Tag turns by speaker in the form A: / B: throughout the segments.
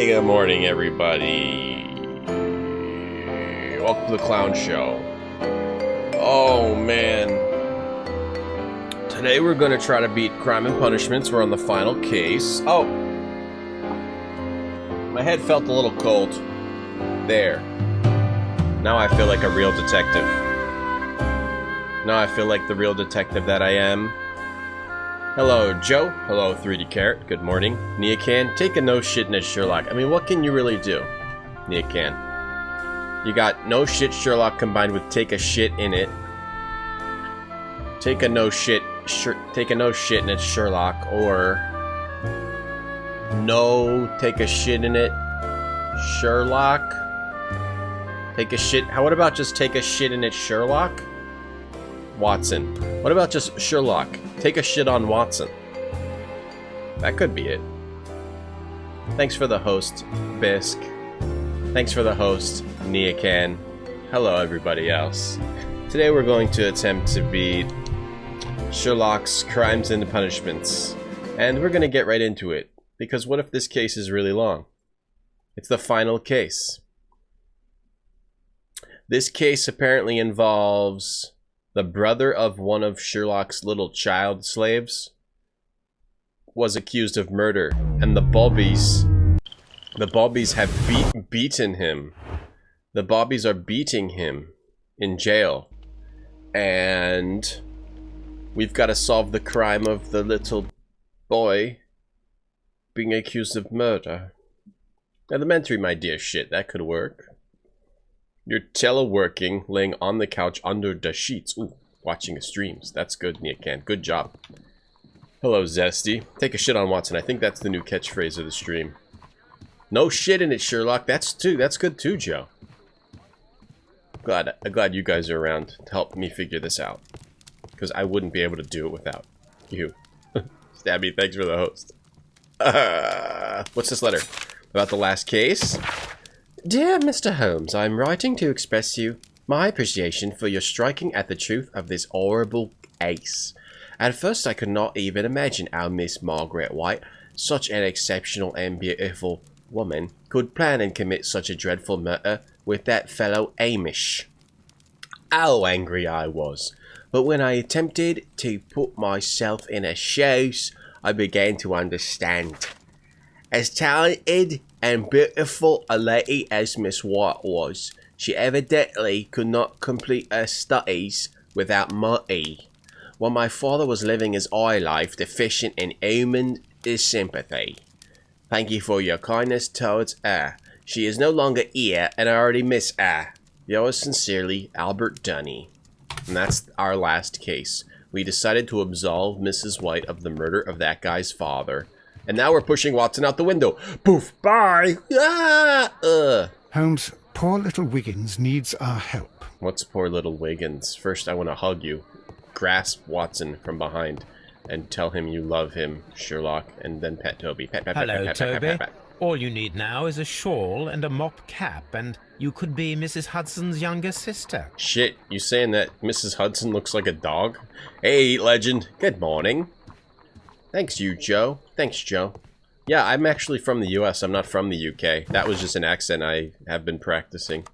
A: Hey, good morning, everybody. Welcome to the Clown Show. Oh, man. Today we're going to try to beat Crime and Punishments. We're on the final case. Oh. My head felt a little cold. There. Now I feel like a real detective. Now I feel like the real detective that I am. Hello, Joe. Hello, 3D Carrot. Good morning. Neacan, take a no shit in it, Sherlock. I mean, what can you really do? Neacan. You got no shit Sherlock combined with take a shit in it. Take a no shit in it, Sherlock, or no take a shit in it, Sherlock. Take a shit. What about just take a shit in it, Sherlock? Watson. What about just Sherlock? Take a shit on Watson. That could be it. Thanks for the host, Bisk. Thanks for the host, Neacan. Hello, everybody else. Today we're going to attempt to beat Sherlock's Crimes and Punishments. And we're going to get right into it. Because what if this case is really long? It's the final case. This case apparently involves the brother of one of Sherlock's little child slaves was accused of murder, and the Bobbies have beaten him. The Bobbies are beating him in jail, and we've got to solve the crime of the little boy being accused of murder. Elementary, my dear shit, that could work. You're teleworking, laying on the couch under the sheets. Ooh, watching streams. That's good, Neacan. Good job. Hello, Zesty. Take a shit on Watson. I think that's the new catchphrase of the stream. No shit in it, Sherlock. That's good too, Joe. I'm glad you guys are around to help me figure this out. Because I wouldn't be able to do it without you. Stabby, thanks for the host. What's this letter? About the last case? Dear Mr. Holmes, I'm writing to express you my appreciation for your striking at the truth of this horrible case. At first I could not even imagine how Miss Margaret White, such an exceptional and beautiful woman, could plan and commit such a dreadful murder with that fellow Amish. How angry I was, but when I attempted to put myself in her shoes, I began to understand. As talented and beautiful a lady as Miss White was, she evidently could not complete her studies without money. While my father was living his high life, deficient in human sympathy. Thank you for your kindness towards her. She is no longer here, and I already miss her. Yours sincerely, Albert Dunny. And that's our last case. We decided to absolve Mrs. White of the murder of that guy's father. And now we're pushing Watson out the window. Poof! Bye! Ah!
B: Holmes, poor little Wiggins needs our help.
A: What's poor little Wiggins? First, I want to hug you. Grasp Watson from behind and tell him you love him, Sherlock, and then pet Toby. Pet, pet,
C: Hello,
A: pet, pet,
C: Toby.
A: pet, pet, pet, pet.
C: All you need now is a shawl and a mop cap, and you could be Mrs. Hudson's younger sister.
A: Shit, you saying that Mrs. Hudson looks like a dog? Hey, legend. Good morning. Thanks, you, Joe. Thanks, Joe. Yeah, I'm actually from the US. I'm not from the UK. That was just an accent I have been practicing.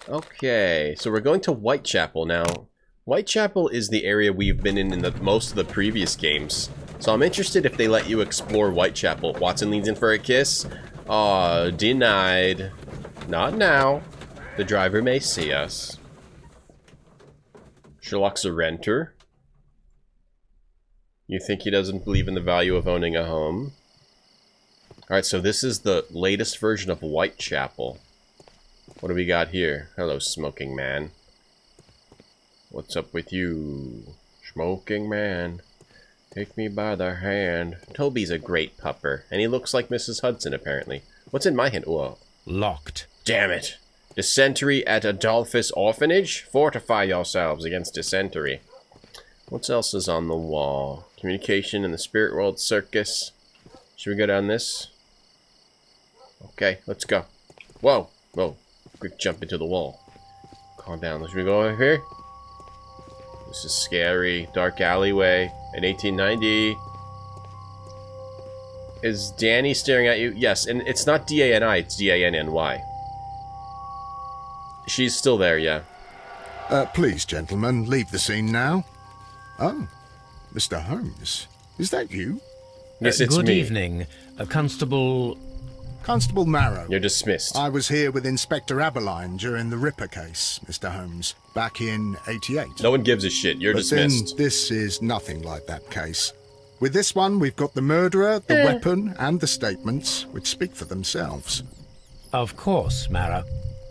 A: Okay, so we're going to Whitechapel now. Whitechapel is the area we've been in the most of the previous games. So I'm interested if they let you explore Whitechapel. Watson leans in for a kiss. Aw, denied. Not now. The driver may see us. Sherlock's a renter. You think he doesn't believe in the value of owning a home? Alright, so this is the latest version of Whitechapel. What do we got here? Hello, smoking man. What's up with you? Smoking man. Take me by the hand. Toby's a great pupper, and he looks like Mrs. Hudson, apparently. What's in my hand? Whoa.
C: Locked.
A: Damn it. Dysentery at Adolphus Orphanage? Fortify yourselves against dysentery. What else is on the wall? Communication in the Spirit World Circus. Should we go down this? Okay, let's go. Whoa. Whoa. Quick jump into the wall. Calm down. Should we go over here? This is scary. Dark alleyway in 1890. Is Danny staring at you? Yes, and it's not D-A-N-I, it's D-A-N-N-Y. She's still there, yeah.
B: Please, gentlemen, leave the scene now. Oh, Mr. Holmes. Is that you?
A: Yes, it's
C: Good
A: me.
C: evening, Constable...
B: Constable Marrow.
A: You're dismissed.
B: I was here with Inspector Aberline during the Ripper case, Mr. Holmes, back in '88.
A: No one gives a shit. You're
B: But
A: dismissed.
B: then this is nothing like that case. With this one, we've got the murderer, the weapon, and the statements, which speak for themselves.
C: Of course, Mara.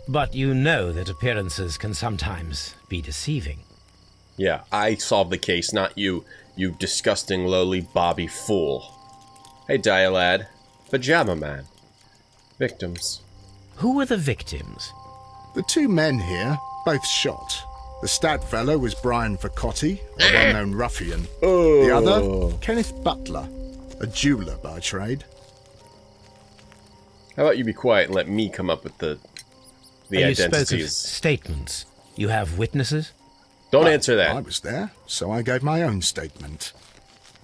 C: But you know that appearances can sometimes be deceiving.
A: Yeah, I solved the case, not you, you disgusting lowly Bobby fool. Hey, Dialad. Pajama Man. Victims.
C: Who were the victims?
B: The two men here, both shot. The stout fellow was Brian Vercotti, a well-known ruffian.
A: Oh.
B: The other, Kenneth Butler, a jeweller by trade.
A: How about you be quiet and let me come up with the
C: You spoke of
A: identities?
C: statements. You have witnesses?
A: Don't answer
B: I
A: that.
B: was there, so I gave my own statement.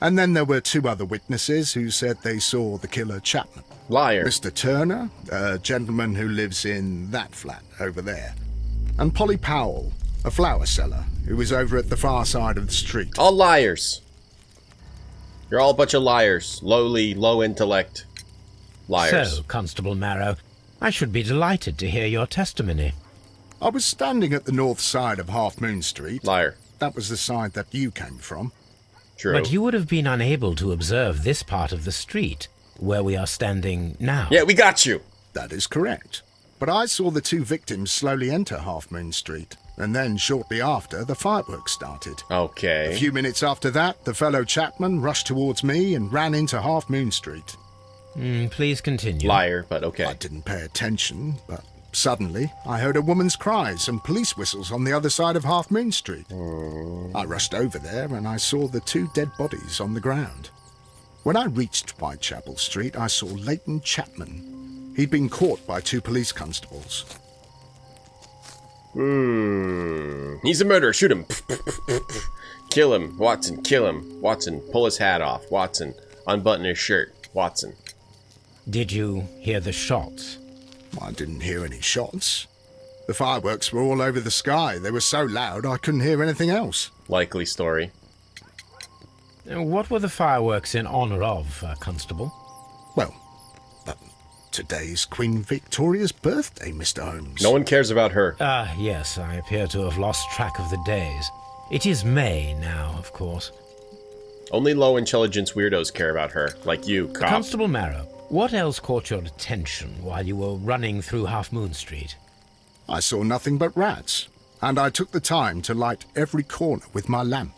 B: And then there were two other witnesses who said they saw the killer Chapman.
A: Liar.
B: Mr. Turner, a gentleman who lives in that flat over there. And Polly Powell, a flower seller, who was over at the far side of the street.
A: All liars. You're all a bunch of liars. Lowly, low intellect liars.
C: So, Constable Marrow, I should be delighted to hear your testimony.
B: I was standing at the north side of Half Moon Street.
A: Liar.
B: That was the side that you came from.
A: True.
C: But you would have been unable to observe this part of the street, where we are standing now.
A: Yeah, we got you.
B: That is correct. But I saw the two victims slowly enter Half Moon Street, and then shortly after, the fireworks started.
A: Okay.
B: A few minutes after that, the fellow Chapman rushed towards me and ran into Half Moon Street.
C: Please continue.
A: Liar, but okay.
B: I didn't pay attention, but suddenly I heard a woman's cries and police whistles on the other side of Half Moon Street. I rushed over there and I saw the two dead bodies on the ground. When I reached Whitechapel Street, I saw Leighton Chapman. He'd been caught by two police constables.
A: He's a murderer. Shoot him. Kill him. Watson, kill him. Watson, pull his hat off. Watson, unbutton his shirt. Watson.
C: Did you hear the shots?
B: I didn't hear any shots. The fireworks were all over the sky. They were so loud I couldn't hear anything else.
A: Likely story.
C: What were the fireworks in honor of, Constable?
B: Well, today's Queen Victoria's birthday, Mr. Holmes.
A: No one cares about her.
C: Yes, I appear to have lost track of the days. It is May now, of course.
A: Only low intelligence weirdos care about her, like you, cop.
C: Constable Marrow, what else caught your attention while you were running through Half Moon Street?
B: I saw nothing but rats, and I took the time to light every corner with my lamp.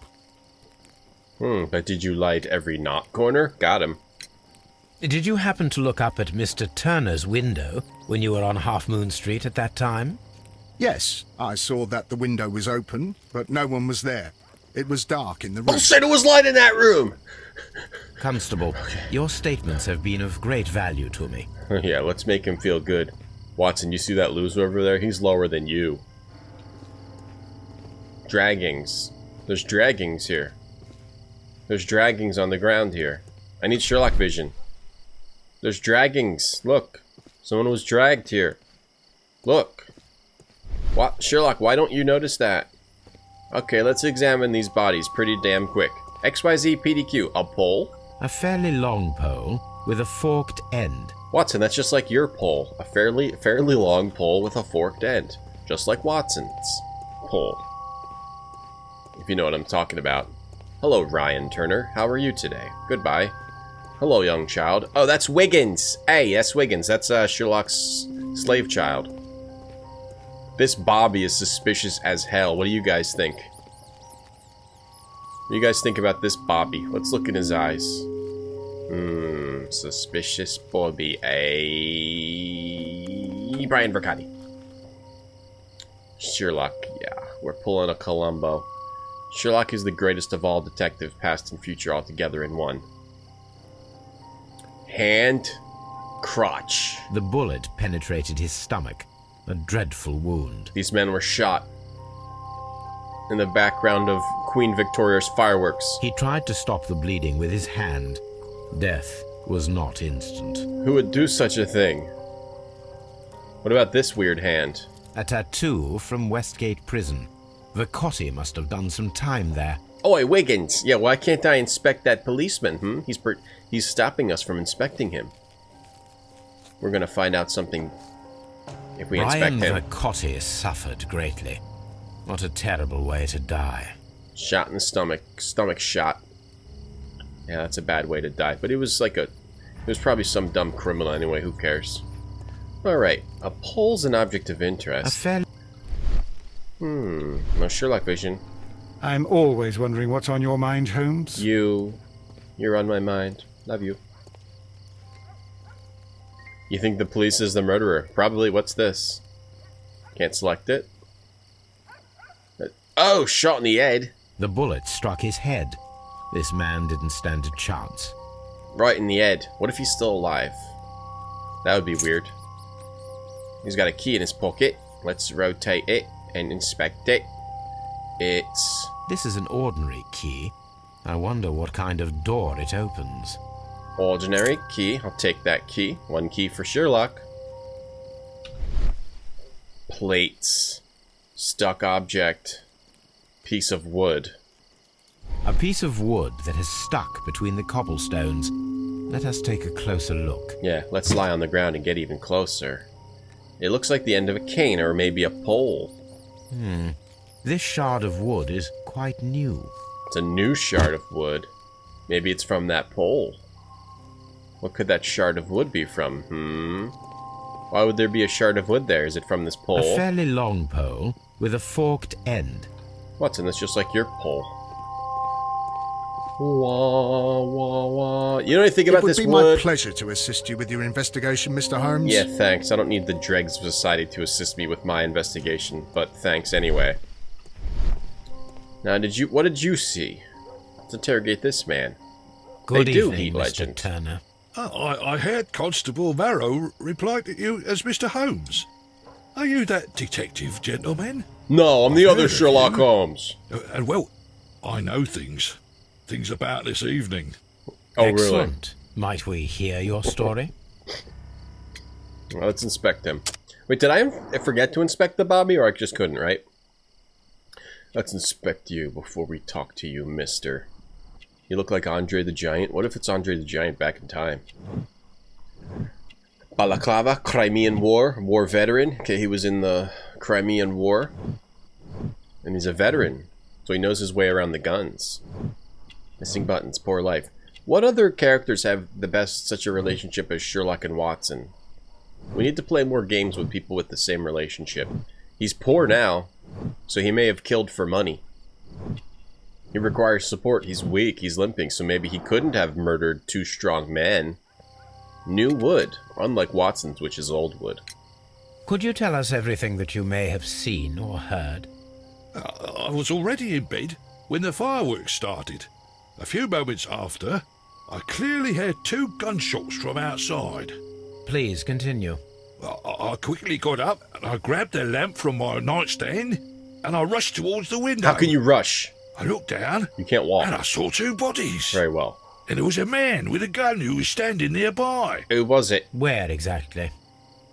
A: But did you light every knot corner? Got him.
C: Did you happen to look up at Mr. Turner's window when you were on Half Moon Street at that time?
B: Yes, I saw that the window was open, but no one was there. It was dark in the room.
A: Bullshit, it was light in that room!
C: Constable, your statements have been of great value to me.
A: Yeah, let's make him feel good. Watson, you see that loser over there? He's lower than you. Draggings. There's draggings here. There's draggings on the ground here. I need Sherlock vision. There's draggings. Look. Someone was dragged here. Look. What? Sherlock, why don't you notice that? Okay, let's examine these bodies pretty damn quick. XYZ PDQ. A pole?
C: A fairly long pole with a forked end.
A: Watson, that's just like your pole. A fairly long pole with a forked end. Just like Watson's pole. If you know what I'm talking about. Hello, Ryan Turner. How are you today? Goodbye. Hello, young child. Oh, that's Wiggins. Hey, that's Wiggins. That's Sherlock's slave child. This Bobby is suspicious as hell. What do you guys think? What do you guys think about this Bobby? Let's look in his eyes. Suspicious Bobby. Brian Vercotti. Sherlock, yeah. We're pulling a Columbo. Sherlock is the greatest of all detectives, past and future, all together in one. Hand, crotch.
C: The bullet penetrated his stomach. A dreadful wound.
A: These men were shot in the background of Queen Victoria's fireworks.
C: He tried to stop the bleeding with his hand. Death was not instant.
A: Who would do such a thing? What about this weird hand?
C: A tattoo from Westgate Prison. Vicotti must have done some time there.
A: Oh, hey, Wiggins. Yeah, why can't I inspect that policeman, He's stopping us from inspecting him. We're gonna find out something if we inspect him.
C: Brian Vicotti suffered greatly. What a terrible way to die.
A: Shot in the stomach. Stomach shot. Yeah, that's a bad way to die. But it was like it was probably some dumb criminal anyway. Who cares? Alright. A pole's an object of interest. No Sherlock vision.
D: I'm always wondering what's on your mind, Holmes.
A: You're on my mind. Love you. You think the police is the murderer? Probably. What's this? Can't select it. Oh, shot in the head.
C: The bullet struck his head. This man didn't stand a chance.
A: Right in the head. What if he's still alive? That would be weird. He's got a key in his pocket. Let's rotate it and inspect it.
C: This is an ordinary key. I wonder what kind of door it opens.
A: Ordinary key. I'll take that key. One key for Sherlock. Plates. Stuck object. Piece of wood.
C: A piece of wood that has stuck between the cobblestones. Let us take a closer look.
A: Yeah, let's lie on the ground and get even closer. It looks like the end of a cane or maybe a pole.
C: This shard of wood is quite new.
A: It's a new shard of wood. Maybe it's from that pole. What could that shard of wood be from? Why would there be a shard of wood there? Is it from this pole?
C: A fairly long pole with a forked end.
A: Watson, that's just like your pole. Wah, wah, wah. You know anything about this wood?
B: It would be my pleasure to assist you with your investigation, Mr. Holmes.
A: Yeah, thanks. I don't need the dregs of society to assist me with my investigation, but thanks anyway. Now, what did you see? Let's interrogate this man.
C: Good
A: do
C: evening,
A: heat
C: Mr.
A: legend.
C: Turner.
E: I heard Constable Varro reply to you as Mr. Holmes. Are you that detective, gentleman?
A: No, I'm the
E: I've
A: other
E: heard of
A: Sherlock
E: you.
A: Holmes.
E: And well, I know things about this evening.
A: Oh,
C: Excellent. Might we hear your story?
A: really? Well, let's inspect him. Wait, did I forget to inspect the Bobby, or I just couldn't, right? Let's inspect you before we talk to you, mister. You look like Andre the Giant. What if it's Andre the Giant back in time? Balaclava, Crimean War, war veteran. Okay, he was in the Crimean War. And he's a veteran, so he knows his way around the guns. Missing buttons, poor life. What other characters have such a relationship as Sherlock and Watson? We need to play more games with people with the same relationship. He's poor now, so he may have killed for money. He requires support. He's weak. He's limping, so maybe he couldn't have murdered two strong men. New wood, unlike Watson's, which is old wood.
C: Could you tell us everything that you may have seen or heard?
E: I was already in bed when the fireworks started. A few moments after, I clearly heard two gunshots from outside.
C: Please continue.
E: I quickly got up and I grabbed a lamp from my nightstand and I rushed towards the window.
A: How can you rush?
E: I looked down
A: You can't walk.
E: and I saw two bodies.
A: Very well.
E: And there was a man with a gun who was standing nearby.
A: Who was it?
C: Where exactly?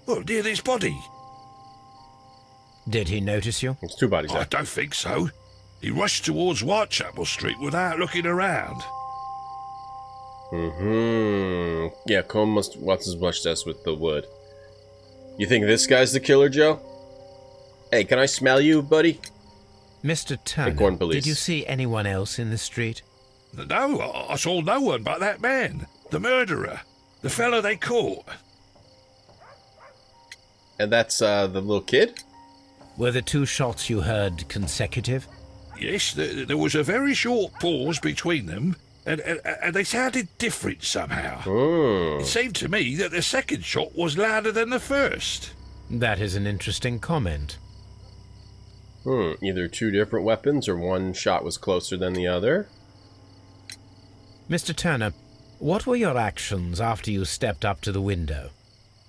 E: Well, near this body.
C: Did he notice you?
A: There's two bodies
E: I
A: there.
E: don't think so. He rushed towards Whitechapel Street without looking around.
A: Yeah, Combe Watson's mushed us with the wood. You think this guy's the killer, Joe? Hey, can I smell you, buddy?
C: Mr. Turner,
A: Acorn police.
C: did you see anyone else in the street?
E: No, I saw no one but that man, the murderer, the fellow they caught.
A: And that's the little kid?
C: Were the two shots you heard consecutive?
E: Yes, there was a very short pause between them, and they sounded different somehow. It seemed to me that the second shot was louder than the first.
C: That is an interesting comment.
A: Either two different weapons or one shot was closer than the other.
C: Mr. Turner, what were your actions after you stepped up to the window?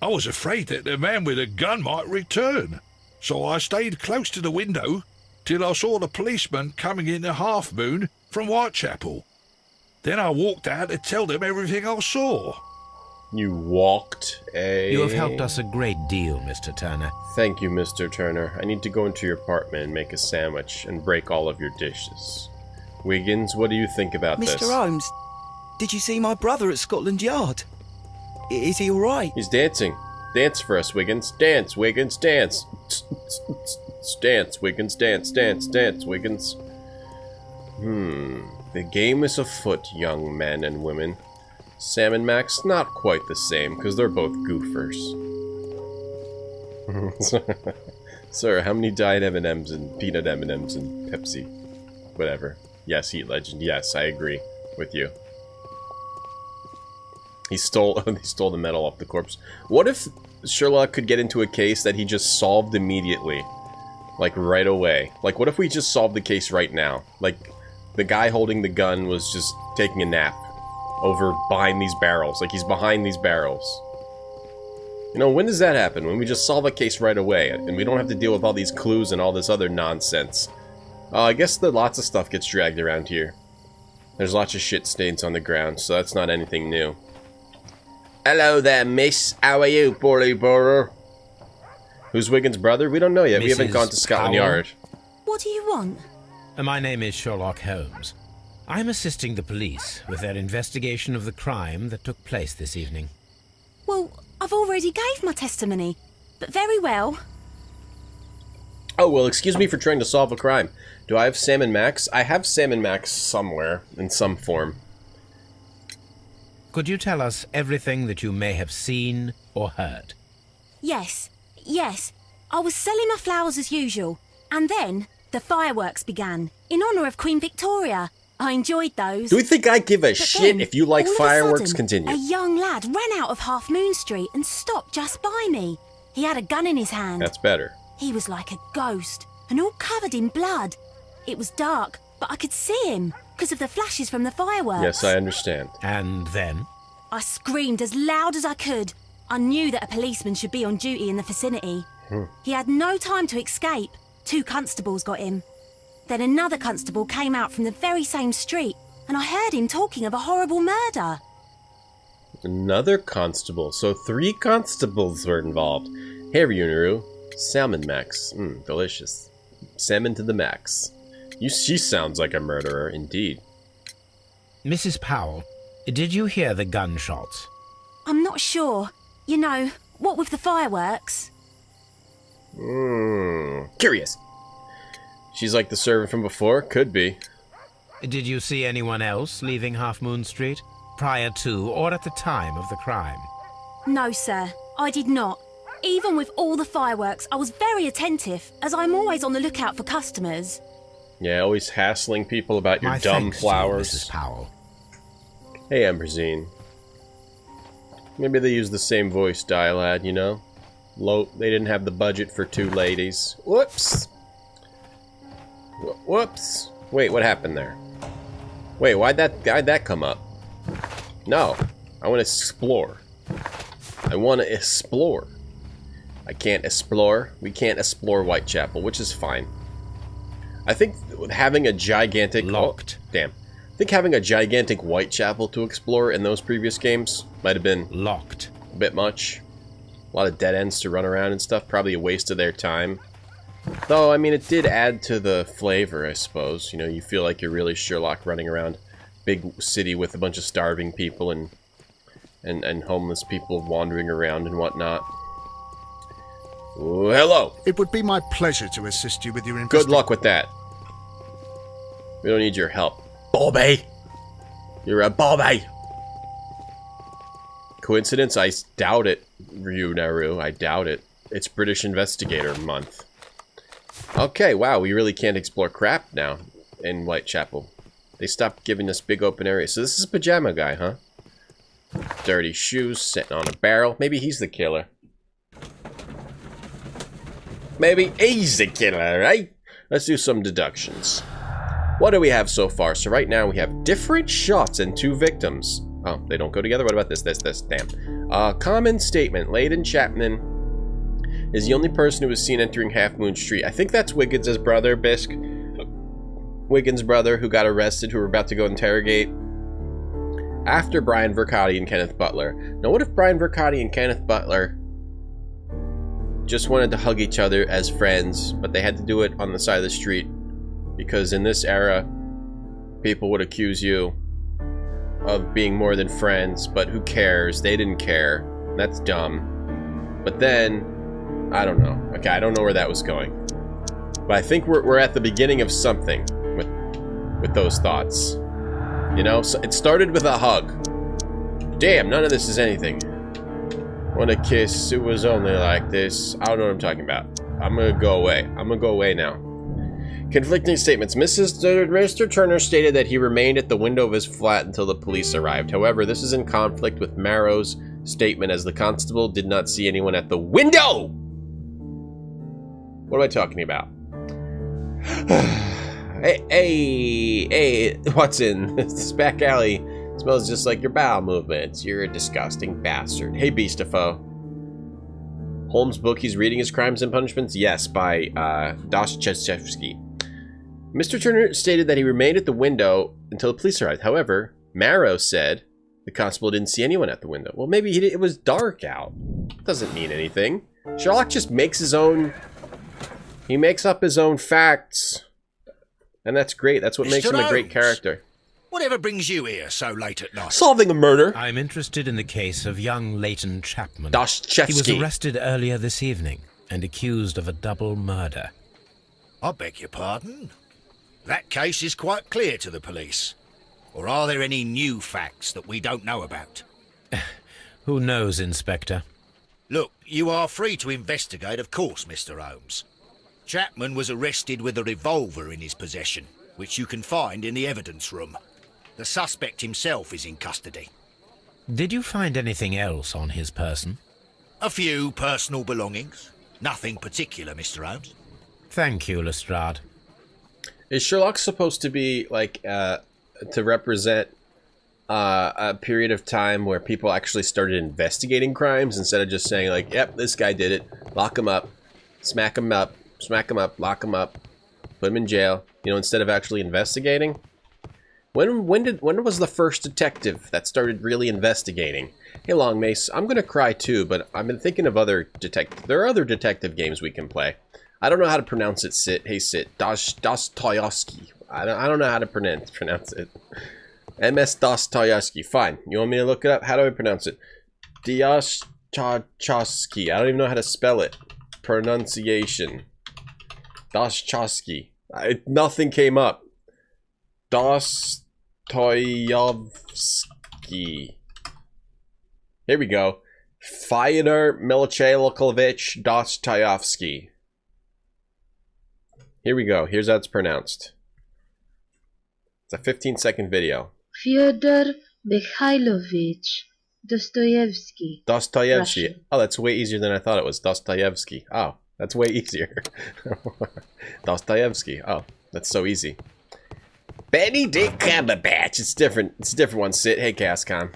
E: I was afraid that the man with a gun might return, so I stayed close to the window till I saw the policeman coming in the half-moon from Whitechapel. Then I walked out to tell them everything I saw.
A: You walked a...
C: You have helped us a great deal, Mr. Turner.
A: Thank you, Mr. Turner. I need to go into your apartment and make a sandwich and break all of your dishes. Wiggins, what do you think about this?
F: Mr. Holmes, did you see my brother at Scotland Yard? Is he all right?
A: He's dancing. Dance for us, Wiggins. Dance, Wiggins, dance. Dance, Wiggins, dance, dance, dance, Wiggins. The game is afoot, young men and women. Sam and Max, not quite the same, because they're both goofers. Sir, how many diet M&Ms and peanut M&Ms and Pepsi? Whatever. Yes, Heat Legend. Yes, I agree with you. He stole the metal off the corpse. What if Sherlock could get into a case that he just solved immediately? Like, right away. Like, what if we just solved the case right now? Like, the guy holding the gun was just taking a nap over behind these barrels. Like, he's behind these barrels. You know, when does that happen? When we just solve a case right away, and we don't have to deal with all these clues and all this other nonsense. I guess lots of stuff gets dragged around here. There's lots of shit stains on the ground, so that's not anything new. Hello there, miss. How are you, Polly Burger? Who's Wiggins' brother? We don't know yet. We haven't gone to Scotland Yard.
G: What do you want?
C: My name is Sherlock Holmes. I'm assisting the police with their investigation of the crime that took place this evening.
G: Well, I've already gave my testimony, but very well.
A: Oh, well, excuse me for trying to solve a crime. Do I have Sam and Max? I have Sam and Max somewhere, in some form.
C: Could you tell us everything that you may have seen or heard?
G: Yes. I was selling my flowers as usual, and then the fireworks began, in honour of Queen Victoria. I enjoyed those.
A: Do you think I give a shit
G: then,
A: if you like
G: all of a
A: fireworks?
G: sudden,
A: Continue.
G: A young lad ran out of Half Moon Street and stopped just by me. He had a gun in his hand.
A: That's better.
G: He was like a ghost, and all covered in blood. It was dark, but I could see him, because of the flashes from the fireworks.
A: Yes, I understand.
C: And then?
G: I screamed as loud as I could. I knew that a policeman should be on duty in the vicinity. He had no time to escape. 2 constables got him. Then another constable came out from the very same street, and I heard him talking of a horrible murder.
A: Another constable. So 3 constables were involved. Here, Unaru. Salmon Max. Delicious. Salmon to the max. She sounds like a murderer, indeed.
C: Mrs. Powell, did you hear the gunshots?
G: I'm not sure. You know, what with the fireworks?
A: Curious. She's like the servant from before? Could be.
C: Did you see anyone else leaving Half Moon Street prior to or at the time of the crime?
G: No, sir. I did not. Even with all the fireworks, I was very attentive, as I'm always on the lookout for customers.
A: Yeah, always hassling people about your
C: My
A: dumb
C: thanks
A: flowers.
C: to you, Mrs. Powell.
A: Hey, Amberzine. Maybe they use the same voice dialad, you know? They didn't have the budget for 2 ladies. Whoops! Whoops! Wait, what happened there? Wait, why'd that come up? No. I want to explore. I want to explore. I can't explore. We can't explore Whitechapel, which is fine. I think having a gigantic...
C: Locked.
A: Oh, damn. I think having a gigantic Whitechapel to explore in those previous games might have been...
C: Locked.
A: A bit much. A lot of dead ends to run around and stuff. Probably a waste of their time. Though, I mean, it did add to the flavor, I suppose. You know, you feel like you're really Sherlock running around big city with a bunch of starving people and homeless people wandering around and whatnot. Ooh, hello!
B: It would be my pleasure to assist you with your
A: Good
B: investigation.
A: luck with that. We don't need your help. Bobby! You're a Bobby! Coincidence? I doubt it, Ryu Naru. I doubt it. It's British Investigator Month. Okay, wow, we really can't explore crap now in Whitechapel. They stopped giving us big open areas. So this is a pajama guy, huh? Dirty shoes, sitting on a barrel. Maybe he's the killer. Maybe he's the killer, right? Let's do some deductions. What do we have so far? So right now we have different shots and 2 victims. Oh, they don't go together? What about this? Damn. Common statement. Layden Chapman is the only person who was seen entering Half Moon Street. I think that's Wiggins' brother, Bisk. Wiggins' brother, who got arrested, who we're about to go interrogate. after Brian Vercotti and Kenneth Butler. Now, what if Brian Vercotti and Kenneth Butler just wanted to hug each other as friends, but they had to do it on the side of the street? Because in this era, people would accuse you of being more than friends, but who cares? They didn't care. That's dumb. But then, I don't know. Okay, I don't know where that was going. But I think we're at the beginning of something with those thoughts. You know, so it started with a hug. Damn, none of this is anything. Want a kiss, it was only like this. I don't know what I'm talking about. I'm gonna go away. I'm gonna go away now. Conflicting statements. Mr. Turner stated that he remained at the window of his flat until the police arrived. However, this is in conflict with Marrow's statement, as the constable did not see anyone at the window! What am I talking about? Hey, Watson, this back alley smells just like your bowel movements. You're a disgusting bastard. Hey, Beastafo. Holmes' book he's reading is Crimes and Punishments? Yes, by Dostoyevsky. Mr. Turner stated that he remained at the window until the police arrived. However, Marrow said the constable didn't see anyone at the window. Well, maybe it was dark out. Doesn't mean anything. Sherlock just makes his own... He makes up his own facts. And that's great. That's what makes him a great character.
H: Whatever brings you here so late at night?
A: Solving a murder.
C: I'm interested in the case of young Leighton Chapman.
A: Dostoyevsky.
C: He was arrested earlier this evening and accused of a double murder.
H: I beg your pardon? That case is quite clear to the police. Or are there any new facts that we don't know about?
C: Who knows, Inspector?
H: Look, you are free to investigate, of course, Mr. Holmes. Chapman was arrested with a revolver in his possession, which you can find in the evidence room. The suspect himself is in custody.
C: Did you find anything else on his person?
H: A few personal belongings. Nothing particular, Mr. Holmes.
C: Thank you, Lestrade.
A: Is Sherlock supposed to be, like, to represent a period of time where people actually started investigating crimes instead of just saying, like, yep, this guy did it, lock him up, smack him up, lock him up, put him in jail, you know, instead of actually investigating? When was the first detective that started really investigating? Hey, Longmace, I'm gonna cry too, but I've been thinking of other there are other detective games we can play. I don't know how to pronounce it, Sit. Hey, Sit. Dostoyevsky. I don't know how to pronounce it. MS Dostoyevsky. Fine. You want me to look it up? How do I pronounce it? Dostoyevsky. I don't even know how to spell it. Pronunciation. Dostoyevsky. Nothing came up. Dostoyevsky. Here we go. Fyodor Mikhailovich Dostoyevsky. Here we go. Here's how it's pronounced. It's a 15-second video.
I: Fyodor Mikhailovich Dostoyevsky.
A: Dostoyevsky.
I: Russian.
A: Oh, that's way easier than I thought it was. Dostoyevsky. Oh, that's way easier. Dostoyevsky. Oh, that's so easy. Benedict Cumberbatch. It's different. It's a different one. Sit. Hey, Cascon.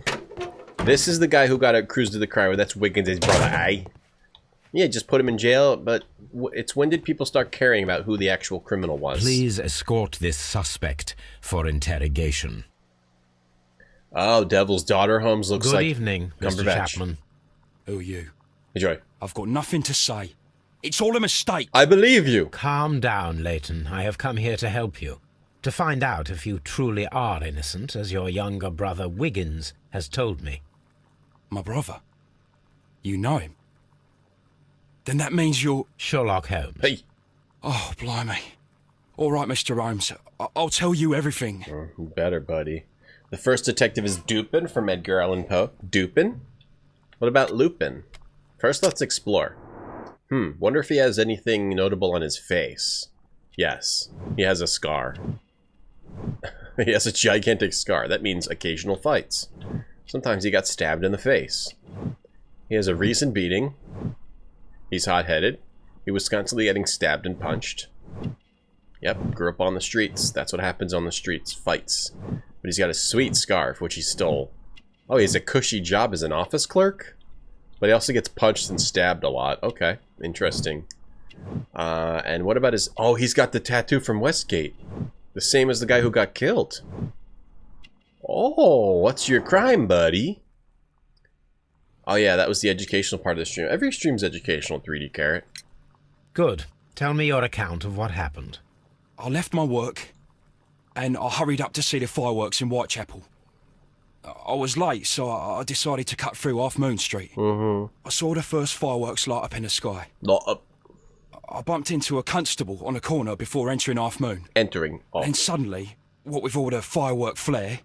A: This is the guy who got a cruise to the crime. That's Wiggins' brother. Aye. Yeah, just put him in jail, but it's when did people start caring about who the actual criminal was?
C: Please escort this suspect for interrogation.
A: Oh, Devil's Daughter. Holmes looks like...
C: Good evening, Mr. Chapman.
D: Who are you?
A: Enjoy.
D: I've got nothing to say. It's all a mistake.
A: I believe you.
C: Calm down, Leighton. I have come here to help you. To find out if you truly are innocent, as your younger brother Wiggins has told me.
D: My brother? You know him? Then that means you're...
C: Sherlock Holmes.
A: Hey.
D: Oh, blimey. All right, Mr. Holmes. I'll tell you everything.
A: Oh, better, buddy. The first detective is Dupin from Edgar Allan Poe. Dupin? What about Lupin? First, let's explore. Wonder if he has anything notable on his face. Yes, he has a scar. He has a gigantic scar. That means occasional fights. Sometimes he got stabbed in the face. He has a recent beating. He's hot-headed. He was constantly getting stabbed and punched. Yep, grew up on the streets. That's what happens on the streets. Fights. But he's got a sweet scarf, which he stole. Oh, he has a cushy job as an office clerk? But he also gets punched and stabbed a lot. Okay, interesting. And what about his... Oh, he's got the tattoo from Westgate. The same as the guy who got killed. Oh, what's your crime, buddy? Oh yeah, that was the educational part of the stream. Every stream's educational, 3D Carrot.
C: Good. Tell me your account of what happened.
D: I left my work, and I hurried up to see the fireworks in Whitechapel. I was late, so I decided to cut through Half Moon Street. I saw the first fireworks light up in the sky.
A: Not up.
D: I bumped into a constable on a corner before entering Half Moon.
A: Entering. Oh.
D: And suddenly, what with all the firework flare,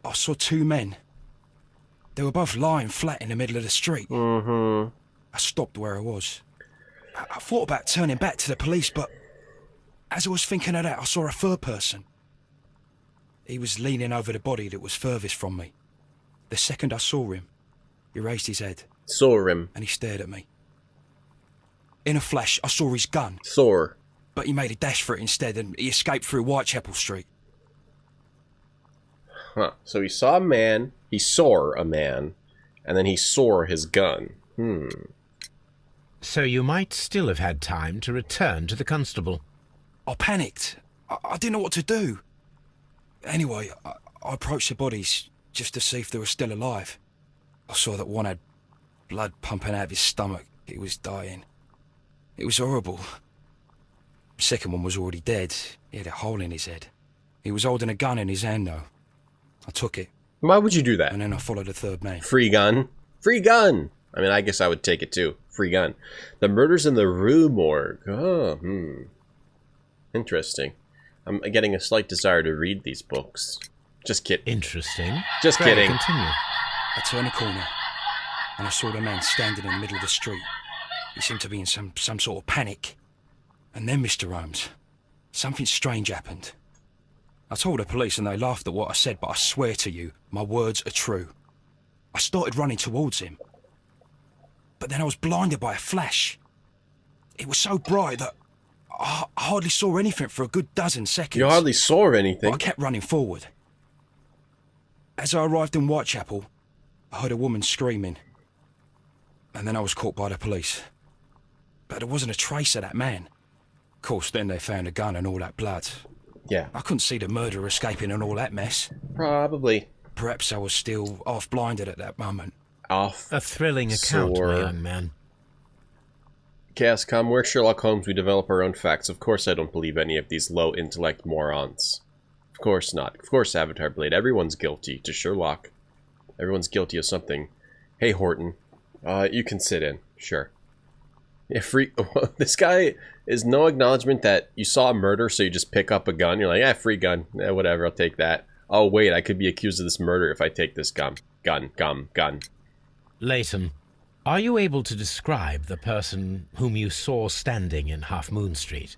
D: I saw two men. They were both lying flat in the middle of the street. I stopped where I was. I thought about turning back to the police, but as I was thinking of that, I saw a third person. He was leaning over the body that was furthest from me. The second I saw him, he raised his head.
A: Saw him.
D: And he stared at me. In a flash, I saw his gun.
A: Saw.
D: But he made a dash for it instead, and he escaped through Whitechapel Street.
A: Huh. So he saw a man, he saw a man, and then he saw his gun.
C: So you might still have had time to return to the constable.
D: I panicked. I didn't know what to do. Anyway, I approached the bodies just to see if they were still alive. I saw that one had blood pumping out of his stomach. He was dying. It was horrible. The second one was already dead. He had a hole in his head. He was holding a gun in his hand, though. I took it.
A: Why would you do that?
D: And then I followed the third man.
A: Free gun? Free gun! I mean, I guess I would take it too. Free gun. The murders in the Rue Morgue. Oh, Interesting. I'm getting a slight desire to read these books. Just kidding.
C: Interesting.
A: Just
C: Pray,
A: kidding.
C: Continue.
D: I turned a corner, and I saw the man standing in the middle of the street. He seemed to be in some sort of panic. And then, Mr. Holmes, something strange happened. I told the police and they laughed at what I said, but I swear to you, my words are true. I started running towards him. But then I was blinded by a flash. It was so bright that I hardly saw anything for a good dozen seconds.
A: You hardly saw anything?
D: But I kept running forward. As I arrived in Whitechapel, I heard a woman screaming. And then I was caught by the police. But there wasn't a trace of that man. Of course, then they found a gun and all that blood.
A: Yeah.
D: I couldn't see the murderer escaping and all that mess.
A: Probably.
D: Perhaps I was still half-blinded at that moment.
A: Off.
C: A thrilling account, my young man.
A: Chaoscom, we're Sherlock Holmes. We develop our own facts. Of course I don't believe any of these low-intellect morons. Of course not. Of course Avatar Blade. Everyone's guilty. To Sherlock. Everyone's guilty of something. Hey, Horton. You can sit in. Sure. Yeah, free. This guy is no acknowledgement that you saw a murder, so you just pick up a gun. You're like, yeah, free gun. Yeah, whatever, I'll take that. Oh, wait, I could be accused of this murder if I take this gun. Gun.
C: Leighton, are you able to describe the person whom you saw standing in Half Moon Street?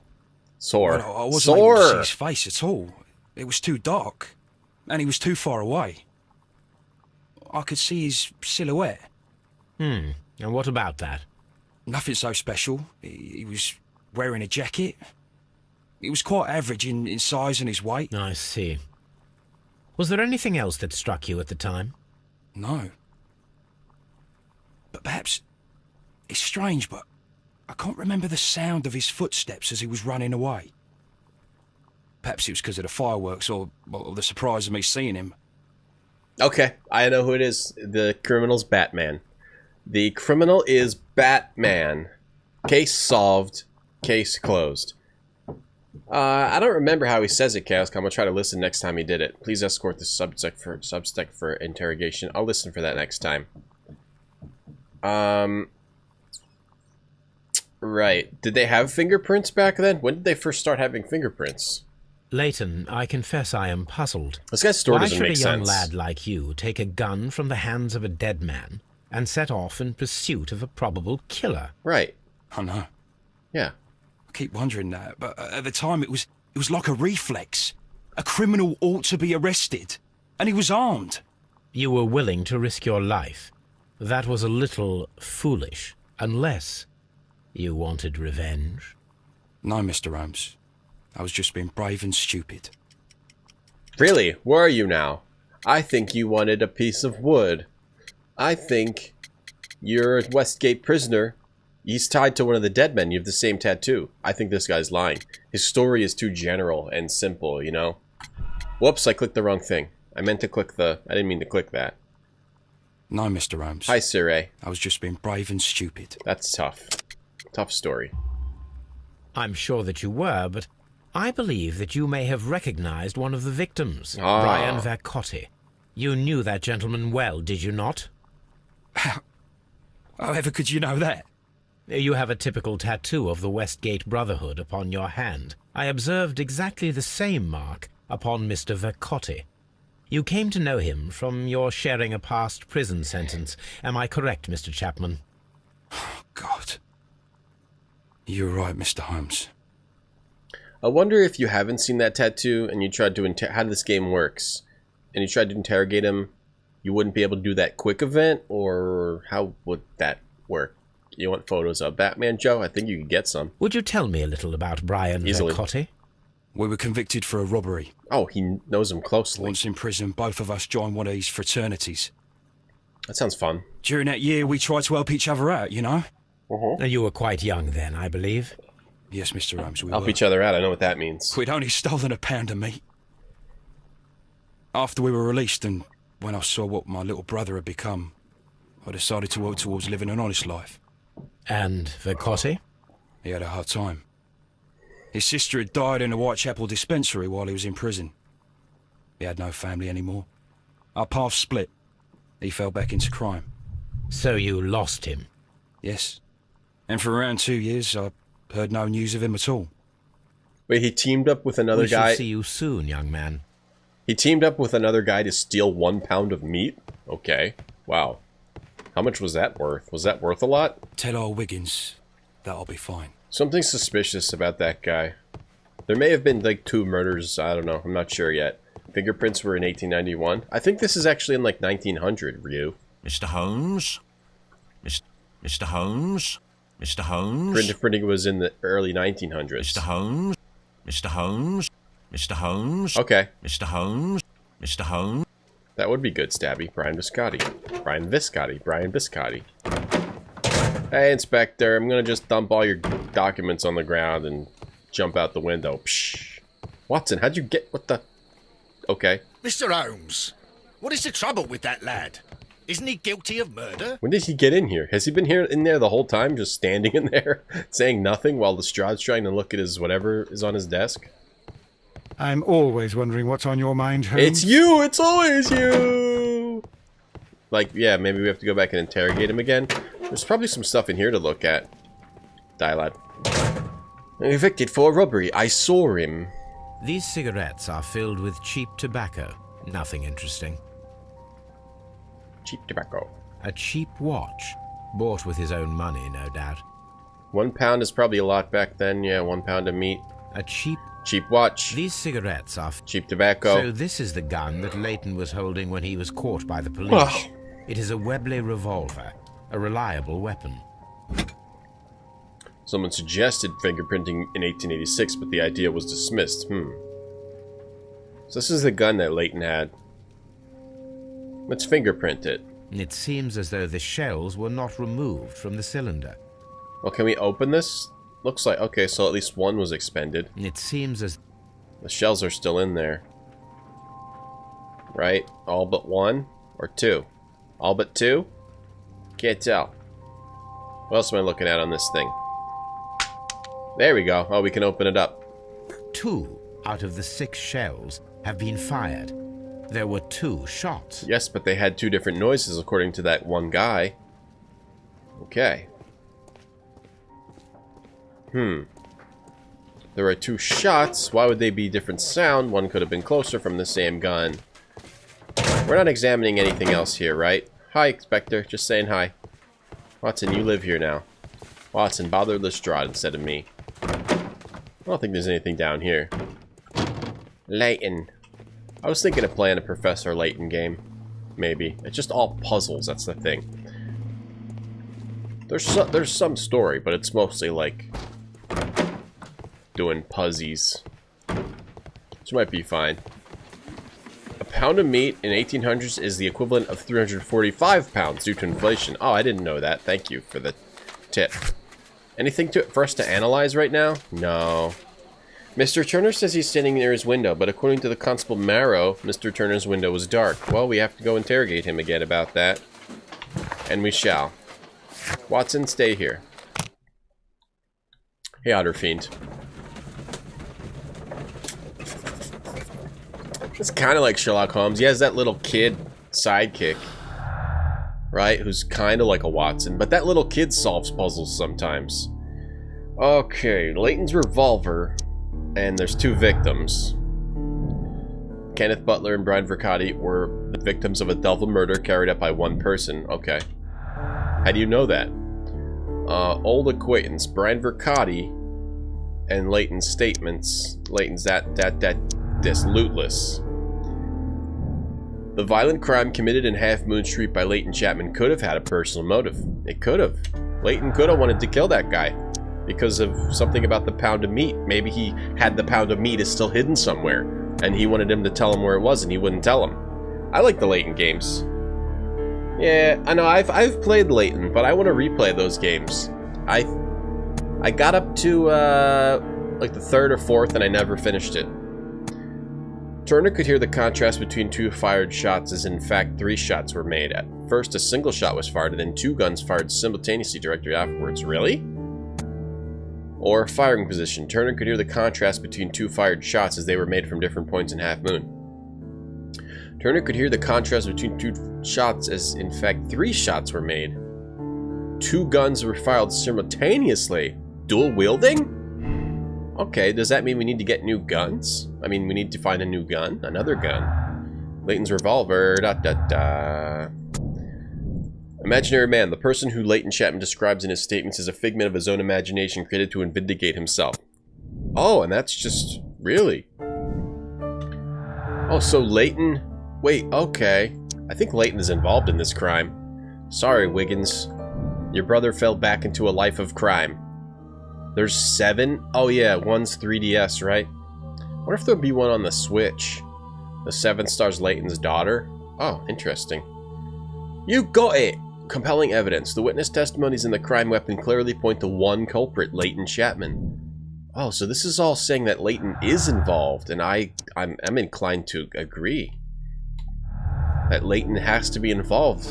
A: Sore.
D: Well, I wasn't able to see his face at all. It was too dark, and he was too far away. I could see his silhouette.
C: And what about that?
D: Nothing so special. He was wearing a jacket. He was quite average in size and his weight.
C: I see. Was there anything else that struck you at the time?
D: No. But perhaps it's strange, but I can't remember the sound of his footsteps as he was running away. Perhaps it was because of the fireworks or the surprise of me seeing him.
A: Okay, I know who it is. The criminal's Batman. The criminal is Batman. Case solved. Case closed. I don't remember how he says it, Chaos. I'm gonna try to listen next time he did it. Please escort the subject for interrogation. I'll listen for that next time. Right. Did they have fingerprints back then? When did they first start having fingerprints?
C: Leighton, I confess I am puzzled.
A: This guy's story doesn't make
C: sense. Why should a young
A: sense.
C: lad like you take a gun from the hands of a dead man and set off in pursuit of a probable killer?
A: Right.
D: I know.
A: Yeah.
D: I keep wondering that, but at the time it was like a reflex. A criminal ought to be arrested, and he was armed.
C: You were willing to risk your life. That was a little foolish, unless you wanted revenge.
D: No, Mr. Holmes. I was just being brave and stupid.
A: Really? Where are you now? I think you wanted a piece of wood. I think you're a Westgate prisoner. He's tied to one of the dead men. You have the same tattoo. I think this guy's lying. His story is too general and simple, you know? Whoops, I clicked the wrong thing. I meant to click the... I didn't mean to click that.
D: No, Mr. Holmes.
A: Hi, Sir A.
D: I was just being brave and stupid.
A: That's tough. Tough story.
C: I'm sure that you were, but I believe that you may have recognized one of the victims, Brian Vercotti. You knew that gentleman well, did you not?
D: However could you know that?
C: You have a typical tattoo of the Westgate Brotherhood upon your hand. I observed exactly the same mark upon Mr. Vercotti. You came to know him from your sharing a past prison sentence. Am I correct, Mr. Chapman?
D: Oh, God. You're right, Mr. Holmes.
A: I wonder if you haven't seen that tattoo and you tried to how this game works, and you tried to interrogate him, you wouldn't be able to do that quick event, or how would that work? You want photos of Batman Joe? I think you could get some.
C: Would you tell me a little about Brian Vercotti?
D: We were convicted for a robbery.
A: Oh, he knows him closely.
D: Once in prison, both of us joined one of these fraternities.
A: That sounds fun.
D: During that year, we tried to help each other out, you know?
C: You were quite young then, I believe.
D: Yes, Mr. Holmes, we
A: Help
D: were.
A: each other out, I know what that means.
D: We'd only stolen a pound of meat. After we were released, and when I saw what my little brother had become, I decided to work towards living an honest life.
C: And Vercotti?
D: He had a hard time. His sister had died in a Whitechapel dispensary while he was in prison. He had no family anymore. Our paths split. He fell back into crime.
C: So you lost him?
D: Yes. And for around 2 years, I heard no news of him at all.
A: Wait, he teamed up with another
C: We
A: guy...
C: shall see you soon, young man.
A: He teamed up with another guy to steal 1 pound of meat? Okay. Wow. How much was that worth? Was that worth a lot?
D: Tell old Wiggins that'll be fine.
A: Something suspicious about that guy. There may have been like 2 murders, I don't know, I'm not sure yet. Fingerprints were in 1891. I think this is actually in like 1900, Ryu.
E: Mr. Holmes? Mr. Holmes? Mr. Holmes?
A: Printing was in the early 1900s.
E: Mr. Holmes? Mr. Holmes? Mr. Holmes?
A: Okay.
E: Mr. Holmes? Mr. Holmes?
A: That would be good, Stabby. Brian Viscotti. Brian Viscotti. Brian Viscotti. Hey, Inspector, I'm gonna just dump all your documents on the ground and jump out the window. Psh. Watson, how'd you get... What the... Okay.
H: Mr. Holmes, what is the trouble with that lad? Isn't he guilty of murder?
A: When did he get in here? Has he been here in there the whole time, just standing in there, saying nothing while Lestrade's trying to look at his whatever is on his desk?
J: I'm always wondering what's on your mind, Holmes.
A: It's you! It's always you! Like, yeah, maybe we have to go back and interrogate him again. There's probably some stuff in here to look at. Die, lad. Evicted for robbery. I saw him.
C: These cigarettes are filled with cheap tobacco. Nothing interesting.
A: Cheap tobacco.
C: A cheap watch. Bought with his own money, no doubt.
A: 1 pound is probably a lot back then. Yeah, 1 pound of meat.
C: A cheap
A: watch.
C: These cigarettes are...
A: Cheap tobacco.
C: So this is the gun that Leighton was holding when he was caught by the police. It is a Webley revolver. A reliable weapon.
A: Someone suggested fingerprinting in 1886, but the idea was dismissed. So this is the gun that Leighton had. Let's fingerprint it.
C: It seems as though the shells were not removed from the cylinder.
A: Well, can we open this? Looks like... Okay, so at least one was expended.
C: It seems as...
A: The shells are still in there. Right? All but 1? Or 2? All but 2? Can't tell. What else am I looking at on this thing? There we go. Oh, we can open it up.
C: 2 out of the 6 shells have been fired. There were 2 shots.
A: Yes, but they had 2 different noises according to that one guy. Okay. There were 2 shots. Why would they be different sound? One could have been closer from the same gun. We're not examining anything else here, right? Hi, Inspector. Just saying hi. Watson, you live here now. Watson, bother Lestrade instead of me. I don't think there's anything down here. Leighton. I was thinking of playing a Professor Layton game. Maybe. It's just all puzzles, that's the thing. There's some story, but it's mostly like doing puzzies. Which might be fine. A pound of meat in 1800s is the equivalent of 345 pounds due to inflation. Oh, I didn't know that. Thank you for the tip. Anything for us to analyze right now? No. Mr. Turner says he's standing near his window, but according to the Constable Marrow, Mr. Turner's window was dark. Well, we have to go interrogate him again about that. And we shall. Watson, stay here. Hey, Otter Fiend. It's kind of like Sherlock Holmes. He has that little kid sidekick, right? Who's kind of like a Watson. But that little kid solves puzzles sometimes. Okay, Leighton's revolver. And there's 2 victims. Kenneth Butler and Brian Vercotti were the victims of a double murder carried out by one person. Okay. How do you know that? Old acquaintance, Brian Vercotti, and Leighton's statements. Leighton's this lootless. The violent crime committed in Half Moon Street by Leighton Chapman could have had a personal motive. It could have. Leighton could have wanted to kill that guy. Because of something about the pound of meat. Maybe he had the pound of meat is still hidden somewhere. And he wanted him to tell him where it was and he wouldn't tell him. I like the Leighton games. Yeah, I know, I've played Leighton, but I want to replay those games. I got up to, like the 3rd or 4th and I never finished it. Turner could hear the contrast between 2 fired shots as in fact 3 shots were made. At first a single shot was fired and then 2 guns fired simultaneously directly afterwards. Really? Or firing position. Turner could hear the contrast between 2 fired shots as they were made from different points in Half Moon. Turner could hear the contrast between 2 shots as in fact 3 shots were made. 2 guns were fired simultaneously. Dual wielding? Okay, does that mean we need to get new guns? I mean, we need to find a new gun? Another gun. Leighton's revolver, Imaginary man, the person who Leighton Chapman describes in his statements as a figment of his own imagination created to vindicate himself. Oh, and that's just... really? Oh, so Leighton... Wait, okay. I think Leighton is involved in this crime. Sorry, Wiggins. Your brother fell back into a life of crime. There's 7? Oh yeah, one's 3DS, right? I wonder if there'll be one on the Switch. The 7 stars Leighton's daughter? Oh, interesting. You got it! Compelling evidence. The witness testimonies in the crime weapon clearly point to one culprit, Leighton Chapman. Oh, so this is all saying that Leighton is involved, and I'm inclined to agree. That Leighton has to be involved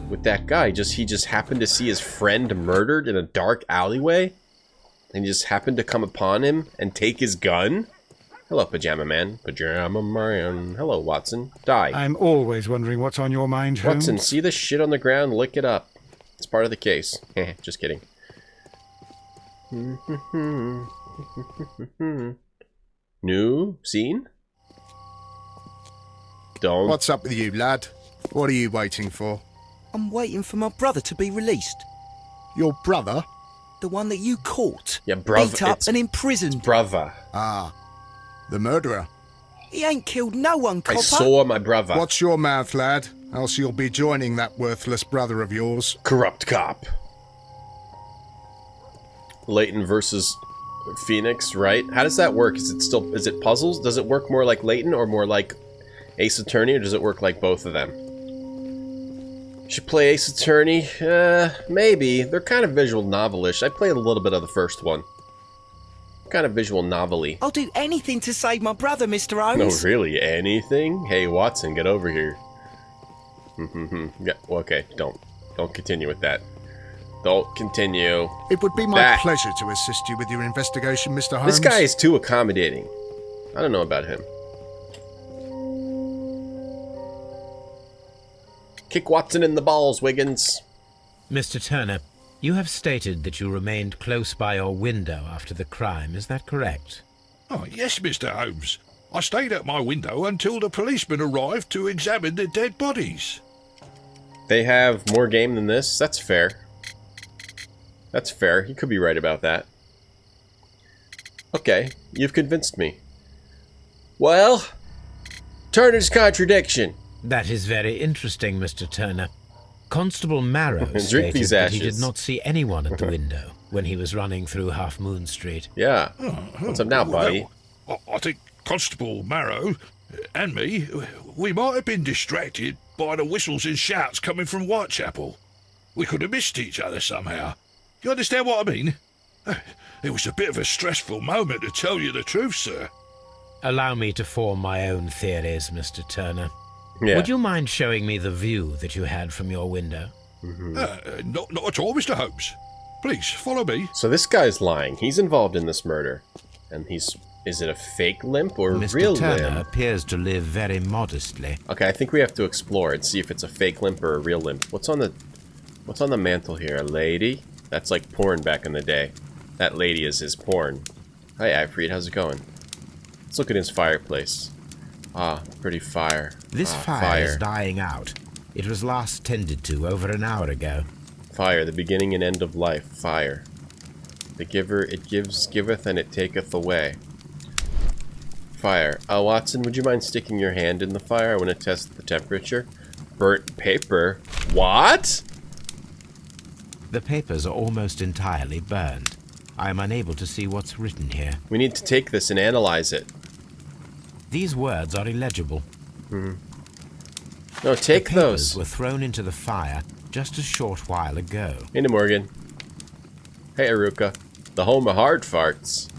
A: with that guy. He just happened to see his friend murdered in a dark alleyway, and he just happened to come upon him and take his gun? Hello, Pajama Man. Pajama Man. Hello, Watson. Die.
J: I'm always wondering what's on your mind, Holmes.
A: Watson, see this shit on the ground? Lick it up. It's part of the case. Just kidding. New scene? Don't.
B: What's up with you, lad? What are you waiting for?
F: I'm waiting for my brother to be released.
B: Your brother?
F: The one that you caught.
A: Yeah, bruv.
F: Beat up and imprisoned.
A: Brother.
B: Ah, the murderer.
F: He ain't killed no one, copper.
A: I saw my brother.
B: Watch your mouth, lad, else you'll be joining that worthless brother of yours.
A: Corrupt cop. Leighton versus Phoenix, right? How does that work? Is it puzzles? Does it work more like Leighton or more like Ace Attorney, or does it work like both of them? Should play Ace Attorney? Maybe. They're kind of visual novelish. I played a little bit of the first one. Kind of visual novel-y.
F: I'll do anything to save my brother, Mr. Holmes.
A: No, really? Anything? Hey, Watson, get over here. Yeah, okay, don't continue with that. Don't continue.
B: It would be my pleasure to assist you with your investigation, Mr. Holmes.
A: This guy is too accommodating. I don't know about him. Kick Watson in the balls, Wiggins.
C: Mr. Turner, you have stated that you remained close by your window after the crime. Is that correct?
E: Oh, yes, Mr. Holmes. I stayed at my window until the policeman arrived to examine the dead bodies.
A: They have more game than this? That's fair. That's fair. He could be right about that. Okay, you've convinced me. Well, Turner's contradiction.
C: That is very interesting, Mr. Turner. Constable Marrow stated that he did not see anyone at the window when he was running through Half Moon Street.
A: Yeah. What's up now, buddy?
E: Well, I think Constable Marrow and me, we might have been distracted by the whistles and shouts coming from Whitechapel. We could have missed each other somehow. You understand what I mean? It was a bit of a stressful moment, to tell you the truth, sir.
C: Allow me to form my own theories, Mr. Turner.
A: Yeah.
C: Would you mind showing me the view that you had from your window?
E: Not at all, Mr. Holmes. Please, follow me.
A: So this guy's lying. He's involved in this murder. And he's... Is it a fake limp or a real
C: Mr. Turner
A: limp?
C: appears to live very modestly.
A: Okay, I think we have to explore and see if it's a fake limp or a real limp. What's on the mantle here? A lady? That's like porn back in the day. That lady is his porn. Hi, Ifrit. How's it going? Let's look at his fireplace. Ah, pretty fire.
C: This fire is dying out. It was last tended to over an hour ago.
A: Fire, the beginning and end of life. Fire. The giver, it gives, giveth, and it taketh away. Fire. Watson, would you mind sticking your hand in the fire? I want to test the temperature. Burnt paper. What?
C: The papers are almost entirely burned. I am unable to see what's written here.
A: We need to take this and analyze it.
C: These words are illegible.
A: No, take
C: the
A: those.
C: papers were thrown into the fire just a short while ago.
A: Hey, Morgan. Hey, Aruka. The home of hard farts.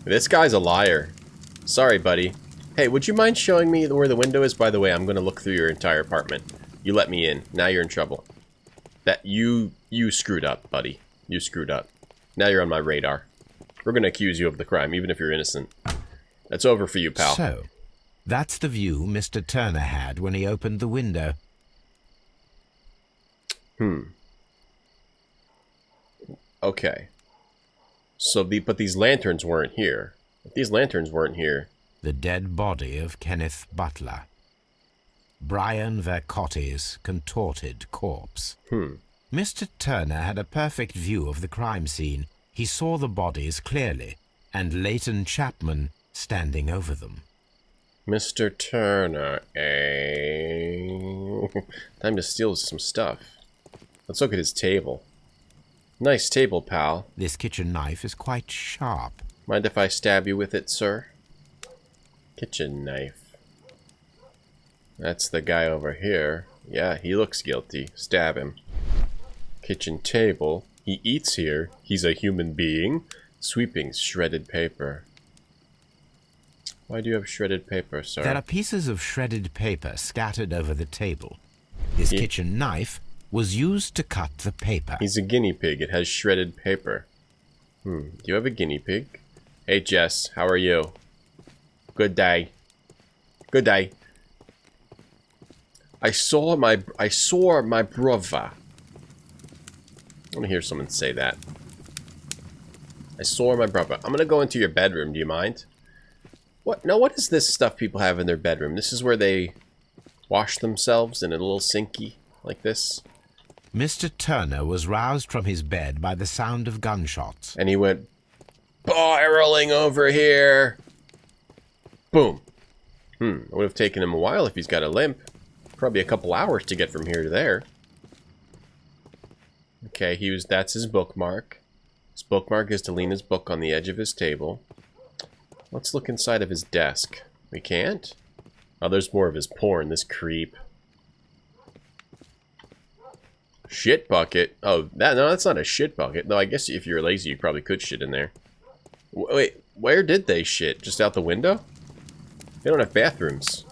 A: This guy's a liar. Sorry, buddy. Hey, would you mind showing me where the window is? By the way, I'm going to look through your entire apartment. You let me in. Now you're in trouble. That you screwed up, buddy. You screwed up. Now you're on my radar. We're going to accuse you of the crime, even if you're innocent. That's over for you, pal.
C: So, that's the view Mr. Turner had when he opened the window.
A: Okay. So, but these lanterns weren't here. If these lanterns weren't here...
C: The dead body of Kenneth Butler. Brian Vercotti's contorted corpse. Mr. Turner had a perfect view of the crime scene. He saw the bodies clearly, and Leighton Chapman standing over them.
A: Mr. Turner, eh? Time to steal some stuff. Let's look at his table. Nice table, pal.
C: This kitchen knife is quite sharp.
A: Mind if I stab you with it, sir? Kitchen knife. That's the guy over here. Yeah, he looks guilty. Stab him. Kitchen table. He eats here. He's a human being. Sweeping shredded paper. Why do you have shredded paper, sir?
C: There are pieces of shredded paper scattered over the table. This kitchen knife was used to cut the paper.
A: He's a guinea pig. It has shredded paper. Do you have a guinea pig? Hey, Jess. How are you? Good day. Good day. I saw my brother. I want to hear someone say that. I saw my brother. I'm going to go into your bedroom. Do you mind? What? No, what is this stuff people have in their bedroom? This is where they wash themselves in a little sinky like this?
C: Mr. Turner was roused from his bed by the sound of gunshots.
A: And he went, barreling over here. Boom. It would have taken him a while if he's got a limp. Probably a couple hours to get from here to there. Okay, that's his bookmark. His bookmark is to lean his book on the edge of his table. Let's look inside of his desk. We can't? Oh, there's more of his porn, this creep. Shit bucket. Oh, no, that's not a shit bucket. Though I guess if you're lazy, you probably could shit in there. Wait, where did they shit? Just out the window? They don't have bathrooms.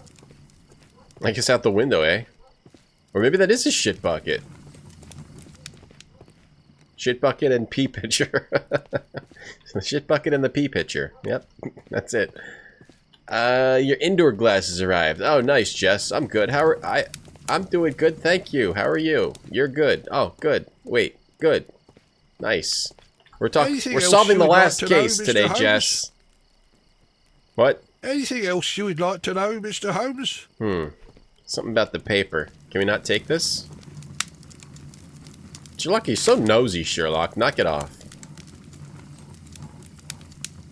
A: I guess out the window, eh? Or maybe that is a shit bucket. Shit bucket and pee pitcher. The shit bucket and the pee pitcher. Yep, that's it. Your indoor glasses arrived. Oh, nice, Jess. I'm good. I'm doing good, thank you. How are you? You're good. Oh, good. Wait, good. Nice. We're solving the last case today, Jess. What?
E: Anything else you would like to know, Mr. Holmes?
A: Something about the paper. Can we not take this? Sherlock, you're so nosy, Sherlock. Knock it off.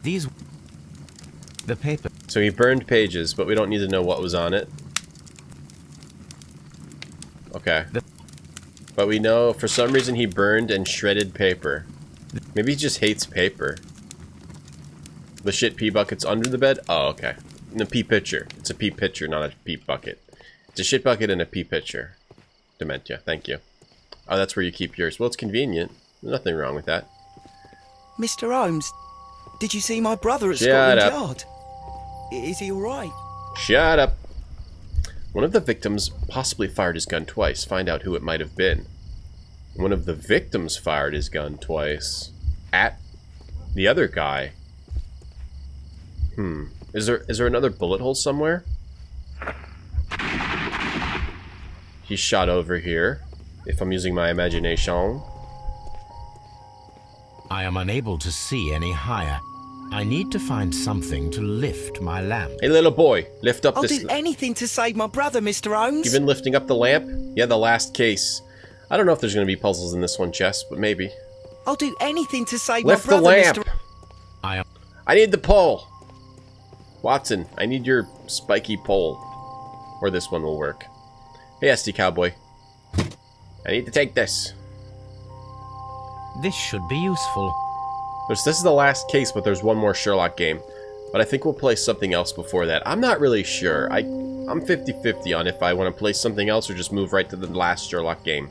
C: The paper.
A: So he burned pages, but we don't need to know what was on it. Okay. But we know, for some reason, he burned and shredded paper. Maybe he just hates paper. The shit pee bucket's under the bed? Oh, okay. And a pee pitcher. It's a pee pitcher, not a pee bucket. It's a shit bucket and a pee pitcher. Dementia, thank you. Oh, that's where you keep yours. Well, it's convenient. Nothing wrong with that.
F: Mr. Holmes, did you see my brother at
A: Shut
F: Scotland
A: up.
F: Yard? Is he alright?
A: Shut up. One of the victims possibly fired his gun twice. Find out who it might have been. One of the victims fired his gun twice at the other guy. Is there another bullet hole somewhere? He shot over here, if I'm using my imagination.
C: I am unable to see any higher. I need to find something to lift my lamp.
A: Hey, little boy, lift up
F: I'll
A: this...
F: do anything to save my brother, Mr. Holmes.
A: You've been lifting up the lamp? Yeah, the last case. I don't know if there's going to be puzzles in this one, Jess, but maybe.
F: I'll do anything to save
A: Lift
F: my
A: the
F: brother,
A: lamp!
F: Mr.
A: I need the pole! Watson, I need your spiky pole. Or this one will work. Hey, SD Cowboy. I need to take this.
C: This should be useful.
A: This is the last case, but there's one more Sherlock game. But I think we'll play something else before that. I'm not really sure. I'm 50-50 on if I want to play something else or just move right to the last Sherlock game.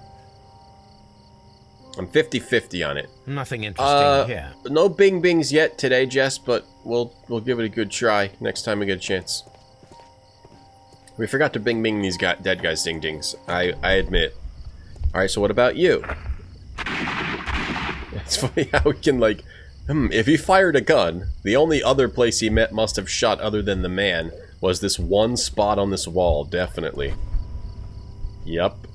A: I'm 50-50 on it.
C: Nothing interesting here.
A: No Bing Bings yet today, Jess, but we'll give it a good try next time we get a chance. We forgot to Bing Bing these dead guys' ding dings. I admit. Alright, so what about you? It's funny how we can, like... if he fired a gun, the only other place he must have shot other than the man was this one spot on this wall, definitely. Yup.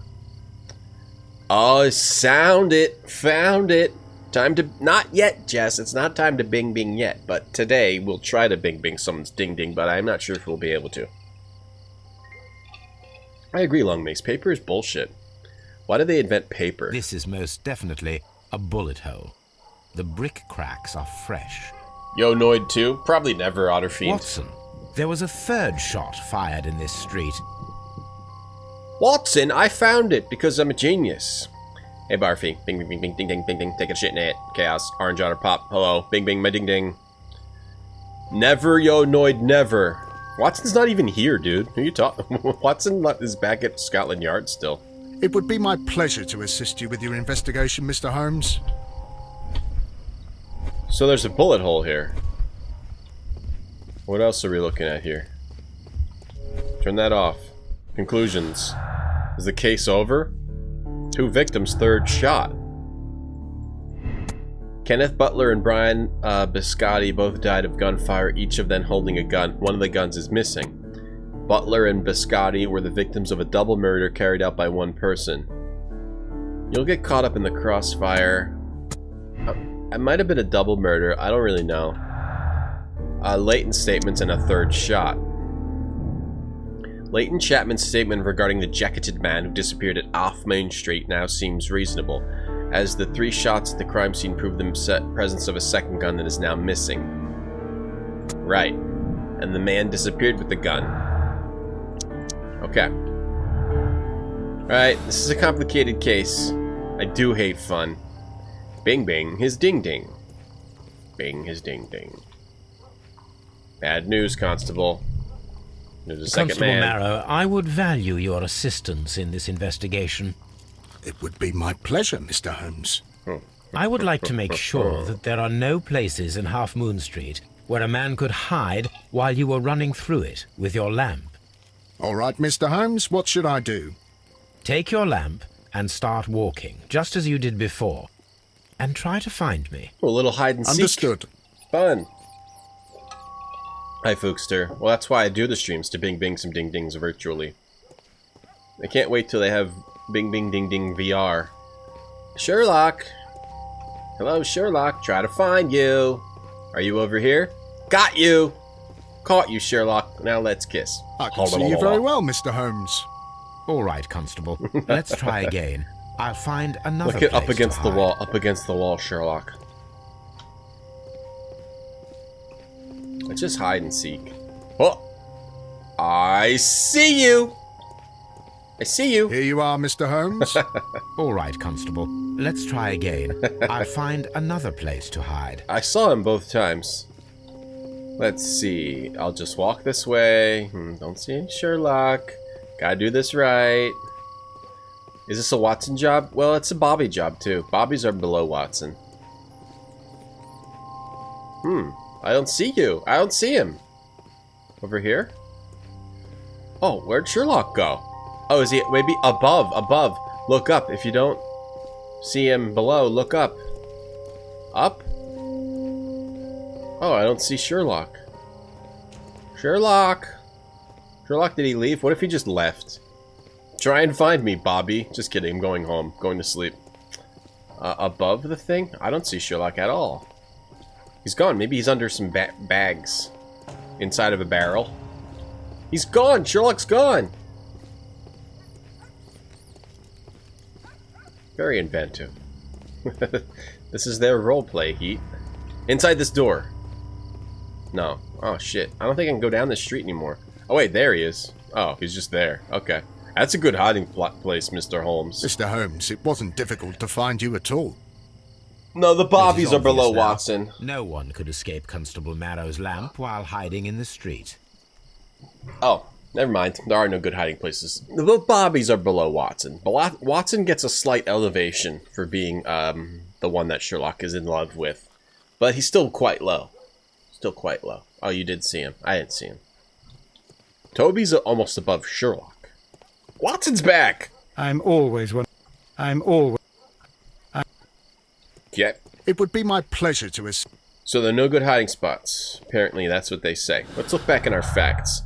A: Oh, found it. Time to... Not yet, Jess. It's not time to Bing Bing yet, but today we'll try to Bing Bing someone's ding ding, but I'm not sure if we'll be able to. I agree, Longmace. Paper is bullshit. Why did they invent paper?
C: This is most definitely a bullet hole. The brick cracks are fresh.
A: Yo, Noid 2? Probably never, Otterfiend.
C: Watson, there was a third shot fired in this street.
A: Watson, I found it because I'm a genius. Hey, Barfy. Bing, bing, bing, bing, ding, ding, bing, ding. Take a shit in it. Chaos. Orange otter pop. Hello. Bing, bing, my ding, ding. Never, yo, Noid, never. Watson's not even here, dude. Who are you talking? Watson is back at Scotland Yard still.
B: It would be my pleasure to assist you with your investigation, Mr. Holmes.
A: So there's a bullet hole here. What else are we looking at here? Turn that off. Conclusions. Is the case over? 2 victims, third shot. Kenneth Butler and Brian Biscotti both died of gunfire, each of them holding a gun. One of the guns is missing. Butler and Biscotti were the victims of a double murder carried out by one person. You'll get caught up in the crossfire. It might have been a double murder. I don't really know. Latent statements and a third shot. Leighton Chapman's statement regarding the jacketed man who disappeared at off Main Street now seems reasonable, as the 3 shots at the crime scene prove the presence of a second gun that is now missing. Right. And the man disappeared with the gun. Okay. Alright, this is a complicated case. I do hate fun. Bing bing, his ding ding. Bing, his ding ding. Bad news, Constable. There's a second
C: Constable
A: man.
C: Marrow, I would value your assistance in this investigation.
B: It would be my pleasure, Mr. Holmes.
C: I would like to make sure that there are no places in Half Moon Street where a man could hide while you were running through it with your lamp.
B: All right, Mr. Holmes, what should I do?
C: Take your lamp and start walking, just as you did before, and try to find me.
A: Oh, a little hide and seek.
B: Understood.
A: Fun. Hi, Fookster. Well, that's why I do the streams, to Bing Bing some Ding Dings virtually. I can't wait till they have Bing Bing Ding Ding VR. Sherlock! Hello, Sherlock. Try to find you. Are you over here? Got you! Caught you, Sherlock. Now let's kiss.
B: I can see you very well, Mr. Holmes.
C: All right, Constable. Let's try again. I'll find another
A: Look it
C: place
A: up against
C: to
A: the wall.
C: hide.
A: Up against the wall, Sherlock. Let's just hide and seek. Oh! I see you! I see you!
B: Here you are, Mr. Holmes.
C: All right, Constable. Let's try again. I'll find another place to hide.
A: I saw him both times. Let's see. I'll just walk this way. Don't see any Sherlock. Gotta do this right. Is this a Watson job? Well, it's a Bobby job, too. Bobbies are below Watson. I don't see you. I don't see him. Over here? Oh, where'd Sherlock go? Oh, is he maybe above? Above. Look up. If you don't see him below, look up. Up? Oh, I don't see Sherlock. Sherlock! Sherlock, did he leave? What if he just left? Try and find me, Bobby. Just kidding, I'm going home. Going to sleep. Above the thing? I don't see Sherlock at all. He's gone. Maybe he's under some bags. Inside of a barrel. He's gone! Sherlock's gone! Very inventive. This is their roleplay, Heat. Inside this door. No. Oh, shit. I don't think I can go down this street anymore. Oh, wait, there he is. Oh, he's just there. Okay. That's a good hiding place, Mr. Holmes.
B: Mr. Holmes, it wasn't difficult to find you at all.
A: No, the Bobbies are below Watson.
C: No one could escape Constable Marrow's lamp while hiding in the street.
A: Oh, never mind. There are no good hiding places. The Bobbies are below Watson. But Watson gets a slight elevation for being the one that Sherlock is in love with. But he's still quite low. Still quite low. Oh, you did see him. I didn't see him. Toby's almost above Sherlock. Watson's back! Yeah.
B: It would be my pleasure to assist.
A: So there are no good hiding spots. Apparently that's what they say. Let's look back in our facts.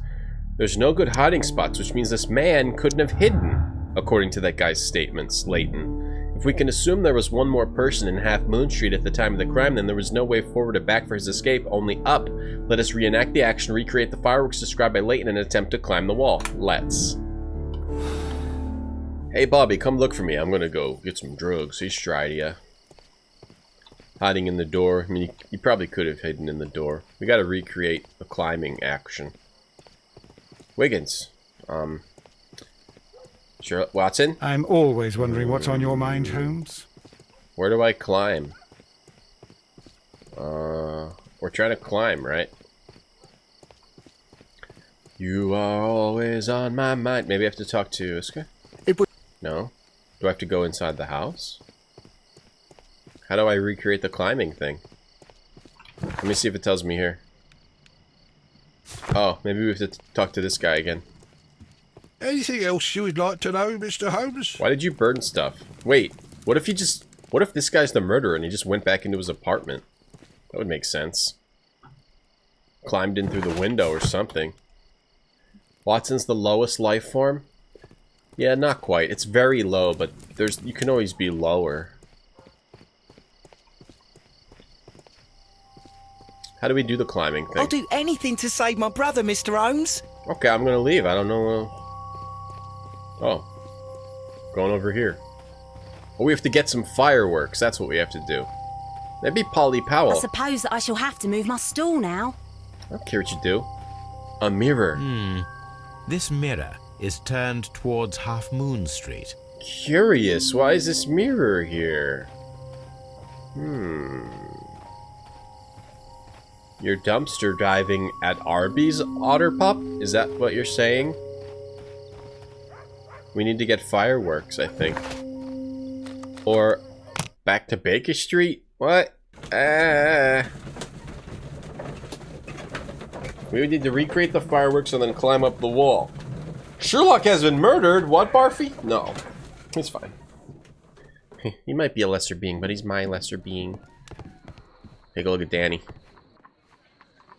A: There's no good hiding spots, which means this man couldn't have hidden, according to that guy's statements, Leighton. If we can assume there was one more person in Half Moon Street at the time of the crime, then there was no way forward or back for his escape, only up. Let us reenact the action, recreate the fireworks described by Leighton, and attempt to climb the wall. Let's. Hey, Bobby, come look for me. I'm gonna go get some drugs. He's tried ya. Hiding in the door. I mean, you probably could have hidden in the door. We gotta recreate a climbing action. Wiggins. Sure, Watson?
J: I'm always wondering what's on your mind, Holmes.
A: Where do I climb? We're trying to climb, right? You are always on my mind. Maybe I have to talk to Iska? No? Do I have to go inside the house? How do I recreate the climbing thing? Let me see if it tells me here. Oh, maybe we have to talk to this guy again.
E: Anything else you would like to know, Mr. Holmes?
A: Why did you burn stuff? Wait, what if this guy's the murderer and he just went back into his apartment? That would make sense. Climbed in through the window or something. Watson's the lowest life form? Yeah, not quite. It's very low, but you can always be lower. How do we do the climbing thing?
F: I'll do anything to save my brother, Mr. Holmes.
A: Okay, I'm gonna leave. I don't know. Oh. Going over here. Oh, we have to get some fireworks. That's what we have to do. Maybe Polly Powell.
G: I suppose that I shall have to move my stool now.
A: I don't care what you do. A mirror.
C: This mirror is turned towards Half Moon Street.
A: Curious. Why is this mirror here? You're dumpster diving at Arby's, Otterpup? Is that what you're saying? We need to get fireworks, I think. Or back to Baker Street? What? We would need to recreate the fireworks and then climb up the wall. Sherlock has been murdered. What, Barfy? No. He's fine. He might be a lesser being, but he's my lesser being. Take a look at Danny.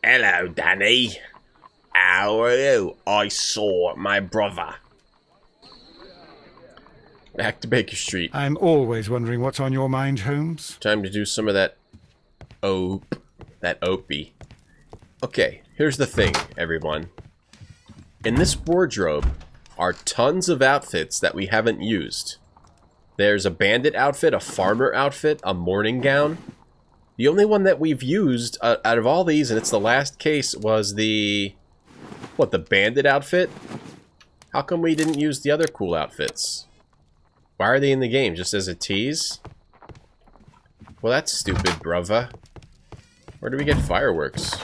A: Hello, Danny. How are you? I saw my brother. Back to Baker Street.
J: I'm always wondering what's on your mind, Holmes.
A: Time to do some of that opie. Okay, here's the thing, everyone. In this wardrobe are tons of outfits that we haven't used. There's a bandit outfit, a farmer outfit, a morning gown. The only one that we've used out of all these, and it's the last case, was the... What, the bandit outfit? How come we didn't use the other cool outfits? Why are they in the game? Just as a tease? Well, that's stupid, brother. Where do we get fireworks?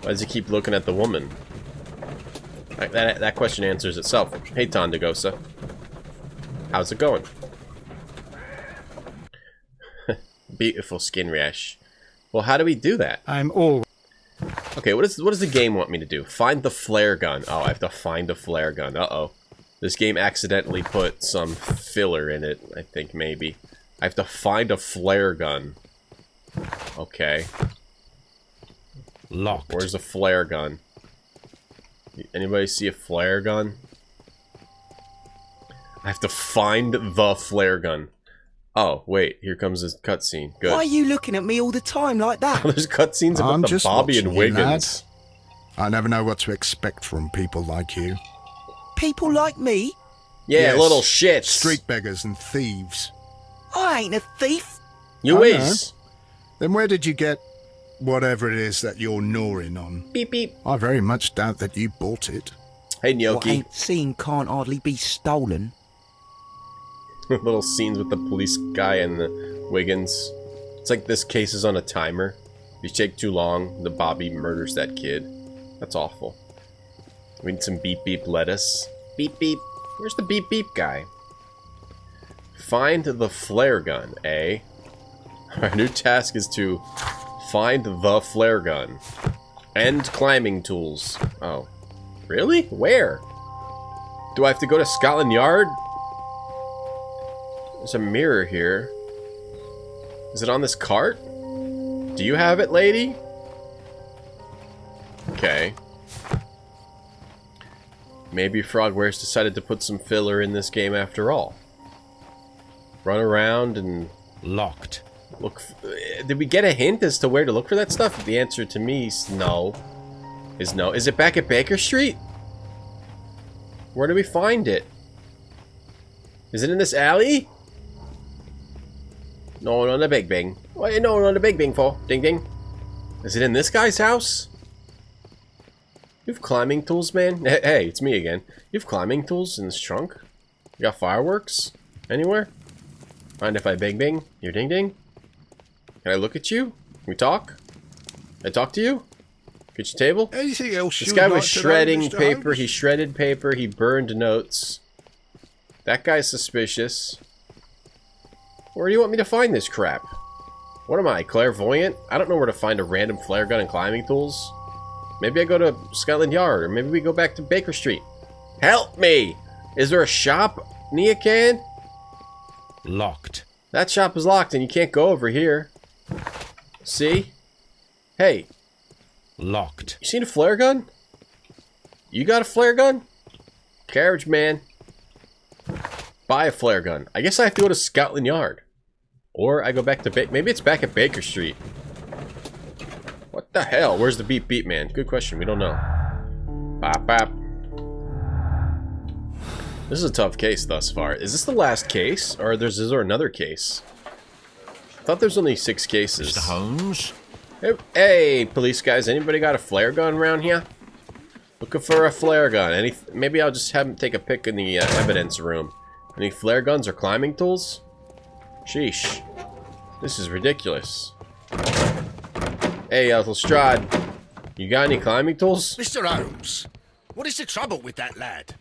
A: Why does he keep looking at the woman? That question answers itself. Hey, Tondagosa. How's it going? Beautiful skin rash. Well, how do we do that?
J: I'm all...
A: Okay, what does the game want me to do? Find the flare gun. Oh, I have to find a flare gun. Uh-oh. This game accidentally put some filler in it, I think, maybe. I have to find a flare gun. Okay.
C: Locked.
A: Where's the flare gun? Anybody see a flare gun? I have to find the flare gun. Oh, wait. Here comes this cutscene. Good.
F: Why are you looking at me all the time like that?
A: There's cutscenes about
B: I'm
A: the
B: just
A: Bobby
B: watching
A: and
B: you,
A: Wiggins.
B: I never know what to expect from people like you.
F: People like me?
A: Yeah,
B: Yes,
A: little shits.
B: Street beggars and thieves.
F: I ain't a thief.
A: You
B: I
A: is.
B: Then where did you get whatever it is that you're gnawing on?
A: Beep, beep.
B: I very much doubt that you bought it.
A: Hey,
F: What
A: Gnocchi.
F: ain't seen can't hardly be stolen.
A: Little scenes with the police guy and the Wiggins. It's like this case is on a timer. If you take too long, the Bobby murders that kid. That's awful. We need some beep beep lettuce. Beep beep. Where's the beep beep guy? Find the flare gun, eh? Our new task is to find the flare gun. And climbing tools. Oh. Really? Where? Do I have to go to Scotland Yard? There's a mirror here. Is it on this cart? Do you have it, lady? Okay. Maybe Frogwares decided to put some filler in this game after all. Run around and...
C: Locked.
A: Look... Did we get a hint as to where to look for that stuff? The answer to me is no. Is no. Is it back at Baker Street? Where do we find it? Is it in this alley? No, on the Big Bing. What are you knowing on the Big Bing for? Ding ding. Is it in this guy's house? You have climbing tools, man? Hey, it's me again. You have climbing tools in this trunk? You got fireworks? Anywhere? Mind if I Bing Bing your ding ding? Can I look at you? Can we talk? Can I talk to you? Get your table?
E: Anything else
A: This
E: you'd
A: guy
E: like
A: was
E: to know,
A: shredding
E: Mr.
A: paper.
E: Holmes?
A: He shredded paper. He burned notes. That guy's suspicious. Where do you want me to find this crap? What am I, clairvoyant? I don't know where to find a random flare gun and climbing tools. Maybe I go to Scotland Yard, or maybe we go back to Baker Street. Help me! Is there a shop, Neacan?
C: Locked.
A: That shop is locked and you can't go over here. See? Hey,
C: Locked.
A: you seen a flare gun? You got a flare gun? Carriage man. Buy a flare gun. I guess I have to go to Scotland Yard. Or I go back to maybe it's back at Baker Street. What the hell? Where's the beep beep man? Good question. We don't know. Bop bop. This is a tough case thus far. Is this the last case? Or is there another case? I thought there's only 6 cases.
H: Mr. Holmes?
A: Hey, police guys. Anybody got a flare gun around here? Looking for a flare gun. Maybe I'll just have him take a pic in the evidence room. Any flare guns or climbing tools? Sheesh. This is ridiculous. Hey, Lestrade. You got any climbing tools?
H: Mr. Holmes, what is the trouble with that lad?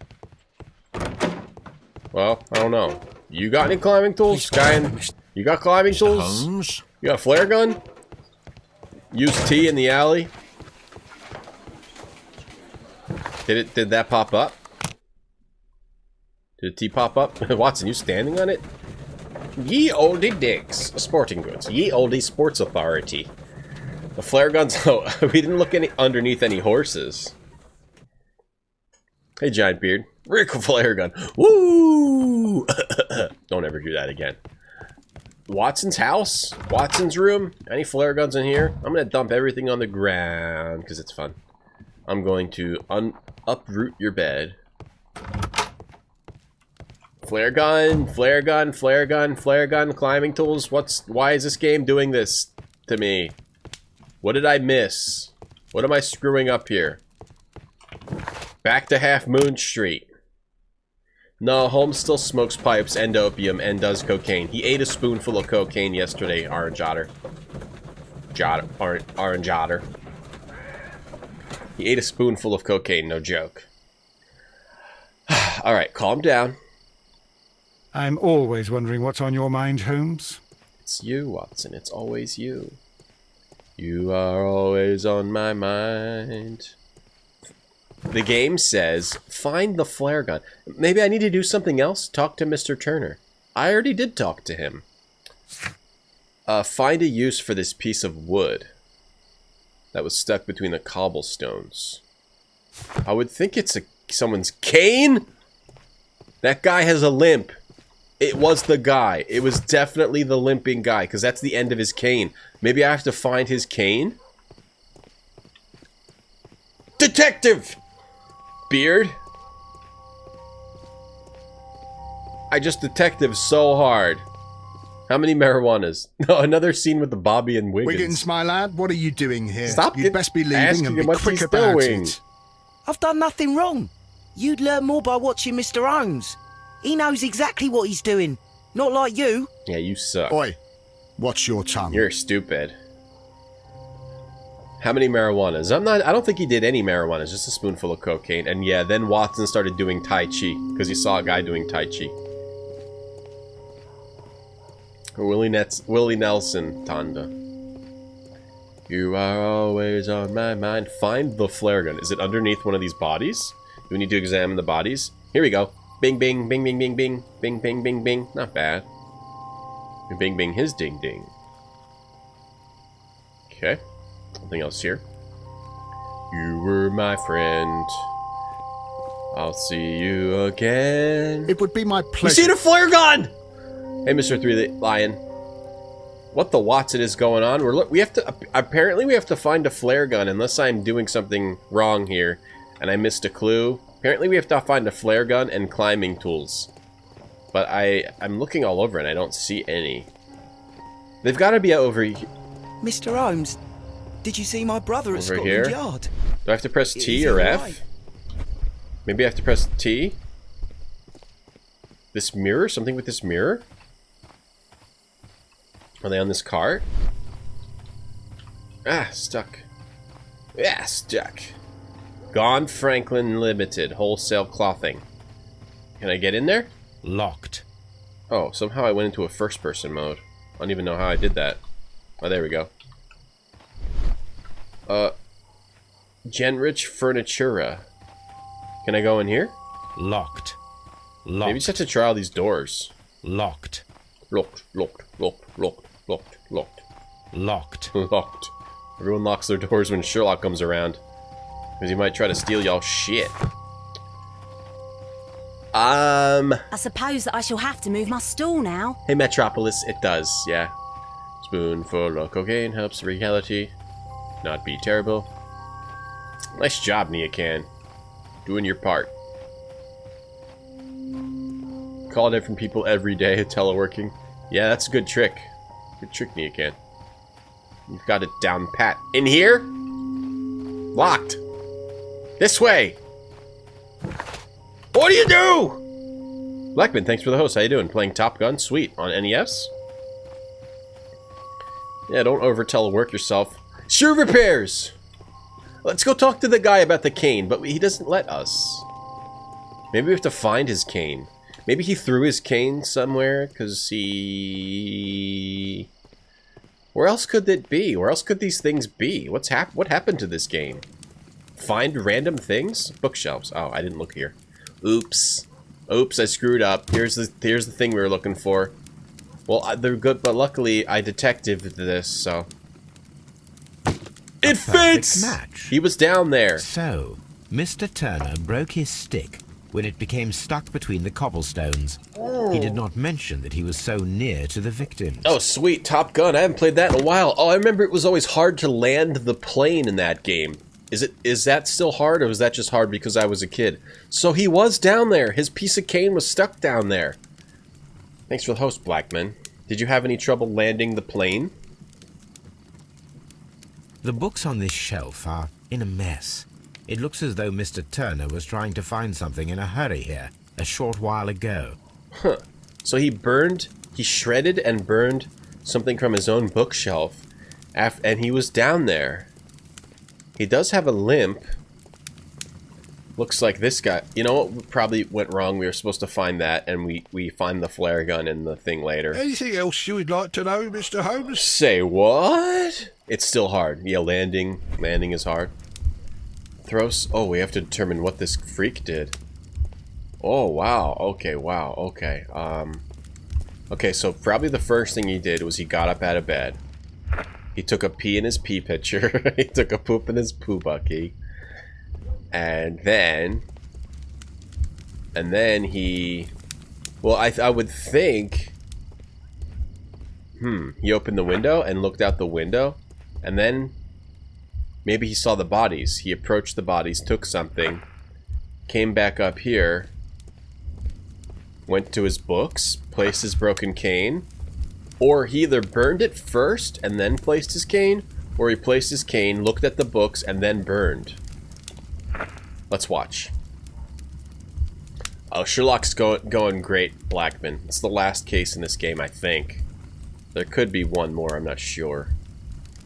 A: Well, I don't know. You got any climbing tools? You got climbing tools?
H: Holmes?
A: You got a flare gun? Use T in the alley? Did that pop up? Did T pop up? Watson, you standing on it? Ye olde digs. Sporting goods. Ye olde sports authority. The flare guns. Oh, we didn't look underneath any horses. Hey, Giant Beard. Rick flare gun. Woo! Don't ever do that again. Watson's house? Watson's room? Any flare guns in here? I'm gonna dump everything on the ground because it's fun. I'm going to uproot your bed. Flare gun, flare gun, flare gun, flare gun, climbing tools. Why is this game doing this to me? What did I miss? What am I screwing up here? Back to Half Moon Street. No, Holmes still smokes pipes and opium and does cocaine. He ate a spoonful of cocaine yesterday, Orange Otter. Orange Otter. He ate a spoonful of cocaine, no joke. Alright, calm down.
J: I'm always wondering what's on your mind, Holmes.
A: It's you, Watson. It's always you. You are always on my mind. The game says, find the flare gun. Maybe I need to do something else? Talk to Mr. Turner. I already did talk to him. Find a use for this piece of wood that was stuck between the cobblestones. I would think it's someone's cane? That guy has a limp. It was the guy. It was definitely the limping guy, because that's the end of his cane. Maybe I have to find his cane? Detective! Beard? I just detective so hard. How many marijuanas? No, another scene with the Bobby and Wiggins.
B: Wiggins, my lad, what are you doing here?
A: Stop
B: You'd best be leaving and be quick about it.
F: I've done nothing wrong. You'd learn more by watching Mr. Holmes. He knows exactly what he's doing. Not like you.
A: Yeah, you suck.
B: Oi, watch your tongue.
A: You're stupid. How many marijuanas? I don't think he did any marijuanas, just a spoonful of cocaine. And yeah, then Watson started doing Tai Chi, because he saw a guy doing Tai Chi. Willie Nelson, Tonda. You are always on my mind. Find the flare gun. Is it underneath one of these bodies? Do we need to examine the bodies? Here we go. Bing, bing, bing, bing, bing, bing. Bing, bing, bing, bing. Not bad. Bing, bing, his ding, ding. Okay. Something else here. You were my friend. I'll see you again.
B: It would be my pleasure.
A: You see the flare gun! Hey, Mr. Three Lion. What the Watson is going on? We have to apparently we have to find a flare gun unless I'm doing something wrong here and I missed a clue. Apparently we have to find a flare gun and climbing tools. But I'm looking all over and I don't see any. They've got to be over here.
F: Mr. Holmes, did you see my brother at Scotland
A: here?
F: Yard?
A: Do I have to press T or F?
F: Right?
A: Maybe I have to press T? This mirror? Something with this mirror? Are they on this cart? Ah, stuck. Yeah, stuck. Gone Franklin Limited. Wholesale clothing. Can I get in there?
C: Locked.
A: Oh, somehow I went into a first-person mode. I don't even know how I did that. Oh, there we go. Genrich Furnitura. Can I go in here?
C: Locked. Locked.
A: Maybe just have to try all these doors.
C: Locked.
A: Locked, locked, locked, locked, locked, locked.
C: Locked.
A: Locked. Everyone locks their doors when Sherlock comes around. Because he might try to steal y'all shit.
G: I suppose that I shall have to move my stool now.
A: Hey, Metropolis. It does, yeah. Spoonful of cocaine helps reality not be terrible. Nice job, Nia Can. Doing your part. Call different people every day, teleworking. Yeah, that's a good trick. Good trick, Nia Can. You've got it down pat. In here? Locked. This way. What do you do? Blackman, thanks for the host. How you doing? Playing Top Gun? Sweet. On NES? Yeah, don't over-telework yourself. Shoe repairs! Let's go talk to the guy about the cane, but he doesn't let us. Maybe we have to find his cane. Maybe he threw his cane somewhere, because he... Where else could it be? Where else could these things be? What happened to this game? Find random things? Bookshelves. Oh, I didn't look here. Oops. Oops, I screwed up. Here's the thing we were looking for. Well, they're good, but luckily I detectived this, so... It fits!
C: Match.
A: He was down there.
C: So, Mr. Turner broke his stick when it became stuck between the cobblestones. He did not mention that he was so near to the victims.
A: Oh, sweet. Top Gun. I haven't played that in a while. Oh, I remember it was always hard to land the plane in that game. Is that still hard, or was that just hard because I was a kid? So he was down there. His piece of cane was stuck down there. Thanks for the host, Blackman. Did you have any trouble landing the plane?
C: The books on this shelf are in a mess. It looks as though Mr. Turner was trying to find something in a hurry here, a short while ago.
A: Huh. So he shredded and burned something from his own bookshelf, and he was down there. He does have a limp. Looks like this guy... You know what probably went wrong? We were supposed to find that, and we find the flare gun in the thing later.
E: Anything else you would like to know, Mr. Holmes?
A: Say what? It's still hard. Yeah, landing is hard. Throws... Oh, we have to determine what this freak did. Oh, wow. Okay, wow. Okay. Okay, so probably the first thing he did was he got up out of bed. He took a pee in his pee pitcher. He took a poop in his poo bucket. And then he... Well, I would think... He opened the window and looked out the window. And then... Maybe he saw the bodies. He approached the bodies, took something. Came back up here. Went to his books. Placed his broken cane. Or he either burned it first and then placed his cane. Or he placed his cane, looked at the books, and then burned. Let's watch. Oh, Sherlock's going great, Blackman. It's the last case in this game, I think. There could be one more, I'm not sure.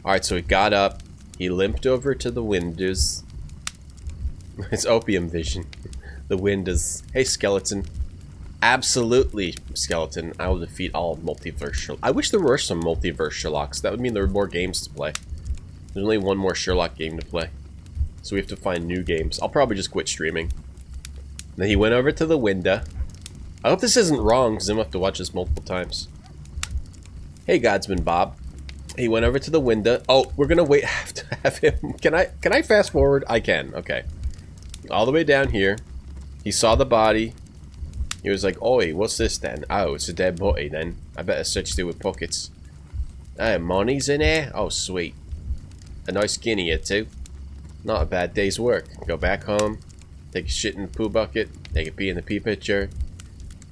A: Alright, so he got up. He limped over to the windows. It's opium vision. The windows. Hey, skeleton. Absolutely, skeleton. I will defeat all multiverse Sherlock. I wish there were some multiverse Sherlocks. That would mean there were more games to play. There's only one more Sherlock game to play. So we have to find new games. I'll probably just quit streaming. Then he went over to the window. I hope this isn't wrong, because I'm going to have to watch this multiple times. Hey, Godsman Bob. He went over to the window. Oh, we're going to wait have to have him. Can I fast forward? I can. Okay. All the way down here. He saw the body. He was like, oi, what's this then? Oh, it's a dead body then. I better search through with pockets. Oh, money's in here? Oh, sweet. A nice guinea here, too. Not a bad day's work. Go back home, take a shit in the poo bucket, take a pee in the pee pitcher,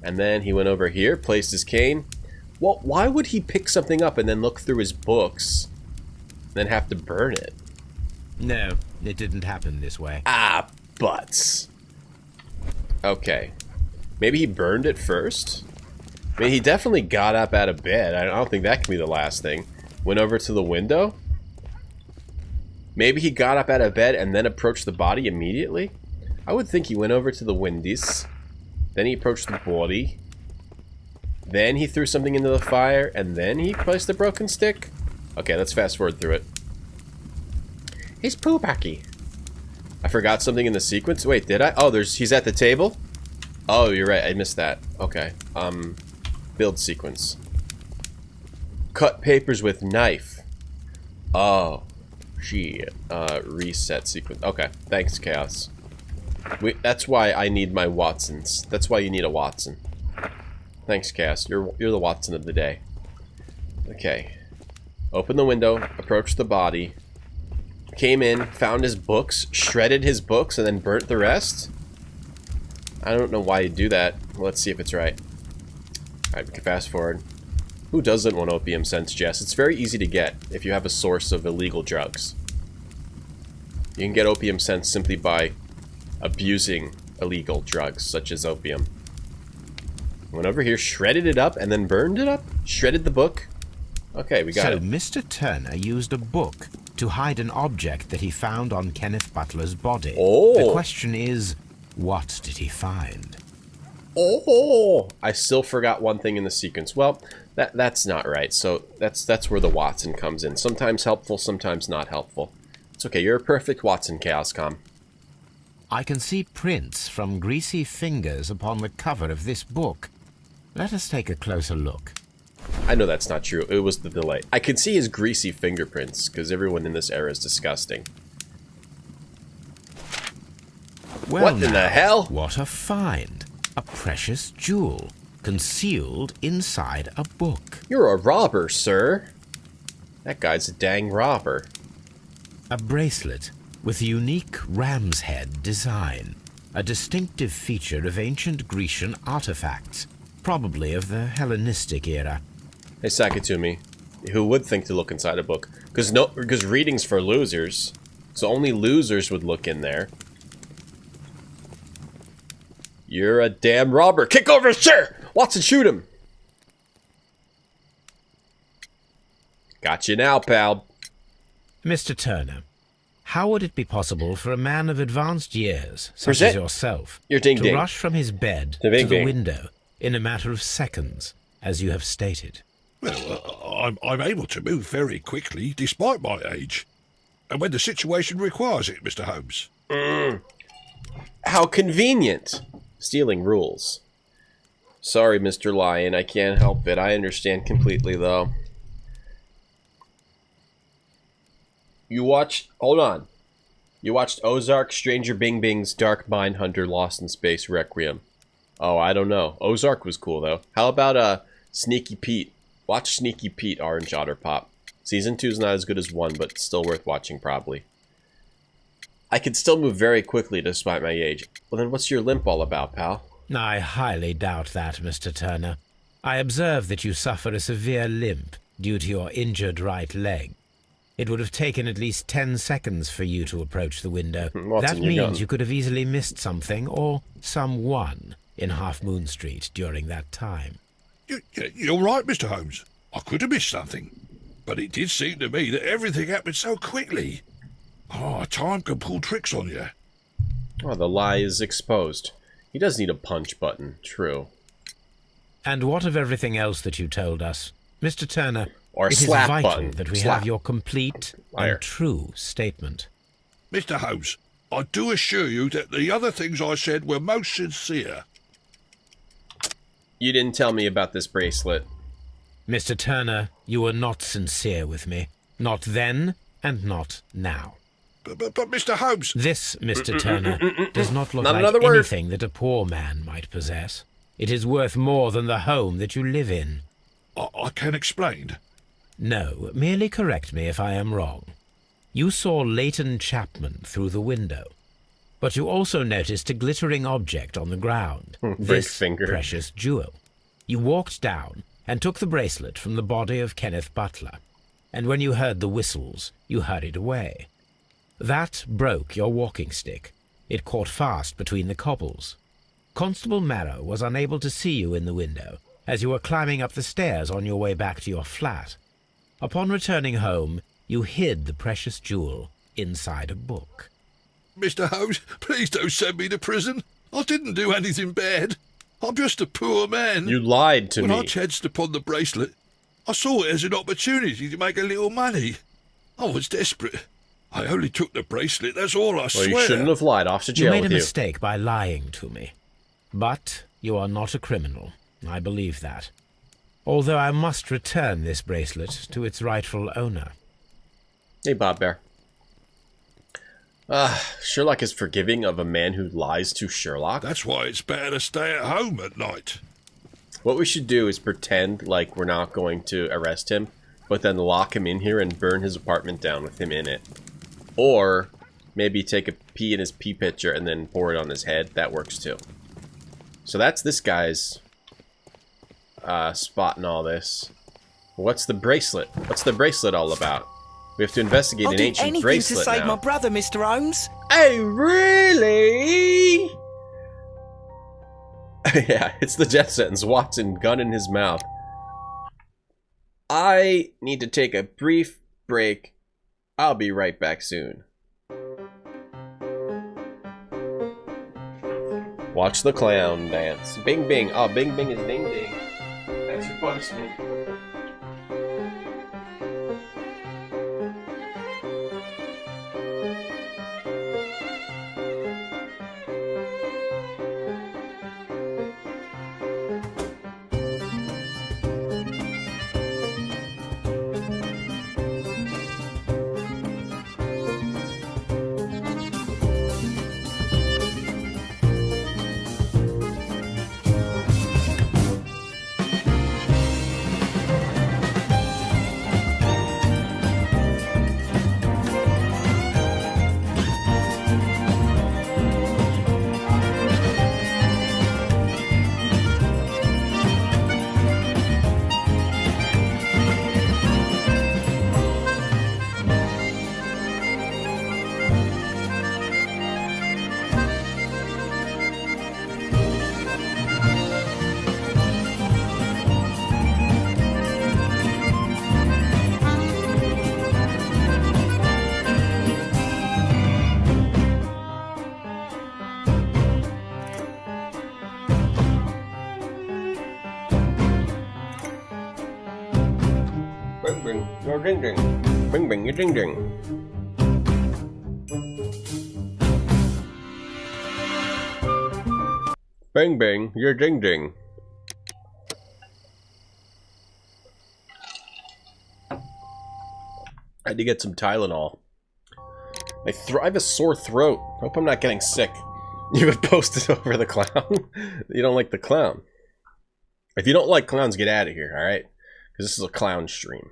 A: and then he went over here, placed his cane. Well, why would he pick something up and then look through his books, and then have to burn it?
C: No, it didn't happen this way.
A: Ah, butts. Okay. Maybe he burned it first? I mean, he definitely got up out of bed. I don't think that can be the last thing. Went over to the window? Maybe he got up out of bed and then approached the body immediately? I would think he went over to the windies. Then he approached the body. Then he threw something into the fire. And then he placed the broken stick. Okay, let's fast forward through it. He's poo backy. I forgot something in the sequence. Wait, did I? Oh, he's at the table? Oh, you're right. I missed that. Okay. Build sequence. Cut papers with knife. Oh. Reset sequence. Okay, thanks, Chaos. That's why I need my Watsons. That's why you need a Watson. Thanks, Chaos. You're the Watson of the day. Okay. Open the window, approach the body, came in, found his books, shredded his books, and then burnt the rest? I don't know why you do that. Let's see if it's right. Alright, we can fast forward. Who doesn't want opium sense, Jess? It's very easy to get if you have a source of illegal drugs. You can get opium sense simply by abusing illegal drugs, such as opium. Went over here, shredded it up, and then burned it up? Shredded the book? Okay, we got it.
C: So Mr. Turner used a book to hide an object that he found on Kenneth Butler's body.
A: Oh!
C: The question is, what did he find?
A: Oh! I still forgot one thing in the sequence. Well, that's not right. So that's where the Watson comes in. Sometimes helpful, sometimes not helpful. It's okay. You're a perfect Watson, Chaoscom.
C: I can see prints from greasy fingers upon the cover of this book. Let us take a closer look.
A: I know that's not true. It was the delay. I could see his greasy fingerprints, because everyone in this era is disgusting.
C: Well,
A: what in the hell?
C: What a find. A precious jewel, concealed inside a book.
A: You're a robber, sir. That guy's a dang robber.
C: A bracelet with a unique ram's head design. A distinctive feature of ancient Grecian artifacts, probably of the Hellenistic era.
A: Hey, sack it to me. Who would think to look inside a book? Because reading's for losers. So only losers would look in there. You're a damn robber. Kick over his chair! Watson, shoot him! Got you now, pal.
C: Mr. Turner, How would it be possible for a man of advanced years, such
A: Present
C: as yourself,
A: your ding
C: to
A: ding.
C: rush from his bed
A: The
C: to
A: bing
C: the
A: bing.
C: window in a matter of seconds, as you have stated?
E: Well, I'm able to move very quickly, despite my age. And when the situation requires it, Mr. Holmes.
A: How convenient. Stealing rules. Sorry, Mr. Lion, I can't help it. I understand completely, though. Hold on. You watched Ozark, Stranger Bing Bing's Dark Mindhunter Lost in Space Requiem. Oh, I don't know. Ozark was cool, though. How about, Sneaky Pete? Watch Sneaky Pete, Orange Otter Pop. Season 2 is not as good as 1, but still worth watching, probably. I can still move very quickly despite my age. Well, then what's your limp all about, pal?
C: I highly doubt that, Mr. Turner. I observe that you suffer a severe limp due to your injured right leg. It would have taken at least 10 seconds for you to approach the window. That means you could have easily missed something or someone in Half Moon Street during that time.
E: You're right, Mr. Holmes. I could have missed something. But it did seem to me that everything happened so quickly. Oh, time can pull tricks on you.
A: Oh, the lie is exposed. He does need a punch button, true.
C: And what of everything else that you told us? Mr. Turner,
A: Or
C: it is
A: slap
C: vital
A: button.
C: that we
A: Slap.
C: have your complete
A: Liar.
C: and true statement.
E: Mr. Holmes, I do assure you that the other things I said were most sincere.
A: You didn't tell me about this bracelet.
C: Mr. Turner, you were not sincere with me. Not then, and not now.
E: But Mr. Holmes...
C: This, Mr. Turner, does not look
A: Not
C: like
A: another word.
C: anything that a poor man might possess. It is worth more than the home that you live in.
E: I can explain.
C: No, merely correct me if I am wrong. You saw Leighton Chapman through the window, but you also noticed a glittering object on the ground. This
A: finger.
C: precious jewel. You walked down and took the bracelet from the body of Kenneth Butler, and when you heard the whistles, you hurried away. That broke your walking stick. It caught fast between the cobbles. Constable Marrow was unable to see you in the window, as you were climbing up the stairs on your way back to your flat. Upon returning home, you hid the precious jewel inside a book.
E: Mr. Holmes, please don't send me to prison. I didn't do anything bad. I'm just a poor man.
A: You lied to
E: when
A: me.
E: I chanced upon the bracelet, I saw it as an opportunity to make a little money. I was desperate. I only took the bracelet, that's all, I swear.
A: Well, you shouldn't have lied. Off to jail
C: You made
A: with
C: a
A: you.
C: mistake by lying to me. But you are not a criminal. I believe that. Although I must return this bracelet to its rightful owner.
A: Hey, Bob Bear. Sherlock is forgiving of a man who lies to Sherlock.
E: That's why it's better to stay at home at night.
A: What we should do is pretend like we're not going to arrest him, but then lock him in here and burn his apartment down with him in it. Or maybe take a pee in his pee pitcher and then pour it on his head. That works too. So that's this guy's spot in all this. What's the bracelet? What's the bracelet all about? We have to investigate
F: I'll
A: an
F: do
A: ancient
F: anything
A: bracelet
F: to save
A: now.
F: my brother, Mr. Holmes.
A: Hey, really? Yeah, it's the death sentence. Watson, gun in his mouth. I need to take a brief break. I'll be right back soon. Watch the clown dance. Bing bing. Oh, bing bing is ding ding. That's your punishment. bing, your ding ding. Bing bing, your ding ding. Bang bang, your ding ding. I had to get some Tylenol. I have a sore throat. Hope I'm not getting sick. You have posted over the clown. You don't like the clown. If you don't like clowns, get out of here, alright? Because this is a clown stream.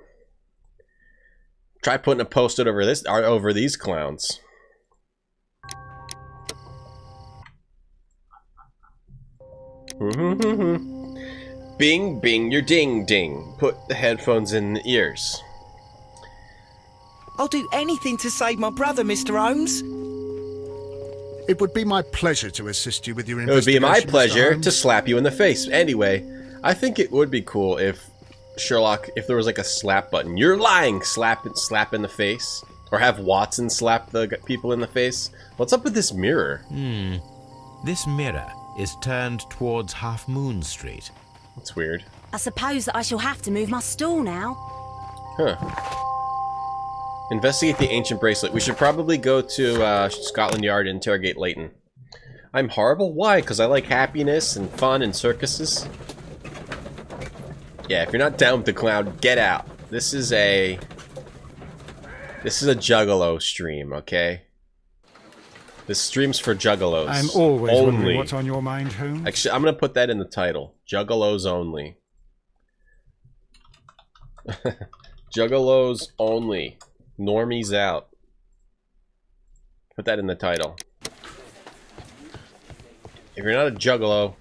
A: Try putting a post-it over these clowns. Bing, bing, your ding, ding. Put the headphones in the ears.
F: I'll do anything to save my brother, Mr. Holmes.
B: It would be my pleasure to assist you with your
A: It would be
B: investigation.
A: my
B: Mr.
A: pleasure
B: Holmes.
A: to slap you in the face. Anyway, I think it would be cool if Sherlock, if there was like a slap button. You're lying, slap in the face. Or have Watson slap the people in the face. What's up with this mirror?
C: This mirror is turned towards Half Moon Street.
A: That's weird.
G: I suppose that I shall have to move my stool now.
A: Huh. Investigate the ancient bracelet. We should probably go to Scotland Yard and interrogate Leighton. I'm horrible? Why? Because I like happiness and fun and circuses? Yeah, if you're not down with the clown, get out. This is a Juggalo stream, okay? This stream's for Juggalos.
J: I'm always
A: only.
J: wondering what's on your mind, Holmes.
A: Actually, I'm gonna put that in the title. Juggalos only. Juggalos only. Normies out. Put that in the title. If you're not a Juggalo,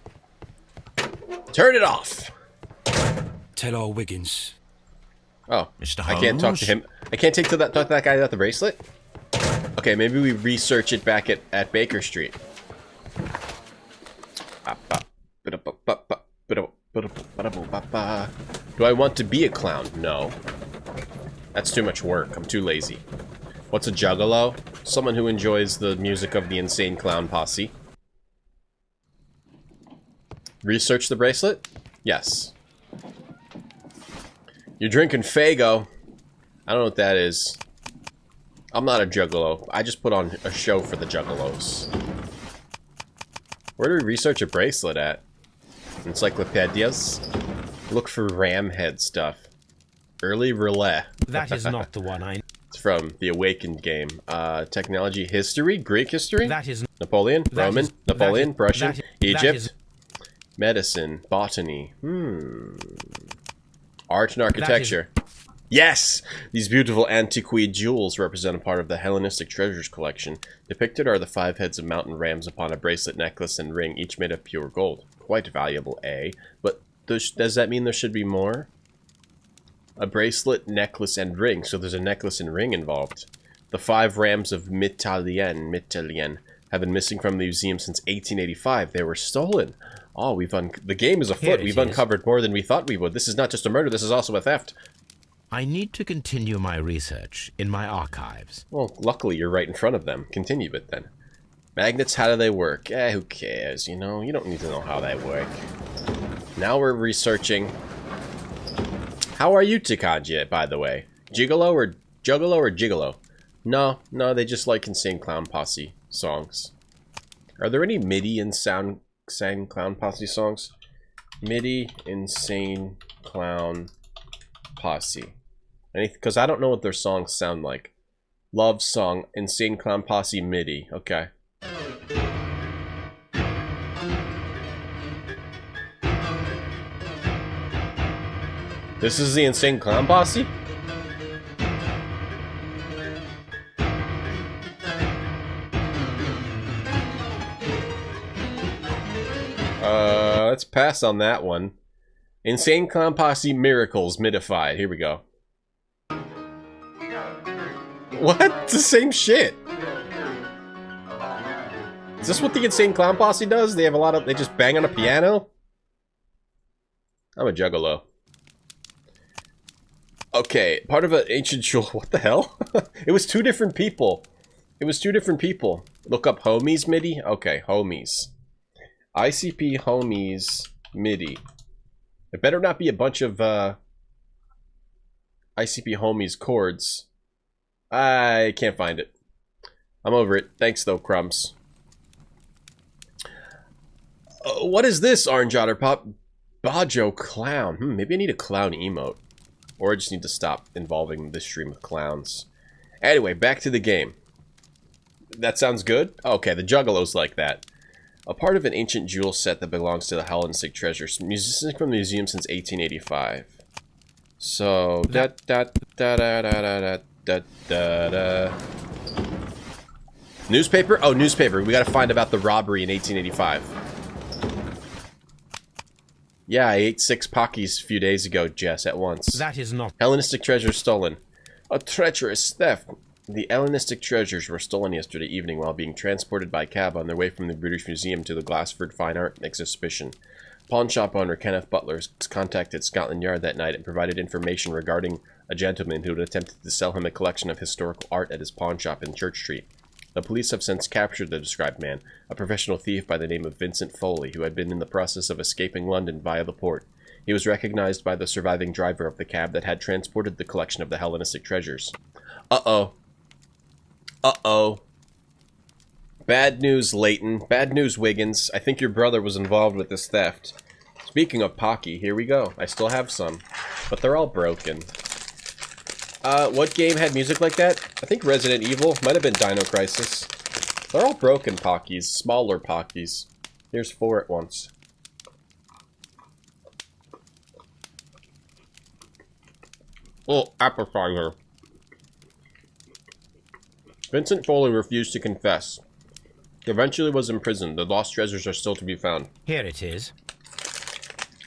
A: turn it off!
D: Tell old Wiggins.
A: Oh,
C: Mr.
A: I can't talk to him. I can't talk to that guy about the bracelet? Okay, maybe we research it back at Baker Street. Do I want to be a clown? No. That's too much work. I'm too lazy. What's a Juggalo? Someone who enjoys the music of the Insane Clown Posse. Research the bracelet? Yes. You're drinking Faygo. I don't know what that is. I'm not a Juggalo. I just put on a show for the Juggalos. Where do we research a bracelet at? Encyclopedias? Look for ram head stuff. Early relay.
C: That is not the one I...
A: It's from the Awakened game. Technology history? Greek history?
C: That is...
A: Napoleon?
C: that
A: Roman?
C: is-
A: Napoleon?
C: that is-
A: Russian?
C: that is- that
A: Egypt?
C: is-
A: Medicine? Botany? Art and architecture. Yes! These beautiful antiquated jewels represent a part of the Hellenistic treasures collection. Depicted are the 5 heads of mountain rams upon a bracelet, necklace, and ring, each made of pure gold. Quite valuable, eh? But does that mean there should be more? A bracelet, necklace, and ring. So there's a necklace and ring involved. The 5 rams of Mittalien have been missing from the museum since 1885. They were stolen. Oh, the game is afoot. We've uncovered more than we thought we would. This is not just a murder, this is also a theft.
C: I need to continue my research in my archives.
A: Well, luckily you're right in front of them. Continue it then. Magnets, how do they work? Who cares, you know? You don't need to know how they work. Now we're researching... How are you, Takanja, by the way? Juggalo or Gigolo? No, they just like Insane Clown Posse songs. Are there any MIDI Insane Clown Posse songs? MIDI Insane Clown Posse. Because I don't know what their songs sound like. Love song, Insane Clown Posse MIDI. Okay. This is the Insane Clown Posse? Let's pass on that one. Insane Clown Posse Miracles Midified. Here we go. What? It's the same shit. Is this what the Insane Clown Posse does? They have a lot of... They just bang on a piano? I'm a Juggalo. Okay, part of an ancient jewel. What the hell? It was 2 different people. It was 2 different people. Look up Homies MIDI. Okay, Homies. ICP Homies MIDI. It better not be a bunch of ICP homies cords. I can't find it. I'm over it. Thanks, though, crumbs. What is this, Orange Otter Pop? Bajo Clown. Maybe I need a clown emote. Or I just need to stop involving this stream with clowns. Anyway, back to the game. That sounds good? Okay, the Juggalo's like that. A part of an ancient jewel set that belongs to the Hellenistic treasures. Musicians from the museum since 1885. So, Newspaper? Oh, newspaper. We gotta find about the robbery in 1885. Yeah, I ate 6 Pockies a few days ago, Jess, at once.
C: That is not...
A: Hellenistic treasures stolen. A treacherous theft. The Hellenistic treasures were stolen yesterday evening while being transported by cab on their way from the British Museum to the Glassford Fine Art Exhibition. Pawn shop owner Kenneth Butler contacted Scotland Yard that night and provided information regarding a gentleman who had attempted to sell him a collection of historical art at his pawn shop in Church Street. The police have since captured the described man, a professional thief by the name of Vincent Foley, who had been in the process of escaping London via the port. He was recognized by the surviving driver of the cab that had transported the collection of the Hellenistic treasures. Uh-oh. Uh-oh. Bad news, Leighton. Bad news, Wiggins. I think your brother was involved with this theft. Speaking of Pocky, here we go. I still have some, but they're all broken. What game had music like that? I think Resident Evil. Might have been Dino Crisis. They're all broken Pockies. Smaller Pockies. Here's 4 at once. Oh, appetizer. Vincent Foley refused to confess. He eventually was imprisoned. The lost treasures are still to be found.
C: Here it is.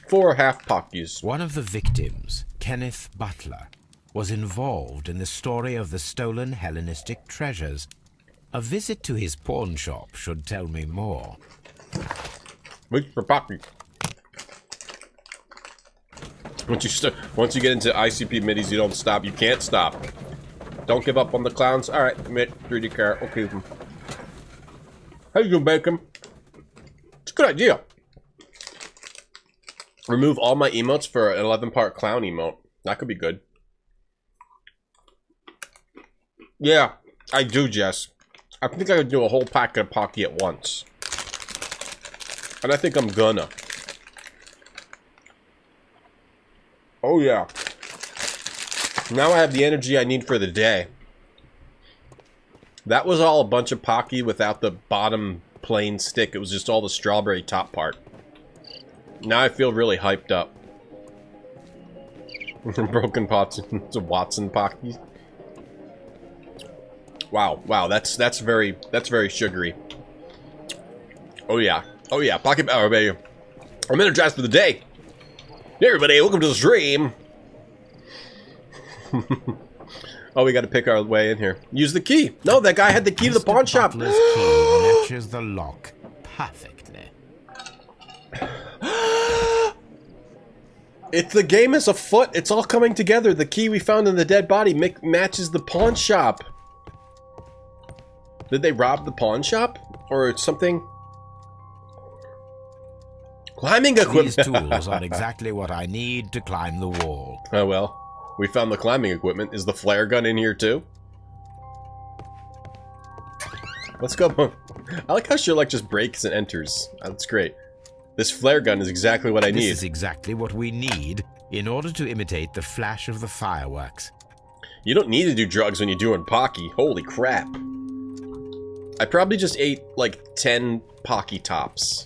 A: 4 half Pockies.
C: One of the victims, Kenneth Butler, was involved in the story of the stolen Hellenistic treasures. A visit to his pawn shop should tell me more.
A: Wait for Pocky. Once you get into ICP middies, you don't stop. You can't stop. Don't give up on the clowns. All right, mid 3D car. We'll keep them. How you doing, Bacon? It's a good idea. Remove all my emotes for an 11-part clown emote. That could be good. Yeah, I do, Jess. I think I could do a whole pack of Pocky at once. And I think I'm gonna. Oh, yeah. Now I have the energy I need for the day. That was all a bunch of Pocky without the bottom plain stick. It was just all the strawberry top part. Now I feel really hyped up. Broken pots to Watson Pocky. Wow, wow, that's very sugary. Oh yeah, Pocky Power, baby. I'm energized for the day. Hey everybody, welcome to the stream. Oh, we got to pick our way in here. Use the key. No, that guy had the key to the pawn shop.
C: Butler's key matches the lock perfectly.
A: It's the game is afoot. It's all coming together. The key we found in the dead body matches the pawn shop. Did they rob the pawn shop? Or something? Climbing equipment.
C: These tools are exactly what I need to climb the wall.
A: Oh well. We found the climbing equipment. Is the flare gun in here too? Let's go. I like how Sherlock just breaks and enters. That's great. This flare gun is exactly what I need.
C: This is exactly what we need in order to imitate the flash of the fireworks.
A: You don't need to do drugs when you're doing Pocky. Holy crap. I probably just ate like 10 Pocky tops.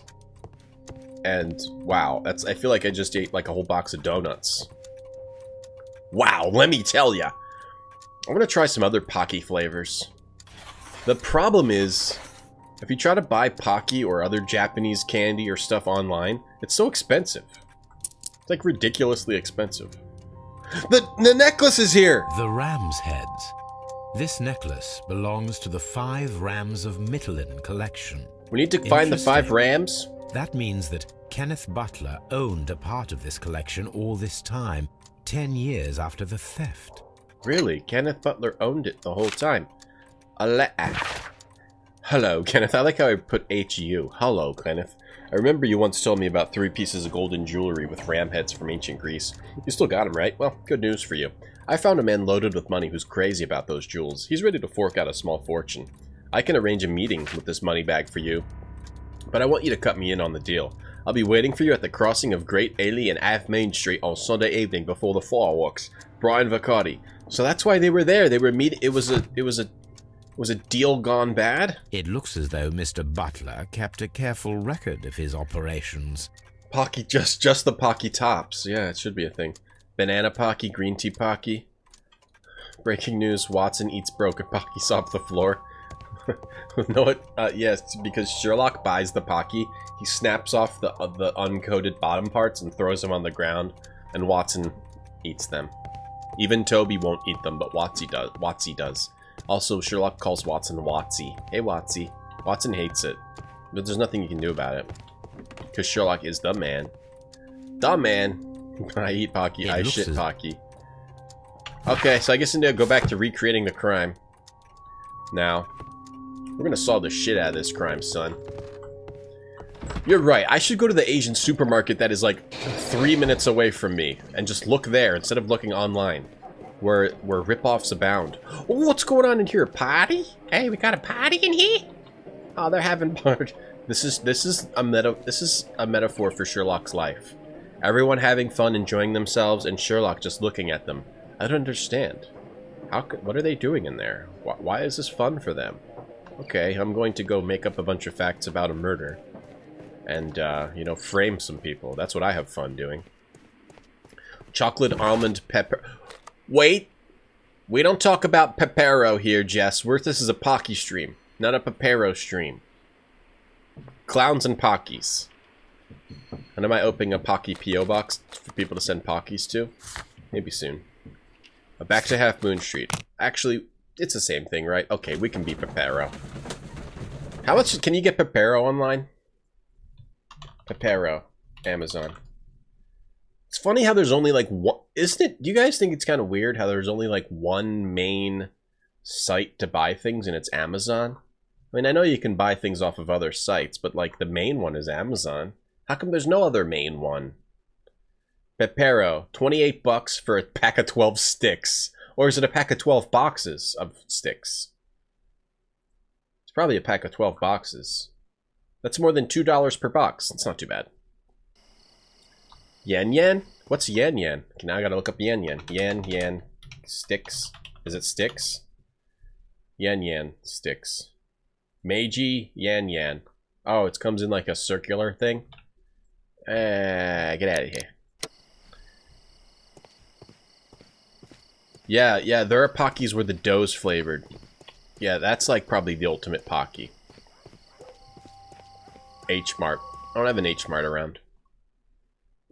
A: And wow, I feel like I just ate like a whole box of donuts. Wow, let me tell ya. I'm gonna try some other Pocky flavors. The problem is, if you try to buy Pocky or other Japanese candy or stuff online, it's so expensive. It's like ridiculously expensive. The necklace is here!
C: The ram's heads. This necklace belongs to the 5 Rams of Mittelin collection.
A: We need to find the 5 Rams?
C: That means that Kenneth Butler owned a part of this collection all this time, 10 years after the theft.
A: Really? Kenneth Butler owned it the whole time? Hello, Kenneth. I like how I put H-U. Hello, Kenneth. I remember you once told me about 3 pieces of golden jewelry with ram heads from ancient Greece. You still got them, right? Well, good news for you. I found a man loaded with money who's crazy about those jewels. He's ready to fork out a small fortune. I can arrange a meeting with this money bag for you, but I want you to cut me in on the deal. I'll be waiting for you at the crossing of Great Ailey and Half Main Street on Sunday evening before the fireworks. Brian Vicotti. So that's why they were there. They were meeting. It was a deal gone bad.
C: It looks as though Mr. Butler kept a careful record of his operations.
A: Pocky, just the Pocky tops. Yeah, it should be a thing. Banana Pocky, green tea Pocky. Breaking news: Watson eats broken Pockies off the floor. No, yes, because Sherlock buys the Pocky. He snaps off the uncoated bottom parts and throws them on the ground, and Watson eats them. Even Toby won't eat them, but Watsy does. Also, Sherlock calls Watson Watsy. Hey, Watsy. Watson hates it, but there's nothing you can do about it. Because Sherlock is the man. The man. When I eat Pocky, I shit Pocky. Okay, so I guess I need to go back to recreating the crime. Now, we're gonna solve the shit out of this crime, son. You're right, I should go to the Asian supermarket that is like 3 minutes away from me and just look there instead of looking online, where rip-offs abound. Oh, what's going on in here? Party? Hey, we got a party in here? Oh, they're having party. This is a metaphor for Sherlock's life. Everyone having fun, enjoying themselves, and Sherlock just looking at them. I don't understand. What are they doing in there? Why is this fun for them? Okay, I'm going to go make up a bunch of facts about a murder. And, you know, frame some people. That's what I have fun doing. Chocolate, almond, pepper... Wait! We don't talk about Pepero here, Jess. This is a Pocky stream, not a Pepero stream. Clowns and Pockies. And am I opening a Pocky P.O. box for people to send Pockies to? Maybe soon. Back to Half Moon Street. Actually, it's the same thing, right? Okay, we can be Pepero. How much can you get Pepero online? Pepero. Amazon. It's funny how there's only like one... Isn't it... Do you guys think it's kind of weird how there's only like one main site to buy things and it's Amazon? I mean, I know you can buy things off of other sites, but like the main one is Amazon. How come there's no other main one? Pepero, 28 bucks for a pack of 12 sticks. Or is it a pack of 12 boxes of sticks? It's probably a pack of 12 boxes. That's more than $2 per box. That's not too bad. Yen yen? What's yen yen? Okay, now I gotta look up yen yen. Yen yen. Sticks. Is it sticks? Yen yen. Sticks. Meiji yen yen. Oh, it comes in like a circular thing? Get out of here. Yeah, there are Pockies where the dough's flavored. Yeah, that's like probably the ultimate Pocky. H-Mart. I don't have an H-Mart around.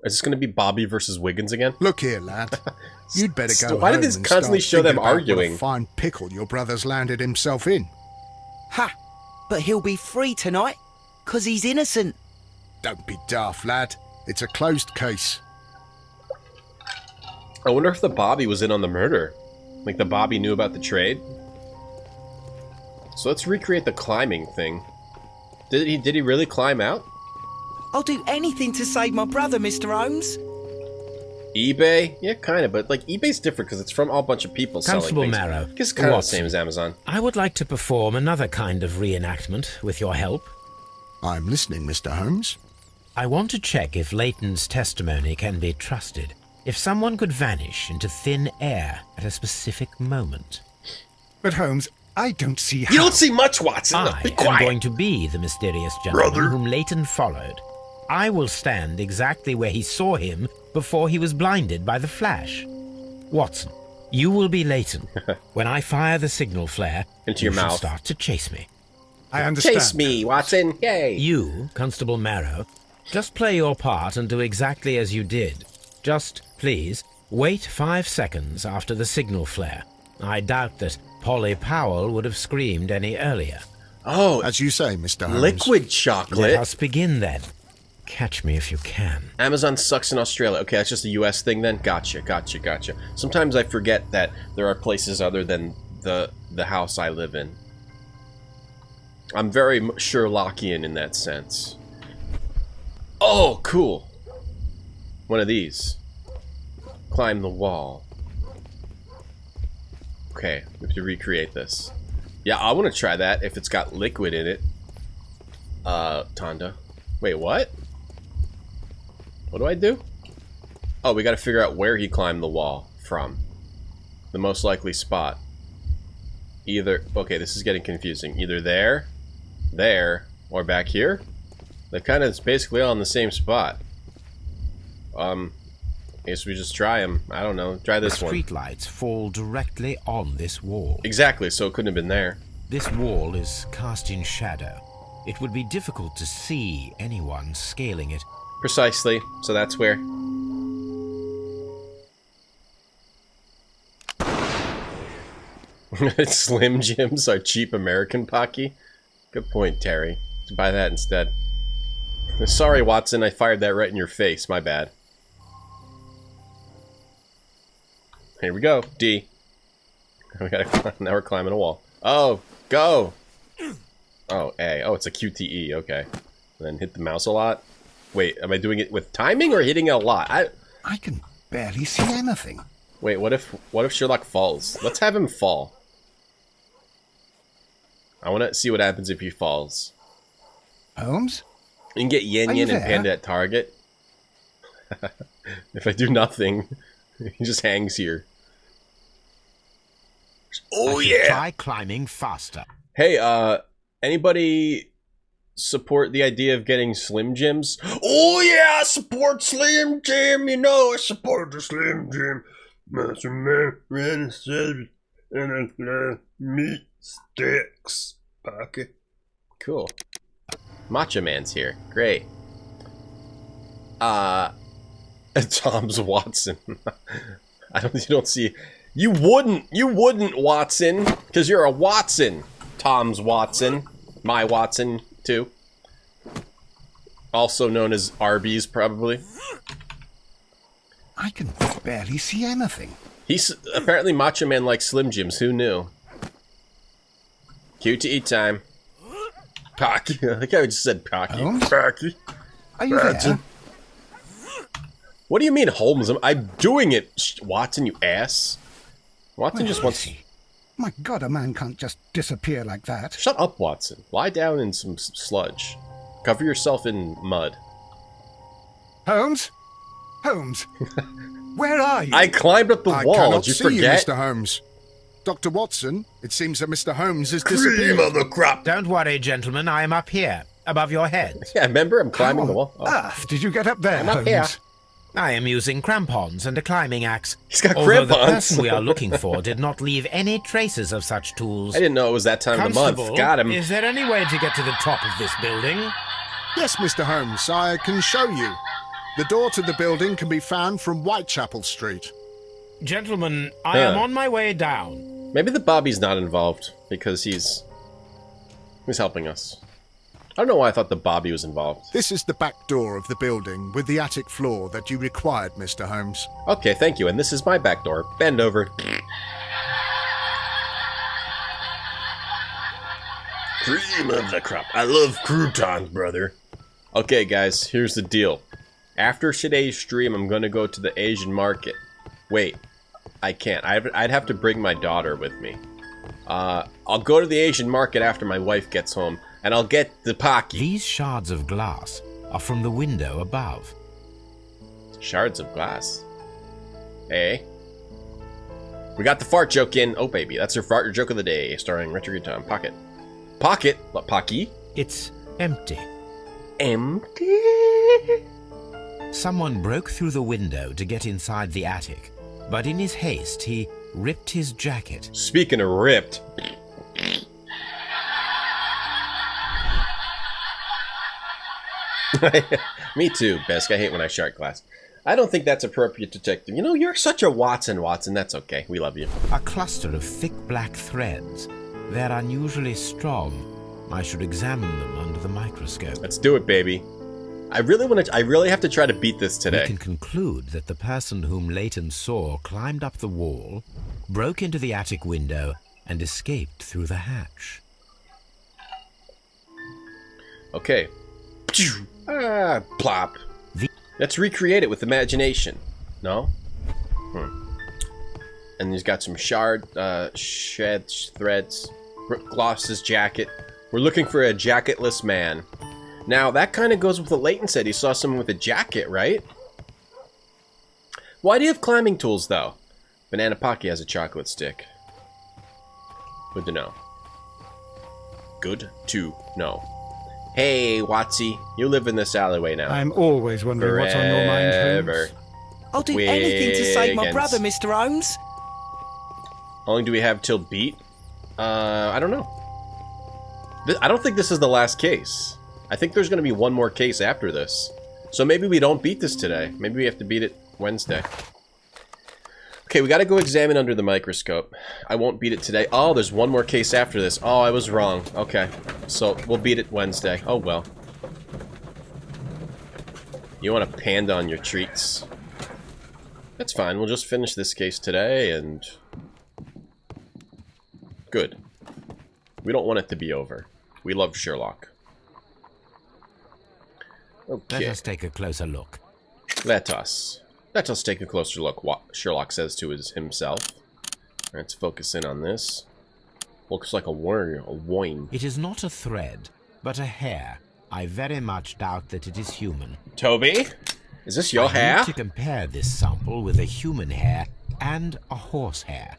A: Is this going to be Bobby versus Wiggins again?
B: Look here, lad. You'd better go
A: Why
B: home
A: did this
B: and
A: constantly
B: start
A: show them
B: thinking about
A: arguing?
B: What a fine pickle your brother's landed himself in.
F: Ha! But he'll be free tonight, 'cause he's innocent.
B: Don't be daft, lad. It's a closed case.
A: I wonder if the Bobby was in on the murder. Like the Bobby knew about the trade. So let's recreate the climbing thing. Did he really climb out?
F: I'll do anything to save my brother, Mr. Holmes.
A: eBay? Yeah, kind of, but like eBay's different because it's from all bunch of people
C: Constable
A: selling things.
C: Marrow,
A: It's kind of the
C: Watson.
A: same as Amazon.
C: I would like to perform another kind of reenactment with your help.
B: I'm listening, Mr. Holmes.
C: I want to check if Leighton's testimony can be trusted. If someone could vanish into thin air at a specific moment.
J: But Holmes, I don't see how...
A: You don't see much, Watson.
C: I
A: Be
C: am
A: quiet.
C: going to be the mysterious gentleman whom Leighton followed. I will stand exactly where he saw him before he was blinded by the flash. Watson, you will be Leighton. When I fire the signal flare,
A: Into your
C: you shall
A: mouth.
C: start to chase me.
J: I understand.
A: Chase me, Watson. Yay.
C: You, Constable Marrow, just play your part and do exactly as you did. Just, please, wait 5 seconds after the signal flare. I doubt that Polly Powell would have screamed any earlier.
A: Oh,
B: As you say, Mr. Holmes.
A: liquid chocolate.
C: Let us begin then. Catch me if you can.
A: Amazon sucks in Australia. Okay, that's just a US thing then? Gotcha. Sometimes I forget that there are places other than the house I live in. I'm very Sherlockian in that sense. Oh, cool. One of these. Climb the wall. Okay, we have to recreate this. Yeah, I want to try that if it's got liquid in it. Tonda. Wait, what? What do I do? Oh, we got to figure out where he climbed the wall from. The most likely spot. Either... Okay, this is getting confusing. Either there, or back here. They're kind of basically all in the same spot. I guess we just try them. I don't know. Try this one.
C: The streetlights fall directly on this wall.
A: Exactly, so it couldn't have been there.
C: This wall is cast in shadow. It would be difficult to see anyone scaling it.
A: Precisely. So that's where... Slim Jims are cheap American Pocky. Good point, Terry. Let's buy that instead. Sorry, Watson, I fired that right in your face. My bad. Here we go. D. We gotta, now we're climbing a wall. Oh, go! Oh, A. Oh, it's a QTE. Okay. And then hit the mouse a lot. Wait, am I doing it with timing or hitting it a lot?
J: I can barely see anything.
A: Wait, what if Sherlock falls? Let's have him fall. I want to see what happens if he falls.
J: Holmes?
A: You can get Yin Yin and Panda at Target. If I do nothing, he just hangs here. Oh yeah!
C: Try climbing faster.
A: Hey, anybody support the idea of getting Slim Jims? Oh yeah, I support Slim Jim. You know, I support the Slim Jim. Meat sticks pocket. Cool. Macho Man's here. Great. Tom's Watson. You don't see. You wouldn't, Watson, because you're a Watson. Tom's Watson. My Watson, too. Also known as Arby's, probably.
J: I can barely see anything.
A: He's apparently Macho Man like Slim Jims. Who knew? QTE time. Pocky. I think I just said Pocky. Pocky.
J: Are you there?
A: What do you mean, Holmes? I'm doing it, Watson, you ass. Watson just wants...
J: My God, a man can't just disappear like that.
A: Shut up, Watson. Lie down in some sludge. Cover yourself in mud.
J: Holmes? Holmes? Where are you?
A: I climbed up the wall.
B: I cannot
A: Did you
B: see
A: forget?
B: you, Mr. Holmes. Dr. Watson, it seems that Mr. Holmes has disappeared.
A: Cream of the crop.
C: Don't worry, gentlemen. I am up here, above your heads.
A: Yeah, remember? I'm climbing the wall.
J: Oh. Did you get up there,
A: I'm up
J: Holmes?
A: here.
C: I am using crampons and a climbing axe.
A: He's got
C: Although
A: crampons.
C: the person we are looking for did not leave any traces of such tools.
A: I didn't know it was that time of the month. Got him.
C: Is there any way to get to the top of this building?
B: Yes, Mr. Holmes, I can show you. The door to the building can be found from Whitechapel Street.
C: Gentlemen, I am on my way down.
A: Maybe the Bobby's not involved because he's helping us. I don't know why I thought the Bobby was involved.
B: This is the back door of the building with the attic floor that you required, Mr. Holmes.
A: Okay, thank you. And this is my back door. Bend over. Cream of the crop. I love croutons, brother. Okay, guys, here's the deal. After today's stream, I'm going to go to the Asian market. Wait, I can't. I'd have to bring my daughter with me. I'll go to the Asian market after my wife gets home, and I'll get the Pocky.
C: These shards of glass are from the window above.
A: Shards of glass. Hey. We got the fart joke in. Oh, baby. That's our fart joke of the day, starring Richard Guiton. Pocket. Pocket? What, Pocky?
C: It's empty.
A: Empty?
C: Someone broke through the window to get inside the attic, but in his haste, he ripped his jacket.
A: Speaking of ripped... Me too, Besk. I hate when I shark glass. I don't think that's appropriate, detective. You know, you're such a Watson, Watson. That's okay. We love you.
C: A cluster of thick black threads. They're unusually strong. I should examine them under the microscope.
A: Let's do it, baby. I really have to try to beat this today.
C: We can conclude that the person whom Leighton saw climbed up the wall, broke into the attic window, and escaped through the hatch.
A: Okay. Ah, plop. Let's recreate it with imagination. No? And he's got some shed threads. Gloss's jacket. We're looking for a jacketless man. Now, that kind of goes with what Leighton said. He saw someone with a jacket, right? Why do you have climbing tools, though? Banana Pocky has a chocolate stick. Good to know. Good to know. Hey, Watsy. You live in this alleyway now.
J: I'm always wondering what's on your mind, Holmes.
F: I'll do anything to save my brother, Mr. Holmes.
A: How long do we have till beat? I don't know. I don't think this is the last case. I think there's going to be one more case after this. So maybe we don't beat this today. Maybe we have to beat it Wednesday. Okay, we got to go examine under the microscope. I won't beat it today. Oh, there's one more case after this. Oh, I was wrong. Okay, so we'll beat it Wednesday. Oh, well. You want a panda on your treats? That's fine. We'll just finish this case today and... Good. We don't want it to be over. We love Sherlock. Okay.
C: Let us take a closer look.
A: Let us take a closer look, what Sherlock says to himself. Let's focus in on this. Looks like a wine.
C: It is not a thread, but a hair. I very much doubt that it is human.
A: Toby? Is this your hair?
C: I need to compare this sample with a human hair and a horse hair.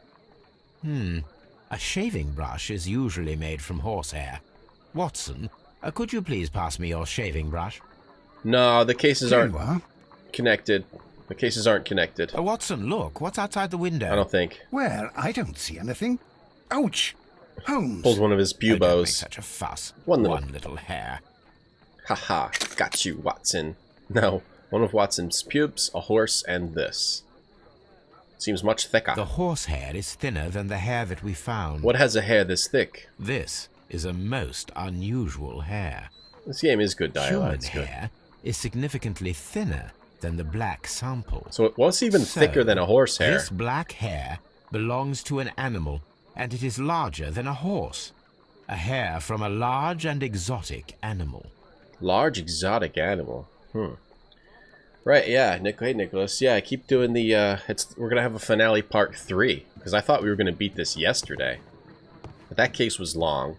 C: A shaving brush is usually made from horsehair. Watson, could you please pass me your shaving brush?
A: No, the cases aren't connected. The cases aren't connected.
C: Watson, look. What's outside the window?
A: I don't think.
J: Where? I don't see anything. Ouch! Holmes!
A: Pulls one of his
C: Don't make
A: pubos.
C: such a fuss.
A: One
C: little hair.
A: Haha, got you, Watson. No, one of Watson's pubes, a horse, and this. Seems much thicker.
C: The horse hair is thinner than the hair that we found.
A: What has a hair this thick?
C: This is a most unusual hair.
A: This game is good dialogue.
C: Human hair is significantly thinner than the black sample.
A: So it was even thicker than a horse hair.
C: This black hair belongs to an animal, and it is larger than a horse. A hair from a large and exotic animal.
A: Large exotic animal. Right, yeah, hey Nicholas. Yeah, keep doing the, we're gonna have a finale part 3. Because I thought we were gonna beat this yesterday. But that case was long.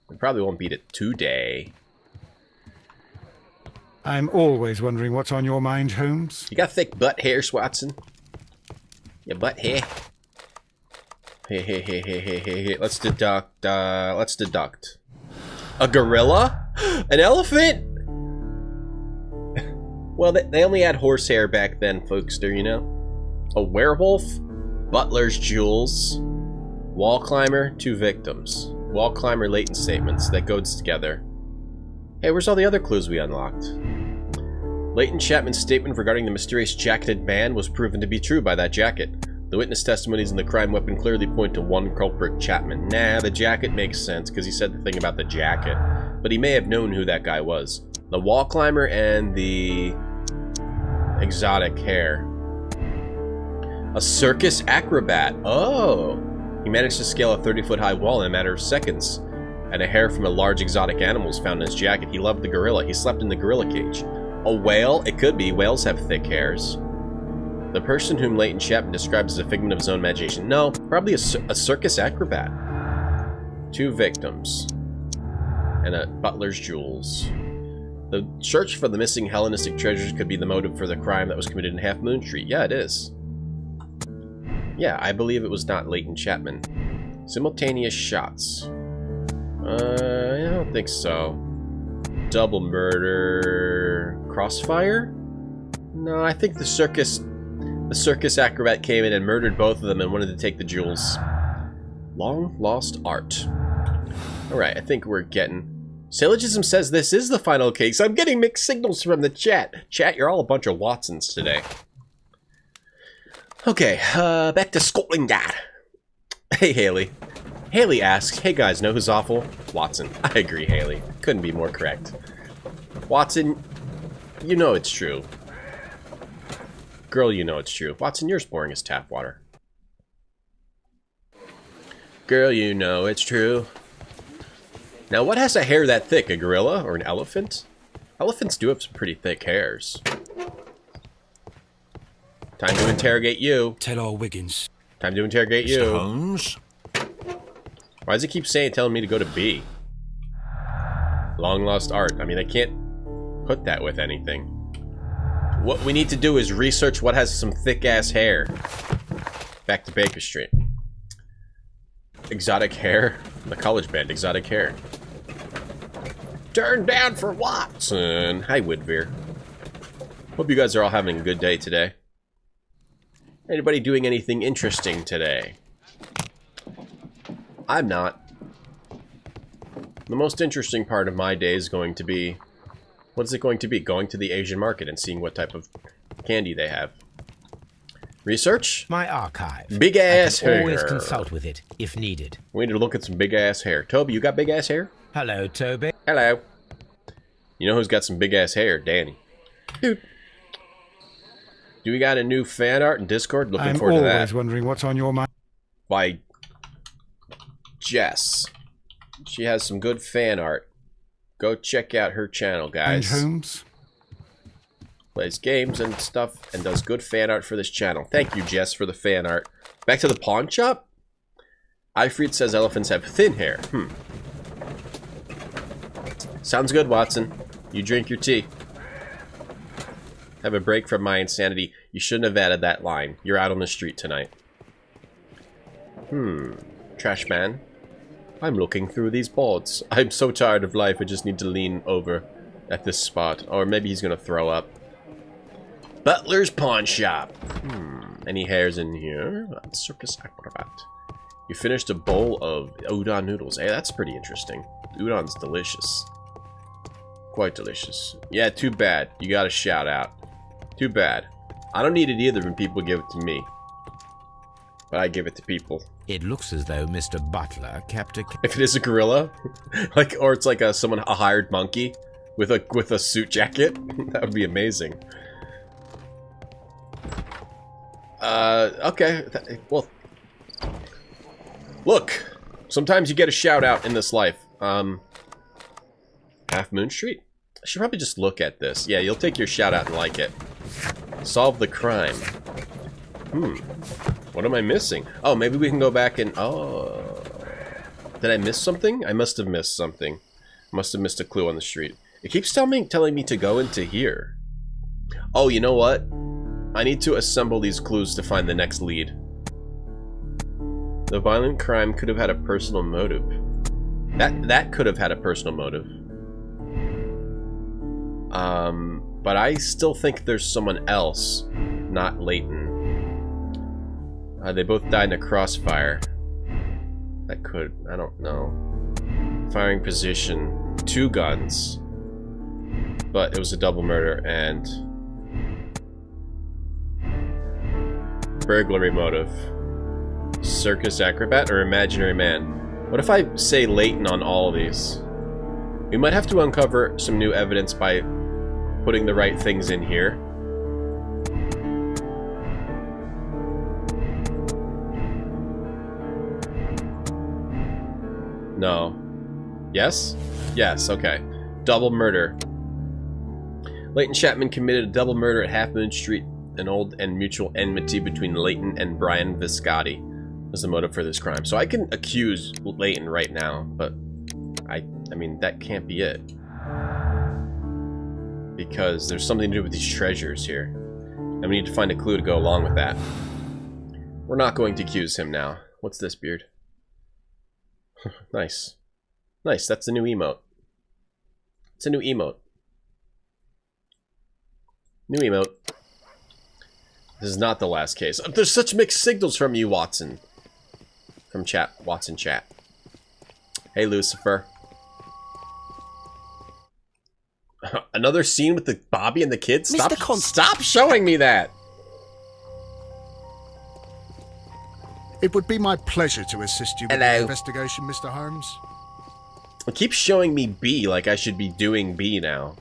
A: We probably won't beat it today.
J: I'm always wondering what's on your mind, Holmes.
A: You got thick butt hair, Watson? Your butt hair? Hey. Let's deduct, A gorilla? An elephant? Well, they only had horsehair back then, folkster, you know? A werewolf? Butler's jewels? Wall climber? 2 victims. Wall climber latent statements. That goes together. Hey, where's all the other clues we unlocked? Leighton Chapman's statement regarding the mysterious jacketed man was proven to be true by that jacket. The witness testimonies in the crime weapon clearly point to one culprit, Chapman. Nah, the jacket makes sense, because he said the thing about the jacket. But he may have known who that guy was. The wall climber and the exotic hair. A circus acrobat. Oh! He managed to scale a 30-foot high wall in a matter of seconds. And a hair from a large exotic animal was found in his jacket. He loved the gorilla. He slept in the gorilla cage. A whale? It could be. Whales have thick hairs. The person whom Leighton Chapman describes as a figment of his own imagination. No, probably a circus acrobat. 2 victims. And a butler's jewels. The search for the missing Hellenistic treasures could be the motive for the crime that was committed in Half Moon Street. Yeah, it is. Yeah, I believe it was not Leighton Chapman. Simultaneous shots. I don't think so. Double murder... Crossfire? No, I think the circus acrobat came in and murdered both of them and wanted to take the jewels. Long lost art. Alright, I think we're getting... Syllogism says this is the final case. I'm getting mixed signals from the chat. Chat, you're all a bunch of Watsons today. Okay, back to Scotland Yard. Hey, Haley. Haley asks, hey guys, know who's awful? Watson. I agree, Haley. Couldn't be more correct. Watson, you know it's true. Girl, you know it's true. Watson, you're as boring as tap water. Girl, you know it's true. Now, what has a hair that thick? A gorilla or an elephant? Elephants do have some pretty thick hairs. Time to interrogate you.
D: Tell old Wiggins
A: Time to interrogate you.
H: Mr. Holmes?
A: Why does it keep telling me to go to B? Long lost art. I mean, I can't put that with anything. What we need to do is research what has some thick-ass hair. Back to Baker Street. Exotic hair? The college band, Exotic Hair. Turn down for Watson. Hi, Woodveer. Hope you guys are all having a good day today. Anybody doing anything interesting today? I'm not. The most interesting part of my day is going to be... What is it going to be? Going to the Asian market and seeing what type of candy they have. Research?
C: My archive.
A: Big ass hair.
C: Always consult with it, if needed.
A: We need to look at some big ass hair. Toby, you got big ass hair?
C: Hello, Toby.
A: Hello. You know who's got some big ass hair? Danny. Dude. Do we got a new fan art in Discord? Looking forward to that.
J: I'm always wondering what's on your mind.
A: By Jess. She has some good fan art. Go check out her channel, guys.
J: And Holmes?
A: Plays games and stuff and does good fan art for this channel. Thank you, Jess, for the fan art. Back to the pawn shop? Ifried says elephants have thin hair. Sounds good, Watson. You drink your tea. Have a break from my insanity. You shouldn't have added that line. You're out on the street tonight. Trash man. I'm looking through these boards. I'm so tired of life, I just need to lean over at this spot. Or maybe he's gonna throw up. Butler's Pawn Shop. Any hairs in here? Circus Acrobat. You finished a bowl of udon noodles. Hey, that's pretty interesting. Udon's delicious. Quite delicious. Yeah, too bad. You got a shout out. Too bad. I don't need it either when people give it to me. But I give it to people.
C: It looks as though Mr. Butler kept a...
A: If it is a gorilla, like, or it's like a hired monkey with a suit jacket, that would be amazing. Okay. Well, look. Sometimes you get a shout out in this life. Half Moon Street. I should probably just look at this. Yeah, you'll take your shout out and like it. Solve the crime. What am I missing? Oh, maybe we can go back and... Oh. Did I miss something? I must have missed something. Must have missed a clue on the street. It keeps telling me to go into here. Oh, you know what? I need to assemble these clues to find the next lead. The violent crime could have had a personal motive. That could have had a personal motive. But I still think there's someone else, not Leighton. They both died in a crossfire. That could, I don't know. Firing position, 2 guns. But it was a double murder and... burglary motive. Circus acrobat or imaginary man? What if I say Leighton on all of these? We might have to uncover some new evidence by putting the right things in here. No. Yes? Yes, okay. Double murder. Leighton Chapman committed a double murder at Half Moon Street. An old and mutual enmity between Leighton and Brian Viscotti was the motive for this crime. So I can accuse Leighton right now, but I mean, that can't be it. Because there's something to do with these treasures here. And we need to find a clue to go along with that. We're not going to accuse him now. What's this, Beard? Nice. Nice, that's the new emote. It's a new emote. New emote. This is not the last case. There's such mixed signals from you, Watson. From chat. Watson chat. Hey, Lucifer. Another scene with the Bobby and the kids? Stop showing me that!
B: It would be my pleasure to assist you with the investigation, Mr. Holmes.
A: It keeps showing me B, like I should be doing B now.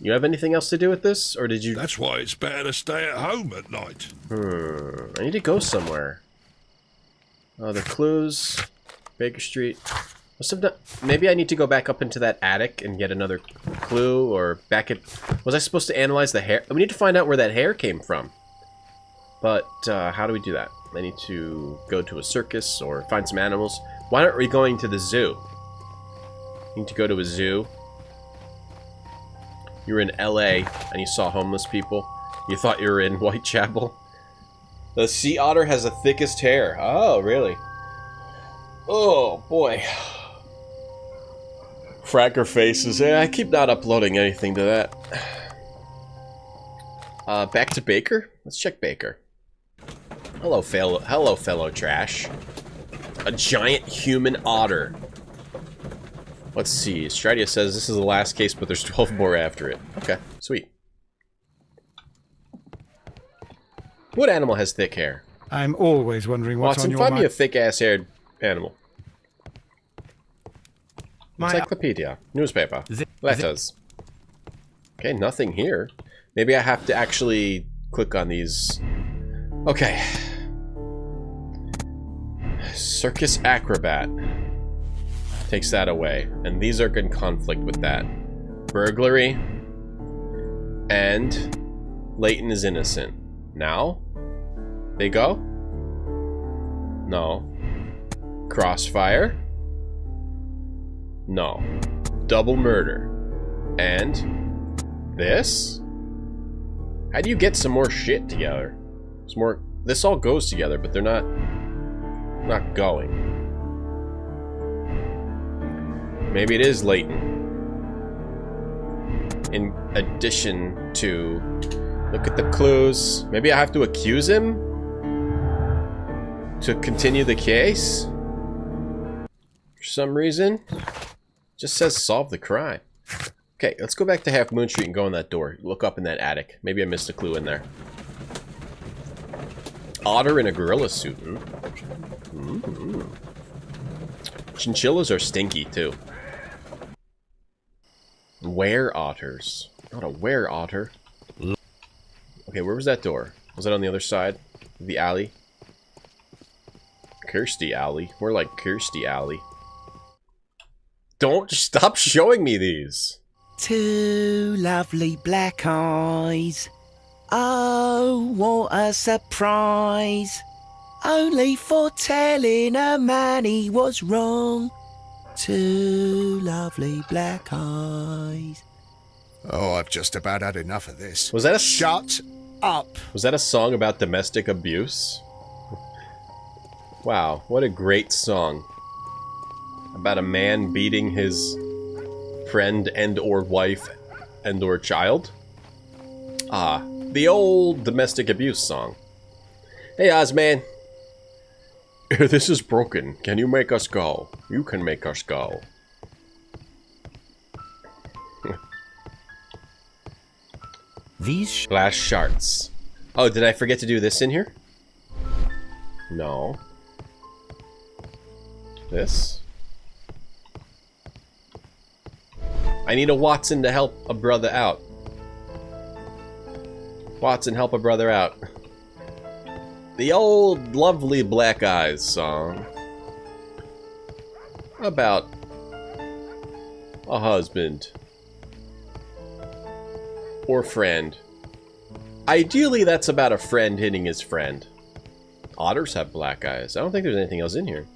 A: You have anything else to do with this, or did you...
E: That's why it's better to stay at home at night.
A: I need to go somewhere. Oh, the clues. Baker Street. Must have done... Maybe I need to go back up into that attic and get another clue, or back at... Was I supposed to analyze the hair? We need to find out where that hair came from. But how do we do that? I need to go to a circus or find some animals. Why aren't we going to the zoo? Need to go to a zoo. You were in LA and you saw homeless people. You thought you were in Whitechapel. The sea otter has the thickest hair. Oh, really? Oh, boy. Fracker faces. I keep not uploading anything to that. Back to Baker? Let's check Baker. Hello, fellow trash. A giant human otter. Let's see. Stradia says this is the last case, but there's 12 more after it. Okay, sweet. What animal has thick hair?
J: I'm always wondering what's on your
A: find
J: mind.
A: me a thick-ass-haired animal. Encyclopedia. Newspaper. Letters. Okay, nothing here. Maybe I have to actually click on these. Okay. Circus acrobat. Takes that away. And these are in conflict with that. Burglary. And Leighton is innocent. Now? They go? No. Crossfire? No. Double murder. And this? How do you get some more shit together? Some more. This all goes together, but they're not going. Maybe it is Leighton. In addition to, look at the clues. Maybe I have to accuse him to continue the case for some reason. Just says solve the crime. Okay, let's go back to Half Moon Street and go in that door. Look up in that attic. Maybe I missed a clue in there. Otter in a gorilla suit. Chinchillas are stinky, too. Were-otters. Not a were-otter. Okay, where was that door? Was that on the other side of the alley? Kirsty Alley. More like Kirsty Alley. Don't stop showing me these.
F: Two lovely black eyes. Oh, what a surprise. Only for telling a man he was wrong. Two lovely black eyes.
B: Oh, I've just about had enough of this.
A: Was that a
B: Shut up.
A: Was that a song about domestic abuse? Wow, what a great song. About a man beating his friend and or wife and or child? Ah, the old domestic abuse song. Hey, Ozman. This is broken. Can you make us go? You can make us go.
F: These
A: Glass shards. Oh, did I forget to do this in here? No. This? I need a Watson to help a brother out. Watson, help a brother out. The old lovely Black Eyes song. About a husband. Or friend. Ideally, that's about a friend hitting his friend. Otters have black eyes. I don't think there's anything else in here.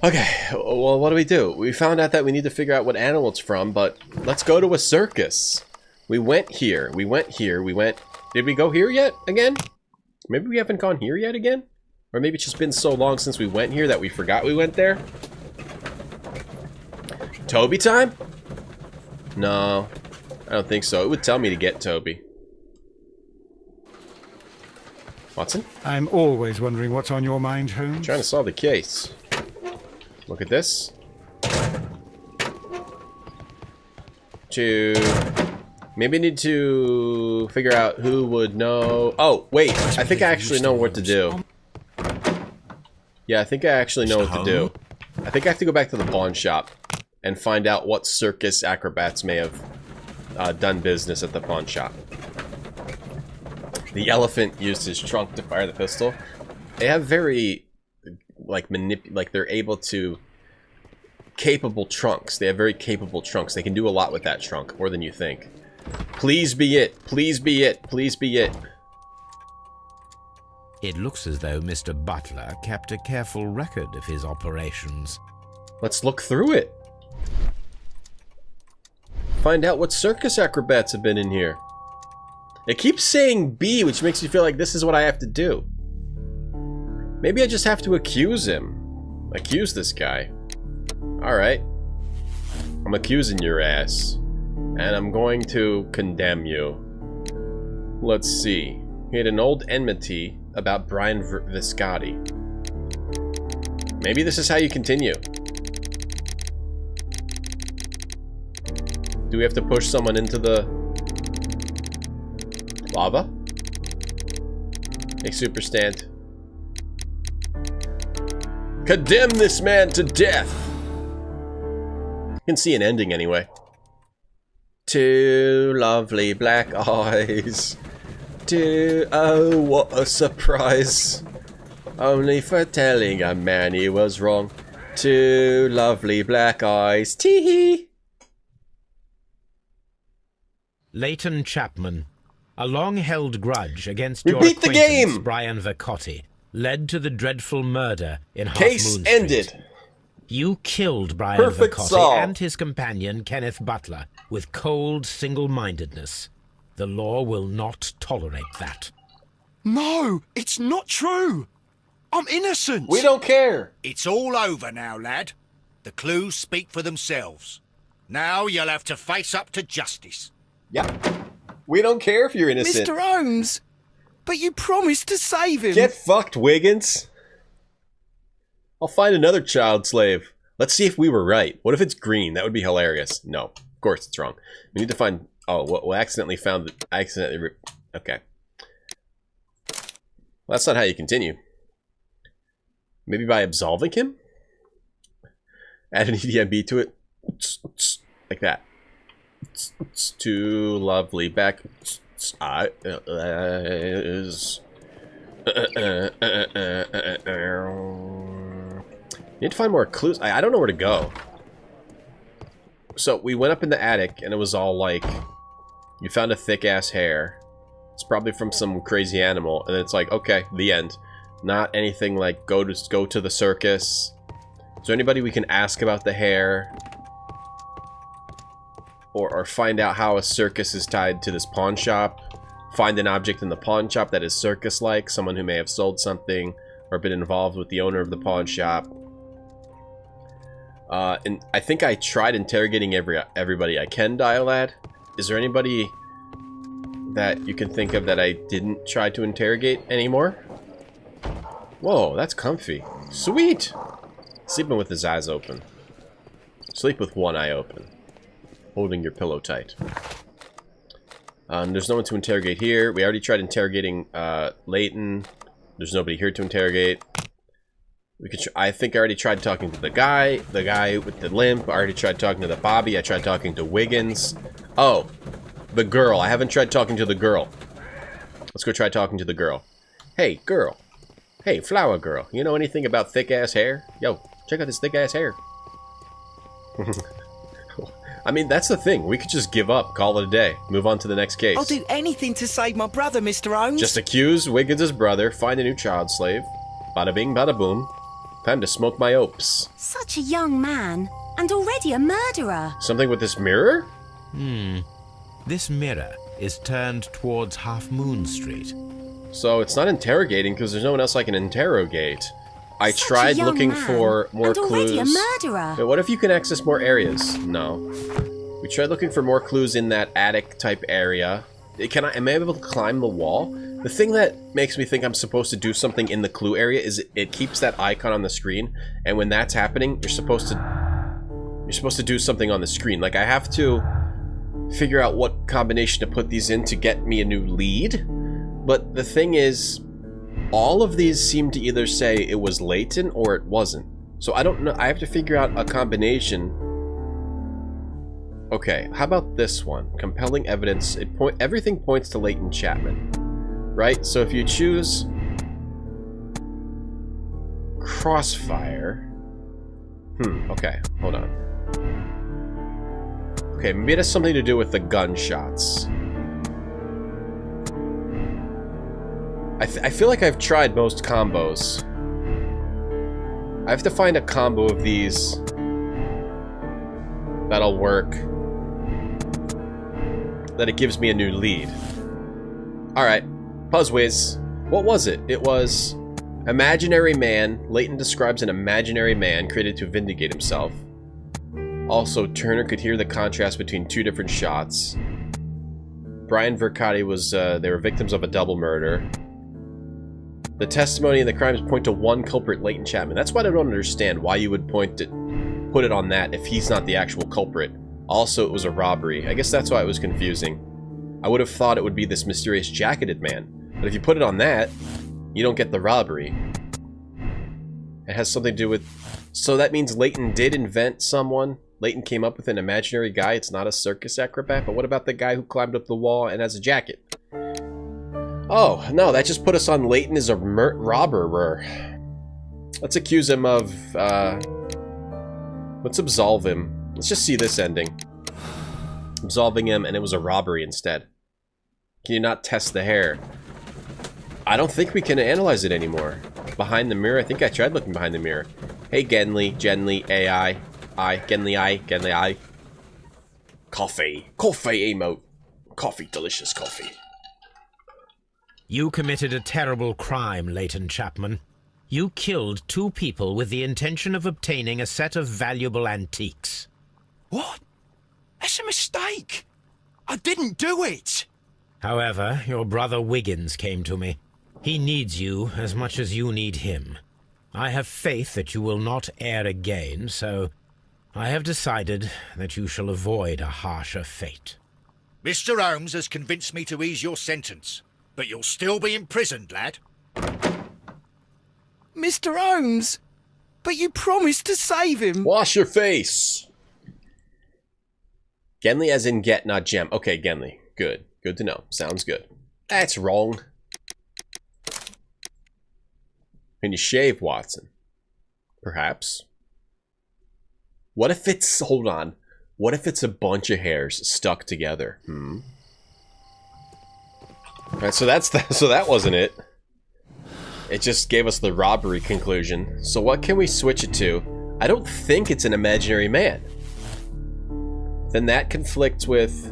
A: Okay, well, what do? We found out that we need to figure out what animal it's from, but let's go to a circus. We went here. We went here. We went... Did we go here yet again? Maybe we haven't gone here yet again? Or maybe it's just been so long since we went here that we forgot we went there? Toby time? No, I don't think so. It would tell me to get Toby. Watson?
J: I'm always wondering what's on your mind, Holmes.
A: Trying to solve the case. Look at this. Maybe I need to figure out who would know. Oh, wait. I think I actually know what to do. Yeah, I think I actually know what to do. I think I have to go back to the pawn shop and find out what circus acrobats may have done business at the pawn shop. The elephant used his trunk to fire the pistol. They have very, like they're able to... capable trunks. They have very capable trunks. They can do a lot with that trunk, more than you think. Please be it. Please be it. Please be it.
C: It looks as though Mr. Butler kept a careful record of his operations.
A: Let's look through it. Find out what circus acrobats have been in here. It keeps saying B, which makes me feel like this is what I have to do. Maybe I just have to accuse him. Accuse this guy. Alright. I'm accusing your ass. And I'm going to condemn you. Let's see. He had an old enmity about Brian Viscotti. Maybe this is how you continue. Do we have to push someone into the lava? A super stand. Condemn this man to death! You can see an ending anyway. Two lovely black eyes. Oh, what a surprise. Only for telling a man he was wrong. Two lovely black eyes. Tee-hee!
C: Leighton Chapman, a long-held grudge against
A: We
C: your
A: beat the
C: acquaintance
A: game!
C: Brian Vercotti led to the dreadful murder in Half
A: Case
C: Moon
A: ended.
C: Street. You killed Brian
A: Perfect
C: Vercotti
A: solve.
C: and his companion Kenneth Butler with cold single-mindedness. The law will not tolerate that.
D: No, it's not true. I'm innocent.
A: We don't care.
H: It's all over now, lad. The clues speak for themselves. Now you'll have to face up to justice.
A: Yep. We don't care if you're innocent.
F: Mr. Holmes, but you promised to save him.
A: Get fucked, Wiggins. I'll find another child slave. Let's see if we were right. What if it's green? That would be hilarious. No, of course it's wrong. We need to find... Oh, well, we accidentally found... Okay. Well, that's not how you continue. Maybe by absolving him? Add an EDMB to it. Like that. Too lovely back. Need to find more clues. I don't know where to go. So we went up in the attic and it was all like, you found a thick ass hair. It's probably from some crazy animal, and it's like, okay, the end. Not anything like go to the circus. Is there anybody we can ask about the hair? Or find out how a circus is tied to this pawn shop? Find an object in the pawn shop that is circus-like, someone who may have sold something or been involved with the owner of the pawn shop. And I think I tried interrogating everybody I can, Dialad. Is there anybody that you can think of that I didn't try to interrogate anymore? Whoa, that's comfy. Sweet! Sleeping with his eyes open. Sleep with one eye open. Holding your pillow tight. There's no one to interrogate here. We already tried interrogating Leighton. There's nobody here to interrogate. We could. I think I already tried talking to the guy with the limp. I already tried talking to the Bobby. I tried talking to Wiggins. Oh, the girl. I haven't tried talking to the girl. Let's go try talking to the girl. Hey, girl. Hey, flower girl. You know anything about thick-ass hair? Yo, check out this thick-ass hair. I mean, that's the thing. We could just give up, call it a day, move on to the next case.
F: I'll do anything to save my brother, Mr. Holmes.
A: Just accuse Wiggins' brother, find a new child slave. Bada bing, bada boom. Time to smoke my opes.
G: Such a young man, and already a murderer.
A: Something with this mirror?
C: This mirror is turned towards Half Moon Street.
A: So it's not interrogating because there's no one else I can interrogate. I
G: Such a
A: tried
G: young
A: looking
G: man,
A: for more
G: and
A: clues.
G: already a murderer.
A: But what if you can access more areas? No. We tried looking for more clues in that attic type area. Am I able to climb the wall? The thing that makes me think I'm supposed to do something in the clue area is it keeps that icon on the screen, and when that's happening, you're supposed to do something on the screen. Like I have to figure out what combination to put these in to get me a new lead. But the thing is, all of these seem to either say it was Leighton or it wasn't. So I don't know. I have to figure out a combination. Okay, how about this one? Compelling evidence. Everything points to Leighton Chapman. Right? So if you choose Crossfire. Okay, hold on. Okay, maybe it has something to do with the gunshots. I feel like I've tried most combos. I have to find a combo of these that'll work. That it gives me a new lead. Alright, Puzzwiz. What was it? It was imaginary man. Leighton describes an imaginary man created to vindicate himself. Also, Turner could hear the contrast between two different shots. Brian Vercotti was, they were victims of a double murder. The testimony and the crimes point to one culprit, Leighton Chapman. That's what I don't understand, why you would put it on that if he's not the actual culprit. Also, it was a robbery. I guess that's why it was confusing. I would have thought it would be this mysterious jacketed man. But if you put it on that, you don't get the robbery. It has something to do with... So that means Leighton did invent someone? Leighton came up with an imaginary guy? It's not a circus acrobat? But what about the guy who climbed up the wall and has a jacket? Oh, no, that just put us on Leighton as a robber. Let's accuse him of... Let's absolve him. Let's just see this ending. Absolving him, and it was a robbery instead. Can you not test the hair? I don't think we can analyze it anymore. Behind the mirror? I think I tried looking behind the mirror. Hey, Genly, AI. Genly I. Coffee. Coffee emote. Coffee, delicious coffee.
C: You committed a terrible crime, Leighton Chapman. You killed 2 people with the intention of obtaining a set of valuable antiques.
D: What? That's a mistake. I didn't do it.
C: However, your brother Wiggins came to me. He needs you as much as you need him. I have faith that you will not err again, so I have decided that you shall avoid a harsher fate.
H: Mr. Holmes has convinced me to ease your sentence, but you'll still be imprisoned, lad.
F: Mr. Holmes, but you promised to save him.
A: Wash your face. Genly as in get, not gem. Okay, Genly. Good. Good to know. Sounds good. That's wrong. Can you shave, Watson? Perhaps. What if it's... Hold on. What if it's a bunch of hairs stuck together? Alright, so that wasn't it. It just gave us the robbery conclusion. So what can we switch it to? I don't think it's an imaginary man. Then that conflicts with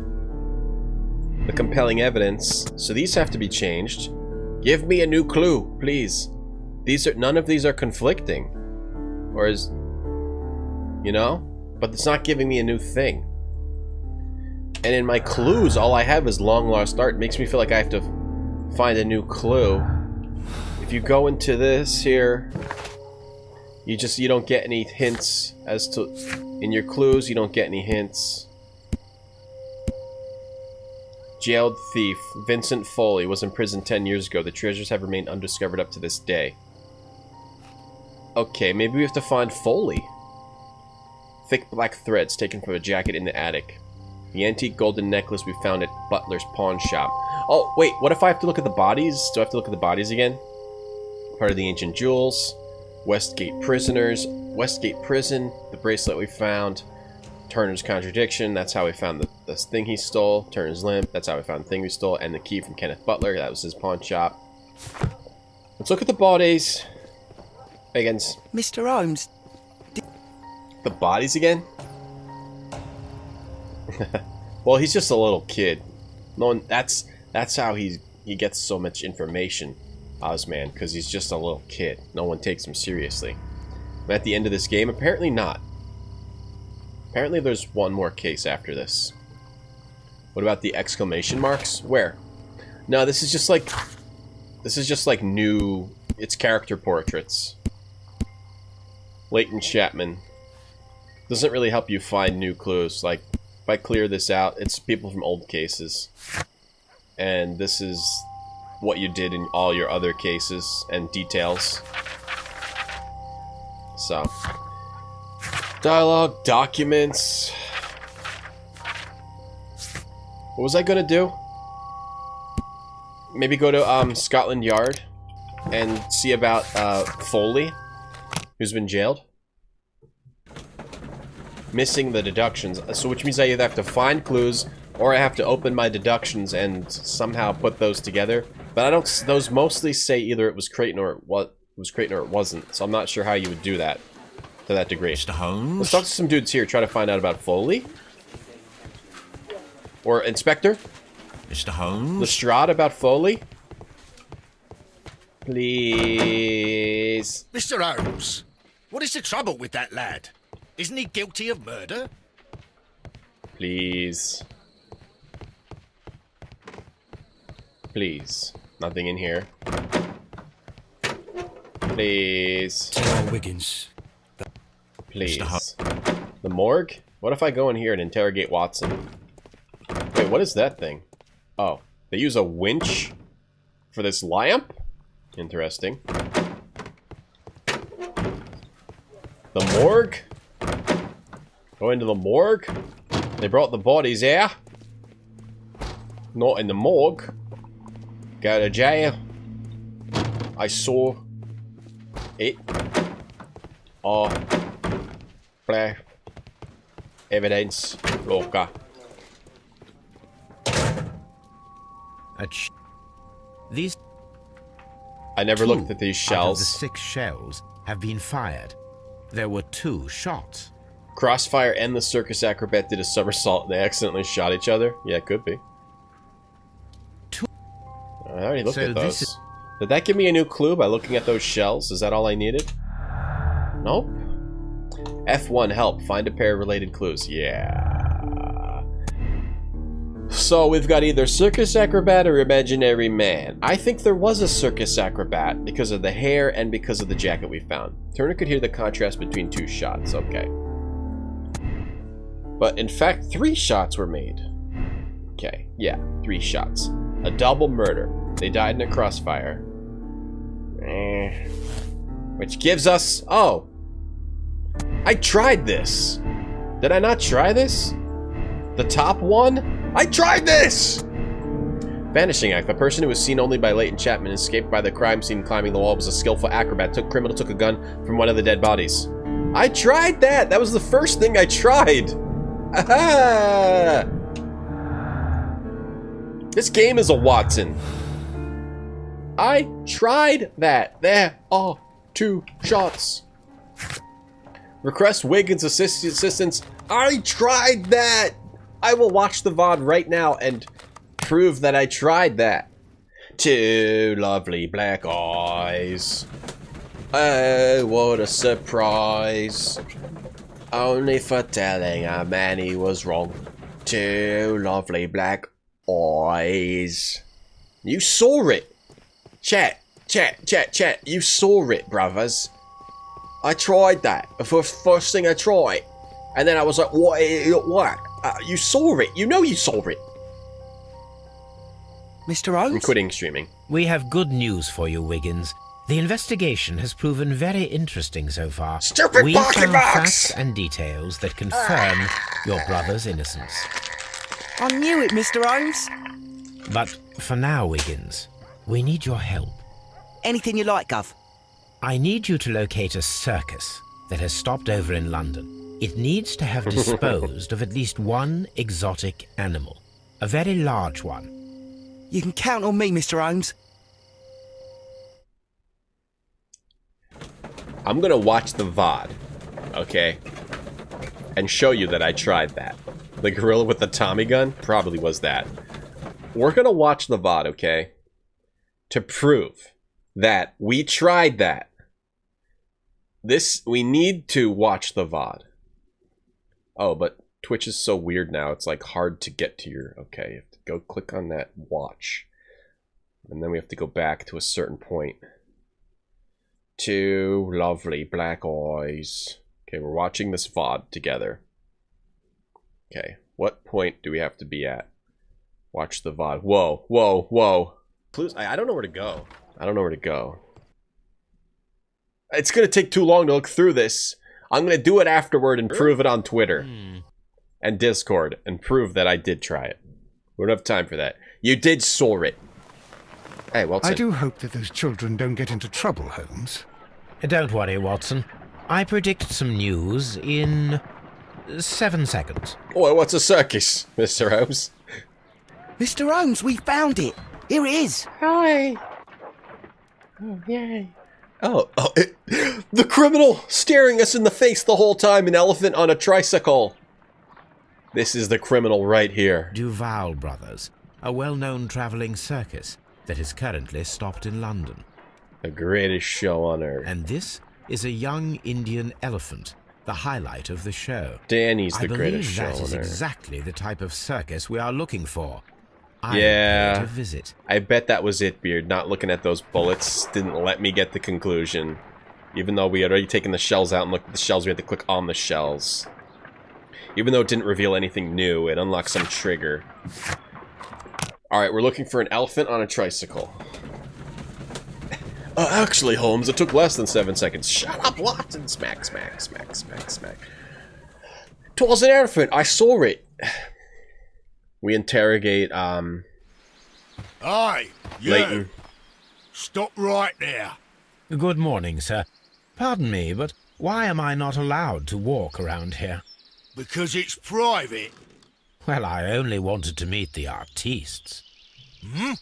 A: the compelling evidence. So these have to be changed. Give me a new clue, please. None of these are conflicting. Or is... You know? But it's not giving me a new thing. And in my clues, all I have is long lost art. It makes me feel like I have to find a new clue. If you go into this here, you don't get any hints as to... In your clues, you don't get any hints. Jailed thief Vincent Foley was imprisoned 10 years ago. The treasures have remained undiscovered up to this day. Okay, maybe we have to find Foley. Thick black threads taken from a jacket in the attic. The antique golden necklace we found at Butler's pawn shop. Oh, wait, what if I have to look at the bodies? Do I have to look at the bodies again? Part of the ancient jewels. Westgate prisoners. Westgate prison. The bracelet we found. Turner's contradiction. That's how we found the thing he stole. Turner's limp. That's how we found the thing we stole. And the key from Kenneth Butler. That was his pawn shop. Let's look at the bodies. Higgins.
F: Mr. Holmes.
A: The bodies again? Well, he's just a little kid. No one, that's how he gets so much information, Ozman, because he's just a little kid. No one takes him seriously. But at the end of this game, apparently not. Apparently there's one more case after this. What about the exclamation marks? Where? No, this is just like new... It's character portraits. Leighton Chapman. Doesn't really help you find new clues. Like, if I clear this out, it's people from old cases. And this is what you did in all your other cases and details. So. Dialogue, documents. What was I gonna do? Maybe go to Scotland Yard and see about Foley, who's been jailed. Missing the deductions, so which means I either have to find clues or I have to open my deductions and somehow put those together. But I don't. Those mostly say either it was Creighton or it wasn't. So I'm not sure how you would do that to that degree.
H: Mr. Holmes?
A: Let's talk to some dudes here. Try to find out about Foley or Inspector
H: Mr. Holmes?
A: Lestrade about Foley. Please.
H: Mr. Holmes, what is the trouble with that lad? Isn't he guilty of murder?
A: Please. Please. Nothing in here. Please.
D: Tell Wiggins.
A: Please. The morgue? What if I go in here and interrogate Watson? Wait, what is that thing? Oh, they use a winch for this lamp? Interesting. The morgue? Go into the morgue? They brought the bodies here. Not in the morgue. Go to jail. I saw it. Oh. Play. Evidence. Loca.
C: These
A: I never looked at these
C: out of
A: shells.
C: the 6 shells have been fired. There were 2 shots.
A: Crossfire and the circus acrobat did a somersault and they accidentally shot each other? Yeah, it could be. I already looked at those. Did that give me a new clue by looking at those shells? Is that all I needed? Nope. F1, help. Find a pair of related clues. Yeah. So we've got either circus acrobat or imaginary man. I think there was a circus acrobat because of the hair and because of the jacket we found. Turner could hear the contrast between 2 shots. Okay. But in fact, 3 shots were made. Okay, yeah, 3 shots. A double murder. They died in a crossfire. Which gives us... Oh! I tried this! Did I not try this? The top one? I tried this! Vanishing act. The person who was seen only by Leighton Chapman escaped by the crime scene climbing the wall was a skillful acrobat. Criminal took a gun from one of the dead bodies. I tried that! That was the first thing I tried! Aha! This game is a Watson. I tried that. There are 2 shots. Request Wiggins assistance. I tried that. I will watch the VOD right now and prove that I tried that. 2 lovely black eyes. Oh, what a surprise. Only for telling a man he was wrong. 2 lovely black eyes. You saw it. Chat. You saw it, brothers. I tried that. The first thing I tried. And then I was like, what? You saw it. You know you saw it.
F: Mr. Holmes?
A: I'm quitting streaming.
C: We have good news for you, Wiggins. The investigation has proven very interesting so far.
A: Stupid
C: We
A: barking
C: found
A: box!
C: facts and details that confirm your brother's innocence.
F: I knew it, Mr. Holmes.
C: But for now, Wiggins, we need your help.
F: Anything you like, Gov.
C: I need you to locate a circus that has stopped over in London. It needs to have disposed of at least 1 exotic animal. A very large one.
F: You can count on me, Mr. Holmes.
A: I'm gonna watch the VOD, okay? And show you that I tried that. The gorilla with the Tommy gun probably was that. We're gonna watch the VOD, okay? To prove that we tried that. We need to watch the VOD. Oh, but Twitch is so weird now, it's like hard to get to your... Okay, you have to go click on that watch. And then we have to go back to a certain point. 2 lovely black eyes. Okay, we're watching this VOD together. Okay, what point do we have to be at? Watch the VOD. Whoa. Clues? I don't know where to go. It's gonna take too long to look through this. I'm gonna do it afterward and prove it on Twitter. And Discord. And prove that I did try it. We don't have time for that. You did saw it. Hey, Watson.
J: I do hope that those children don't get into trouble, Holmes.
C: Don't worry, Watson. I predict some news in 7 seconds.
A: Oh, what's a circus, Mr. Holmes?
F: Mr. Holmes, we found it. Here it is.
A: Hi. Oh, yay. The criminal staring us in the face the whole time, an elephant on a tricycle. This is the criminal right here.
C: Duval Brothers, a well-known travelling circus that is currently stopped in London.
A: The greatest show on earth.
C: And this is a young Indian elephant, the highlight of the show.
A: Danny's the greatest show on
C: I believe that is
A: earth.
C: exactly the type of circus we are looking for.
A: Yeah,
C: to visit.
A: I bet that was it, Beard. Not looking at those bullets didn't let me get the conclusion. Even though we had already taken the shells out and looked at the shells, we had to click on the shells. Even though it didn't reveal anything new, it unlocked some trigger. Alright, we're looking for an elephant on a tricycle. Actually, Holmes, it took less than 7 seconds. Shut up, Watson! Smack, smack, smack, smack, smack. 'Twas an elephant, I saw it. We interrogate,
H: Aye, you!
A: Leighton.
H: Stop right there.
C: Good morning, sir. Pardon me, but why am I not allowed to walk around here?
H: Because it's private.
C: Well, I only wanted to meet the artistes.
H: Hmm?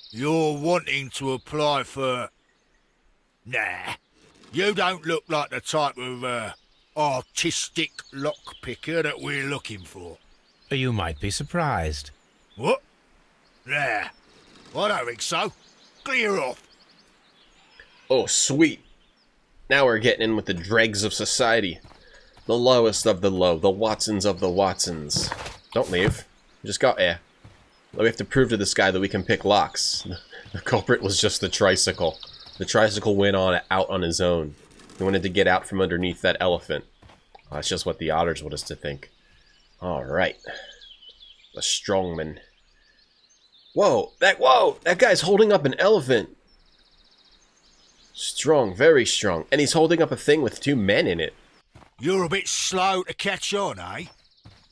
H: You're wanting to apply for... Nah. You don't look like the type of, artistic lockpicker that we're looking for.
C: You might be surprised.
H: What? Nah. I don't think so. Clear off.
A: Oh, sweet. Now we're getting in with the dregs of society. The lowest of the low. The Watsons of the Watsons. Don't leave. Just go here. We have to prove to this guy that we can pick locks. The culprit was just the tricycle. The tricycle went out on his own. He wanted to get out from underneath that elephant. Oh, that's just what the otters want us to think. Alright. The strongman. Whoa! That guy's holding up an elephant! Strong, very strong. And he's holding up a thing with 2 men in it.
H: You're a bit slow to catch on, eh?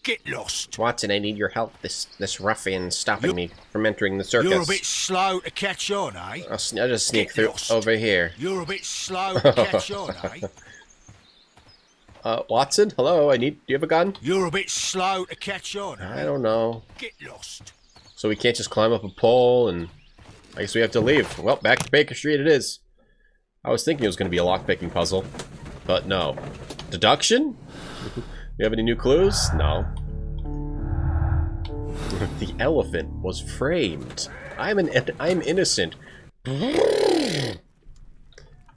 H: Get lost.
A: Watson, I need your help. This ruffian's stopping me from entering the circus.
H: You're a bit slow to catch on, eh?
A: I'll just sneak
H: Get
A: through
H: lost.
A: over here.
H: You're a bit slow to catch on, eh?
A: Watson, hello, do you have a gun?
H: You're a bit slow to catch on, eh?
A: I don't know.
H: Get lost.
A: So we can't just climb up a pole and... I guess we have to leave. Well, back to Baker Street it is. I was thinking it was going to be a lockpicking puzzle. But no. Deduction? You have any new clues? No. The elephant was framed. I'm innocent.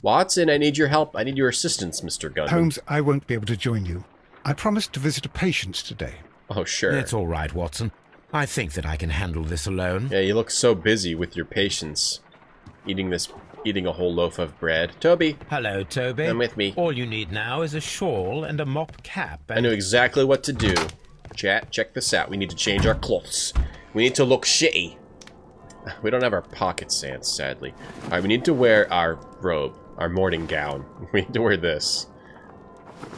A: Watson, I need your help. I need your assistance, Mr. Gunn.
J: Holmes, I won't be able to join you. I promised to visit a patient today.
A: Oh, sure.
C: It's all right, Watson. I think that I can handle this alone.
A: Yeah, you look so busy with your patients. Eating a whole loaf of bread. Toby.
C: Hello, Toby.
A: Come with me.
C: All you need now is a shawl and a mop cap. And...
A: I knew exactly what to do. Chat, check this out. We need to change our clothes. We need to look shitty. We don't have our pocket sands, sadly. Alright, we need to wear our robe. Our morning gown. We need to wear this.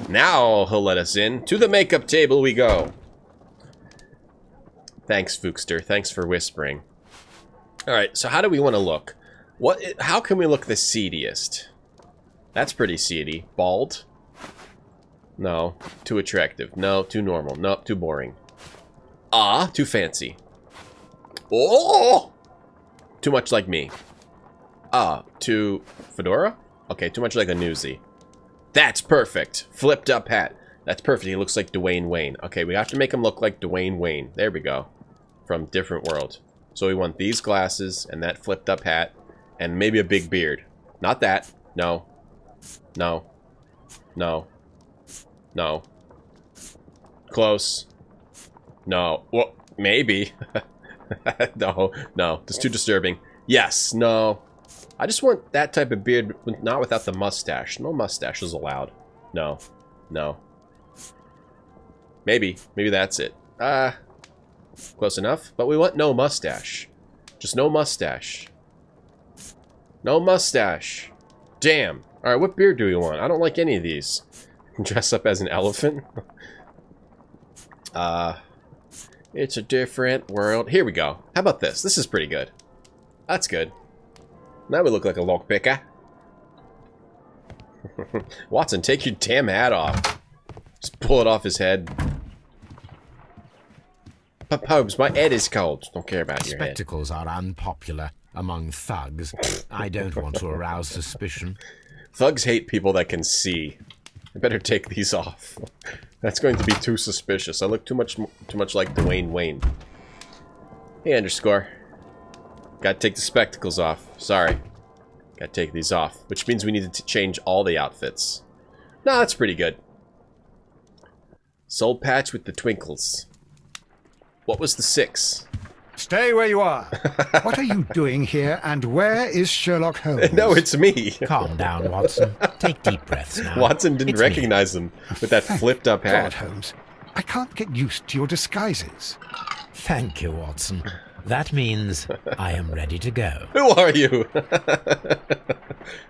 A: Now he'll let us in. To the makeup table we go. Thanks, Fookster. Thanks for whispering. Alright, so how do we want to look? How can we look the seediest? That's pretty seedy. Bald? No. Too attractive. No. Too normal. No. Too boring. Too fancy. Oh! Too much like me. Too fedora? Okay, too much like a newsie. That's perfect. Flipped up hat. That's perfect. He looks like Dwayne Wayne. Okay, we have to make him look like Dwayne Wayne. There we go. From Different World. So we want these glasses and that flipped up hat and maybe a big beard. Not that. No. No. No. No. Close. No. Well, maybe. No. No. It's too disturbing. Yes. No. I just want that type of beard, not without the mustache. No mustache is allowed. No. No. Maybe. Maybe that's it. Close enough. But we want no mustache. Just no mustache. No mustache. Damn. Alright, what beard do we want? I don't like any of these. Dress up as an elephant? It's a different world. Here we go. How about this? This is pretty good. That's good. Now we look like a lockpicker. Watson, take your damn hat off. Just pull it off his head. Holmes, my head is cold. Don't care about your head.
C: Spectacles are unpopular among thugs. I don't want to arouse suspicion.
A: Thugs hate people that can see. I better take these off. That's going to be too suspicious. I look too much like Dwayne Wayne. Hey, underscore. Gotta take the spectacles off. Sorry. Gotta take these off. Which means we need to change all the outfits. No, that's pretty good. Soul patch with the twinkles. What was the 6?
J: Stay where you are. What are you doing here, and where is Sherlock Holmes?
A: No, it's me.
C: Calm down, Watson. Take deep breaths now.
A: Watson didn't recognize him with that flipped up hat.
J: God, Holmes. I can't get used to your disguises.
C: Thank you, Watson. That means I am ready to go.
A: Who are you?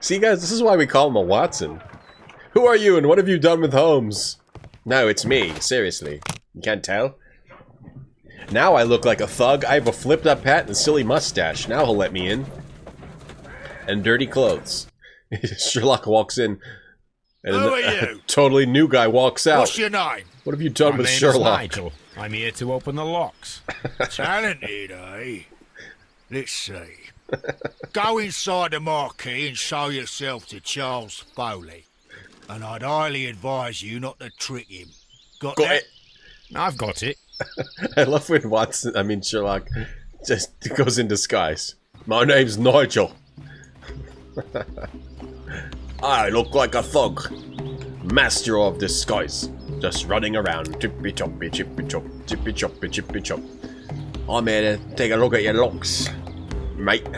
A: See, guys, this is why we call him a Watson. Who are you, and what have you done with Holmes? No, it's me. Seriously. You can't tell? Now I look like a thug. I have a flipped up hat and a silly mustache. Now he'll let me in. And dirty clothes. Sherlock walks in. And
H: Who are you?
A: Totally new guy walks out.
H: What's your name?
A: What have you done with Sherlock?
C: Nigel. I'm here to open the locks.
H: Talented, eh? Let's see. Go inside the marquee and show yourself to Charles Foley. And I'd highly advise you not to trick him. Got that?
A: it.
C: I've got it.
A: I love when Sherlock just goes in disguise. My name's Nigel. I look like a thug. Master of disguise. Just running around. Chippy choppy, chippy chop, chippy choppy, chippy chop. I'm here to take a look at your locks, mate.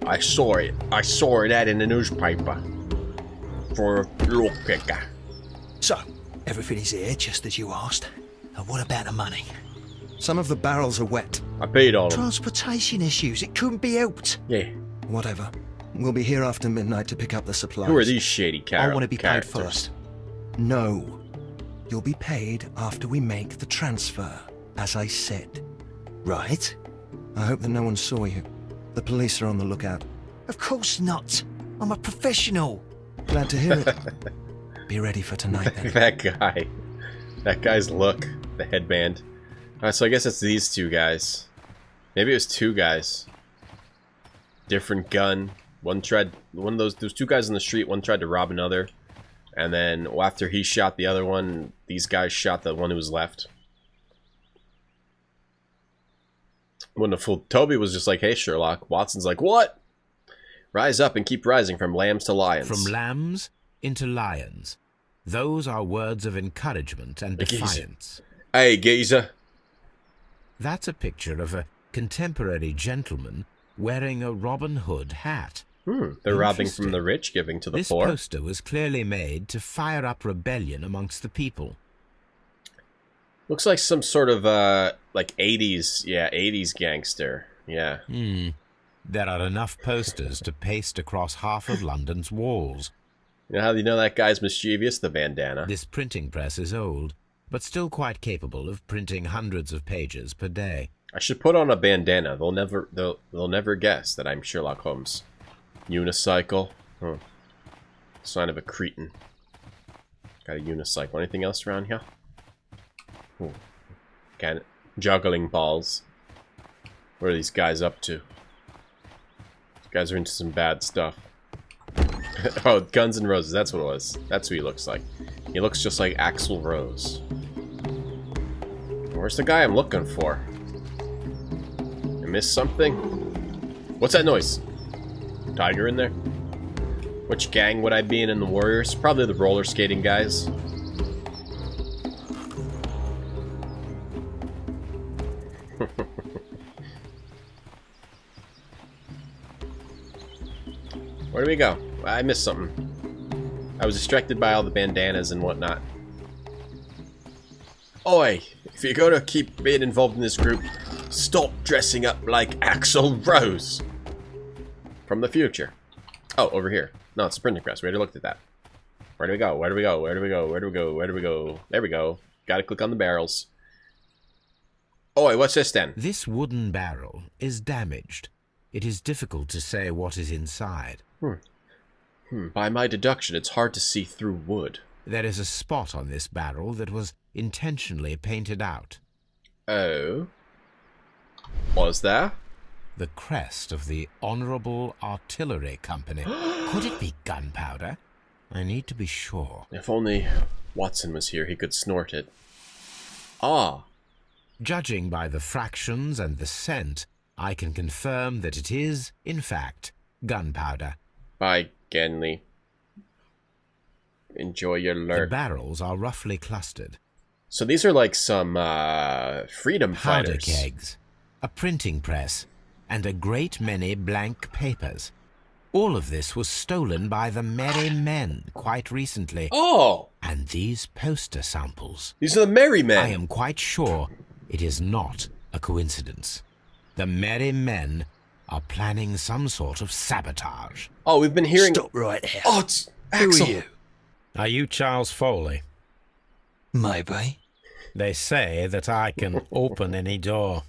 A: I saw it. I saw that in the newspaper. For a lockpicker.
K: So, everything is here just as you asked. And what about the money?
L: Some of the barrels are wet.
A: I paid all of them.
K: Transportation issues, it couldn't be helped.
A: Yeah.
L: Whatever. We'll be here after midnight to pick up the supplies.
A: Who are these shady characters?
K: I want to be paid first.
L: No. You'll be paid after we make the transfer, as I said.
K: Right.
L: I hope that no one saw you. The police are on the lookout.
K: Of course not. I'm a professional.
L: Glad to hear it. Be ready for tonight, then.
A: That guy. That guy's look. The headband. Alright, so I guess it's these two guys. Maybe it was two guys. Different gun. One of those two guys in the street, one tried to rob another. And then after he shot the other one, these guys shot the one who was left. Wouldn't have fooled. Toby was just like, hey, Sherlock. Watson's like, what? Rise up and keep rising from lambs to lions.
C: From lambs into lions. Those are words of encouragement and defiance.
A: Hey, geezer.
C: That's a picture of a contemporary gentleman wearing a Robin Hood hat.
A: They're robbing from the rich, giving to the poor.
C: This poster was clearly made to fire up rebellion amongst the people.
A: Looks like some sort of, like 80s gangster. Yeah.
C: There are enough posters to paste across half of London's walls.
A: You know how you know that guy's mischievous? The bandana.
C: This printing press is old, but still quite capable of printing hundreds of pages per day.
A: I should put on a bandana. They'll never guess that I'm Sherlock Holmes. Unicycle. Sign of a cretin. Got a unicycle. Anything else around here? Juggling balls. What are these guys up to? These guys are into some bad stuff. Oh, Guns N' Roses. That's what it was. That's who he looks like. He looks just like Axl Rose. Where's the guy I'm looking for? I missed something? What's that noise? Tiger in there? Which gang would I be in the Warriors? Probably the roller skating guys. Where do we go? I missed something. I was distracted by all the bandanas and whatnot. Oi! If you're gonna keep being involved in this group, stop dressing up like Axl Rose! From the future. Oh, over here. No, it's a printing press. We already looked at that. Where do we go? Where do we go? Where do we go? Where do we go? Where do we go? There we go. Gotta click on the barrels. Oi, what's this then?
C: This wooden barrel is damaged. It is difficult to say what is inside.
A: By my deduction, it's hard to see through wood.
C: There is a spot on this barrel that was intentionally painted out.
A: Oh? Was there?
C: The crest of the Honourable Artillery Company. Could it be gunpowder? I need to be sure.
A: If only Watson was here, he could snort it. Ah.
C: Judging by the fractions and the scent, I can confirm that it is, in fact, gunpowder.
A: By Genley. Enjoy your
C: The
A: lurk.
C: barrels are roughly clustered.
A: So these are like some freedom
C: Powder
A: fighters.
C: kegs, a printing press, and a great many blank papers. All of this was stolen by the Merry Men quite recently.
A: Oh!
C: And these poster samples.
A: These are the Merry Men.
C: I am quite sure it is not a coincidence. The Merry Men are planning some sort of sabotage.
A: Oh, we've been hearing...
K: Stop right there.
A: Oh, it's Axel.
K: Who are you?
C: Are you Charles Foley?
K: Maybe.
C: They say that I can open any door.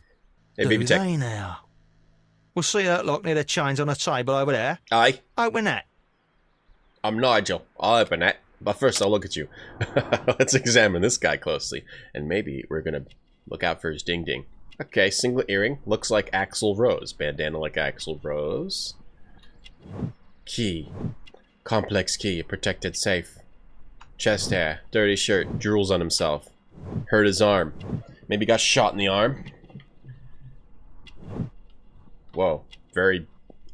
A: Hey,
K: Do
A: baby tech.
K: they now? We'll see that lock near the chains on the table over there.
A: Aye.
K: Open that.
A: I'm Nigel. I'll open that. But first, I'll look at you. Let's examine this guy closely. And maybe we're going to look out for his ding-ding. Okay, singlet earring. Looks like Axl Rose. Bandana like Axl Rose. Key. Complex key. A protected safe. Chest hair. Dirty shirt. Drools on himself. Hurt his arm. Maybe got shot in the arm. Whoa. Very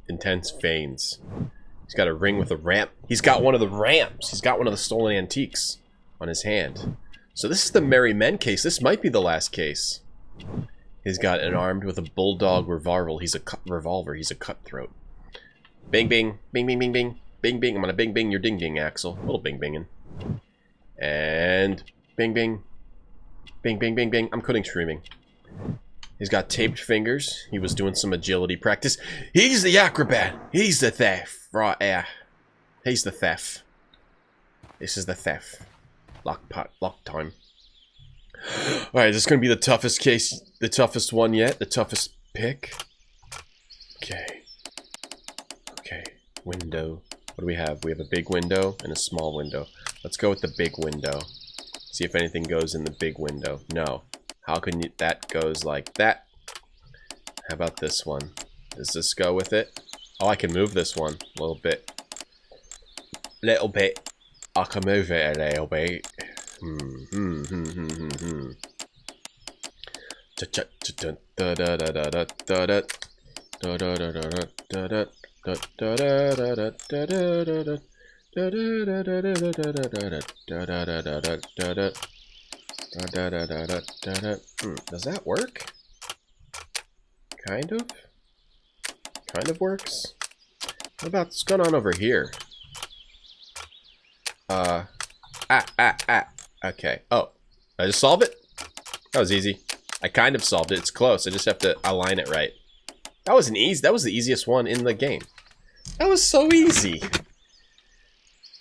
A: intense veins. He's got a ring with a ramp. He's got one of the ramps. He's got one of the stolen antiques on his hand. So this is the Merry Men case. This might be the last case. He's got an armed with a bulldog revolver. He's a cutthroat. Bing bing. Bing bing bing bing. Bing bing. I'm gonna bing bing your ding ding, Axel. A little bing binging. And bing bing. Bing bing bing bing. I'm quitting streaming. He's got taped fingers. He was doing some agility practice. He's the acrobat. He's the theft. Right there. He's the theft. This is the theft. Lock time. Alright, is this going to be the toughest case? The toughest one yet? The toughest pick? Okay. Okay. Window. What do we have? We have a big window and a small window. Let's go with the big window. See if anything goes in the big window. No. How can you... That goes like that. How about this one? Does this go with it? Oh, I can move this one a little bit. Little bit. I can move it a little bit. Does that work? Kind of? Kind of works? What about what's going on over here? Okay. Oh, I just solved it? That was easy. I kind of solved it. It's close. I just have to align it right. That was that was the easiest one in the game. That was so easy.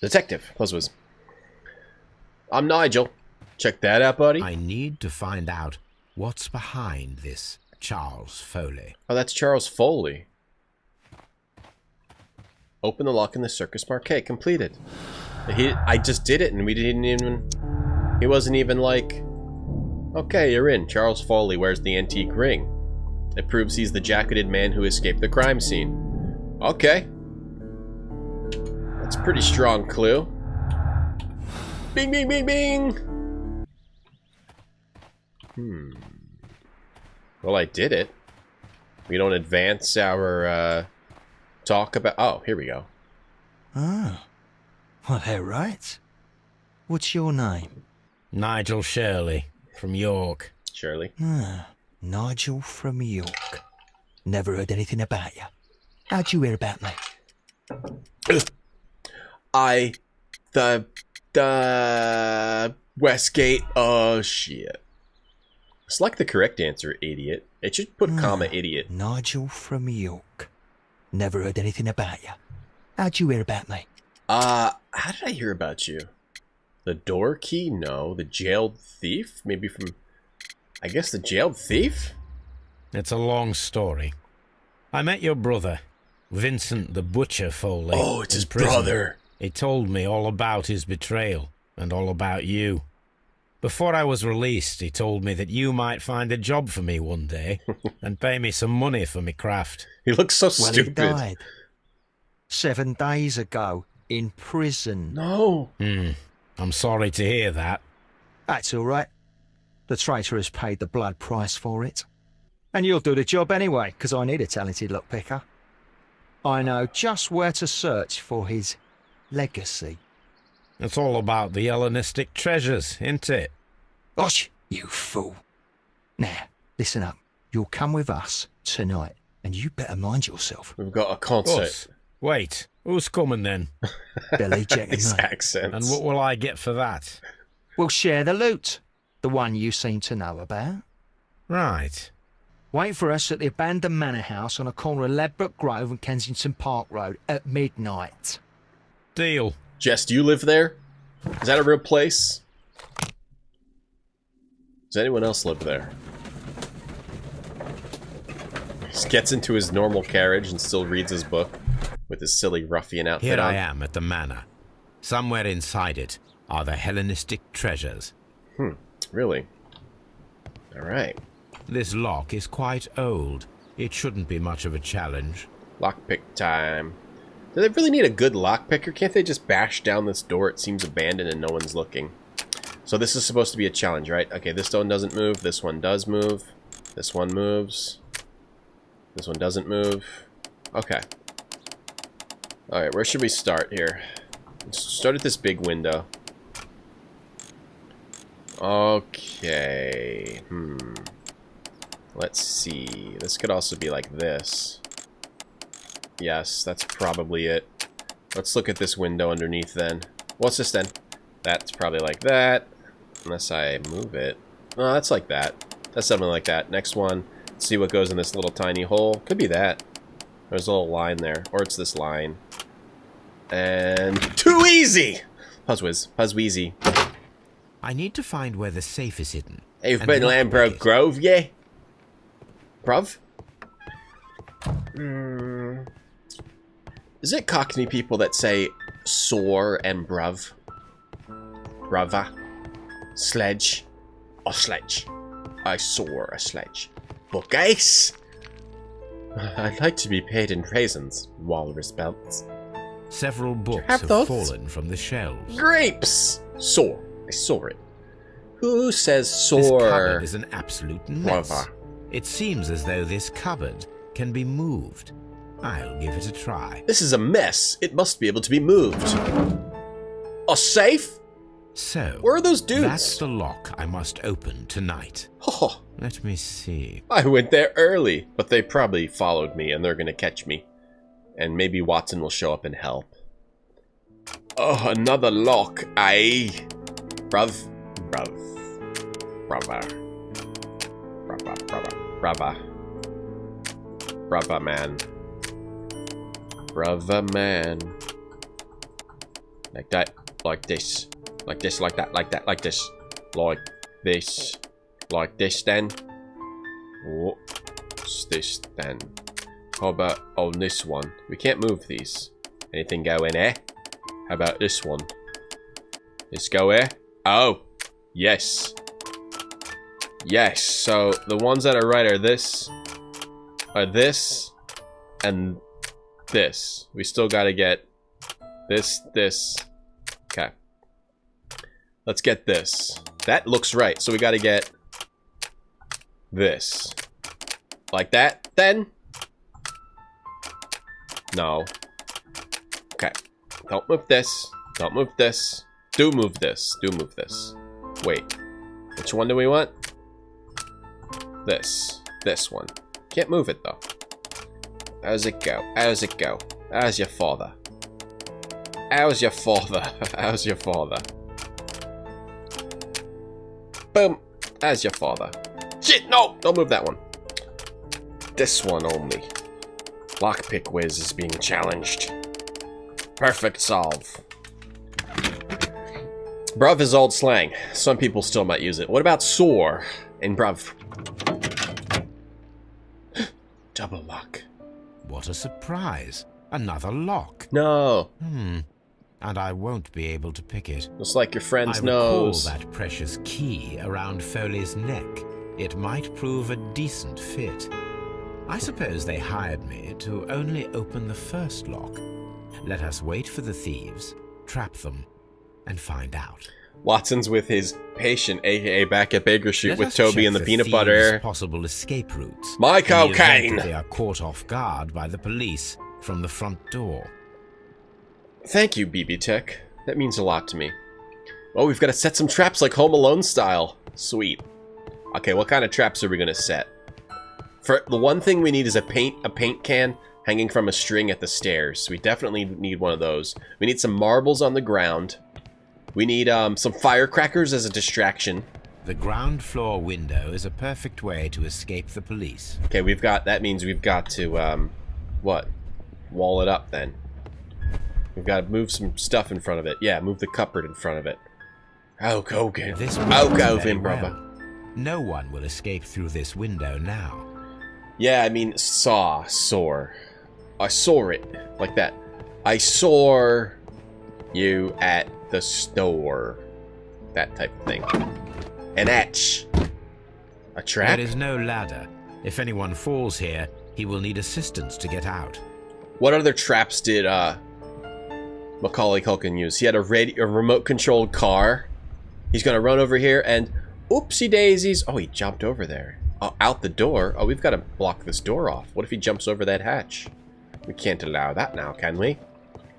A: Detective. Puzzles. I'm Nigel. Check that out, buddy.
C: I need to find out what's behind this Charles Foley.
A: Oh, that's Charles Foley. Open the lock in the circus parquet. Completed. I just did it and we didn't even... He wasn't even like... Okay, you're in. Charles Foley wears the antique ring. It proves he's the jacketed man who escaped the crime scene. Okay. That's a pretty strong clue. Bing, bing, bing, bing! Well, I did it. We don't advance our, talk about... Oh, here we go.
K: Ah. Well, they're right. What's your name?
C: Nigel Shirley, from York.
A: Shirley.
K: Ah, Nigel from York. Never heard anything about you. How'd you hear about me?
E: The
A: Westgate. Oh, shit. Select the correct answer, idiot. It should put comma, idiot.
K: Nigel from York. Never heard anything about you. How'd you hear about me?
A: How did I hear about you? The door key? No. The jailed thief? Maybe from... I guess the jailed thief?
C: It's a long story. I met your brother, Vincent the Butcher Foley.
A: Oh, it's his
C: prison.
A: brother.
C: He told me all about his betrayal and all about you. Before I was released, he told me that you might find a job for me one day and pay me some money for me craft.
A: He looks so
K: Well,
A: stupid.
K: he died 7 days ago in prison.
A: No.
C: I'm sorry to hear that.
K: That's all right. The traitor has paid the blood price for it. And you'll do the job anyway, because I need a talented lockpicker. I know just where to search for his legacy.
C: It's all about the Hellenistic treasures, isn't it?
K: Osh, you fool. Now, listen up. You'll come with us tonight, and you better mind yourself.
A: We've got a concert.
C: Us. Wait, who's coming then?
K: Billy, Jack, and
A: These
K: me.
A: accents.
C: And what will I get for that?
K: We'll share the loot. The one you seem to know about.
C: Right.
K: Wait for us at the abandoned manor house on the corner of Ladbroke Grove and Kensington Park Road at midnight.
C: Deal.
A: Jess, do you live there? Is that a real place? Does anyone else live there? He just gets into his normal carriage and still reads his book with his silly ruffian outfit
C: Here
A: on.
C: I am at the manor. Somewhere inside it are the Hellenistic treasures.
A: Really? Alright.
C: This lock is quite old. It shouldn't be much of a challenge.
A: Lockpick time. Do they really need a good lockpicker? Can't they just bash down this door? It seems abandoned and no one's looking. So this is supposed to be a challenge, right? Okay, this one doesn't move. This one does move. This one moves. This one doesn't move. Okay. Alright, where should we start here? Let's start at this big window. Okay. Let's see. This could also be like this. Yes, that's probably it. Let's look at this window underneath then. What's this then? That's probably like that. Unless I move it. Oh, that's like that. That's something like that. Next one. Let's see what goes in this little tiny hole. Could be that. There's a little line there. Or it's this line. And... too easy! Puzzwiz. Puzzweezy.
C: I need to find where the safe is hidden.
A: Hey, you've
C: and
A: been
C: lock
A: Lambro
C: it.
A: Grove, yeah? Bruv? Is it Cockney people that say soar and bruv? Brava? Sledge? Or sledge? I soar a sledge. Bookcase? I'd like to be paid in raisins, walrus belts.
C: Several books
A: have
C: have
A: those?
C: fallen from the shelves.
A: Grapes! Soar. I soar it. Who says
C: This
A: soar?
C: cupboard is an absolute mess.
A: Brava.
C: It seems as though this cupboard can be moved. I'll give it a try.
A: This is a mess. It must be able to be moved. A safe?
C: So,
A: Where are those dudes?
C: that's the lock I must open tonight.
A: Oh,
C: Let me see.
A: I went there early, but they probably followed me and they're gonna catch me. And maybe Watson will show up and help. Oh, another lock, aye. Bruv. Brava, man. Brava, man. Like that, like this. Like this, like that, like that, like this. Like this. Like this, then. What's this, then? How about on this one? We can't move these. Anything go in here? How about this one? This go here? Oh! Yes. Yes, so the ones that are right are this, and this. We still gotta get this. Okay. Let's get this. That looks right, so we gotta get this. Like that, then? No. Okay. Don't move this. Don't move this. Do move this. Do move this. Wait. Which one do we want? This. This one. Can't move it, though. How's it go? How's it go? How's your father? How's your father? How's your father? Boom. How's your father? Shit, no! Don't move that one. This one only. Lockpick whiz is being challenged. Perfect solve. Bruv is old slang. Some people still might use it. What about soar in bruv? Double lock.
C: What a surprise. Another lock.
A: No.
C: and I won't be able to pick it.
A: Just like your friend's
C: I recall
A: nose.
C: that precious key around Foley's neck. It might prove a decent fit. I suppose they hired me to only open the first lock. Let us wait for the thieves, trap them, and find out.
A: Watson's with his patient, aka back at Baker Street
C: Let
A: with
C: us
A: Toby
C: check
A: and the
C: the
A: peanut
C: thieves'
A: butter.
C: possible escape routes.
A: My
C: in the event
A: cocaine!
C: that they are caught off guard by the police from the front door.
A: Thank you, BB Tech. That means a lot to me. Oh, we've got to set some traps like Home Alone style. Sweet. Okay, what kind of traps are we going to set? For the one thing we need is a paint can hanging from a string at the stairs. We definitely need one of those. We need some marbles on the ground. We need some firecrackers as a distraction.
C: The ground floor window is a perfect way to escape the police.
A: Okay, we've got, that means we've got to, what? Wall it up then. We've got to move some stuff in front of it. Yeah, move the cupboard in front of it. Oh, go again. Oh, go again, brother.
C: No one will escape through this window now.
A: Yeah, I mean, soar. I saw it. Like that. I saw you at the store. That type of thing. An etch. A trap?
C: There is no ladder. If anyone falls here, he will need assistance to get out.
A: What other traps did Macaulay Culkin use? He had a remote-controlled car. He's gonna run over here and... Oopsie daisies. Oh, he jumped over there. Oh, out the door. Oh, we've got to block this door off. What if he jumps over that hatch? We can't allow that now, can we?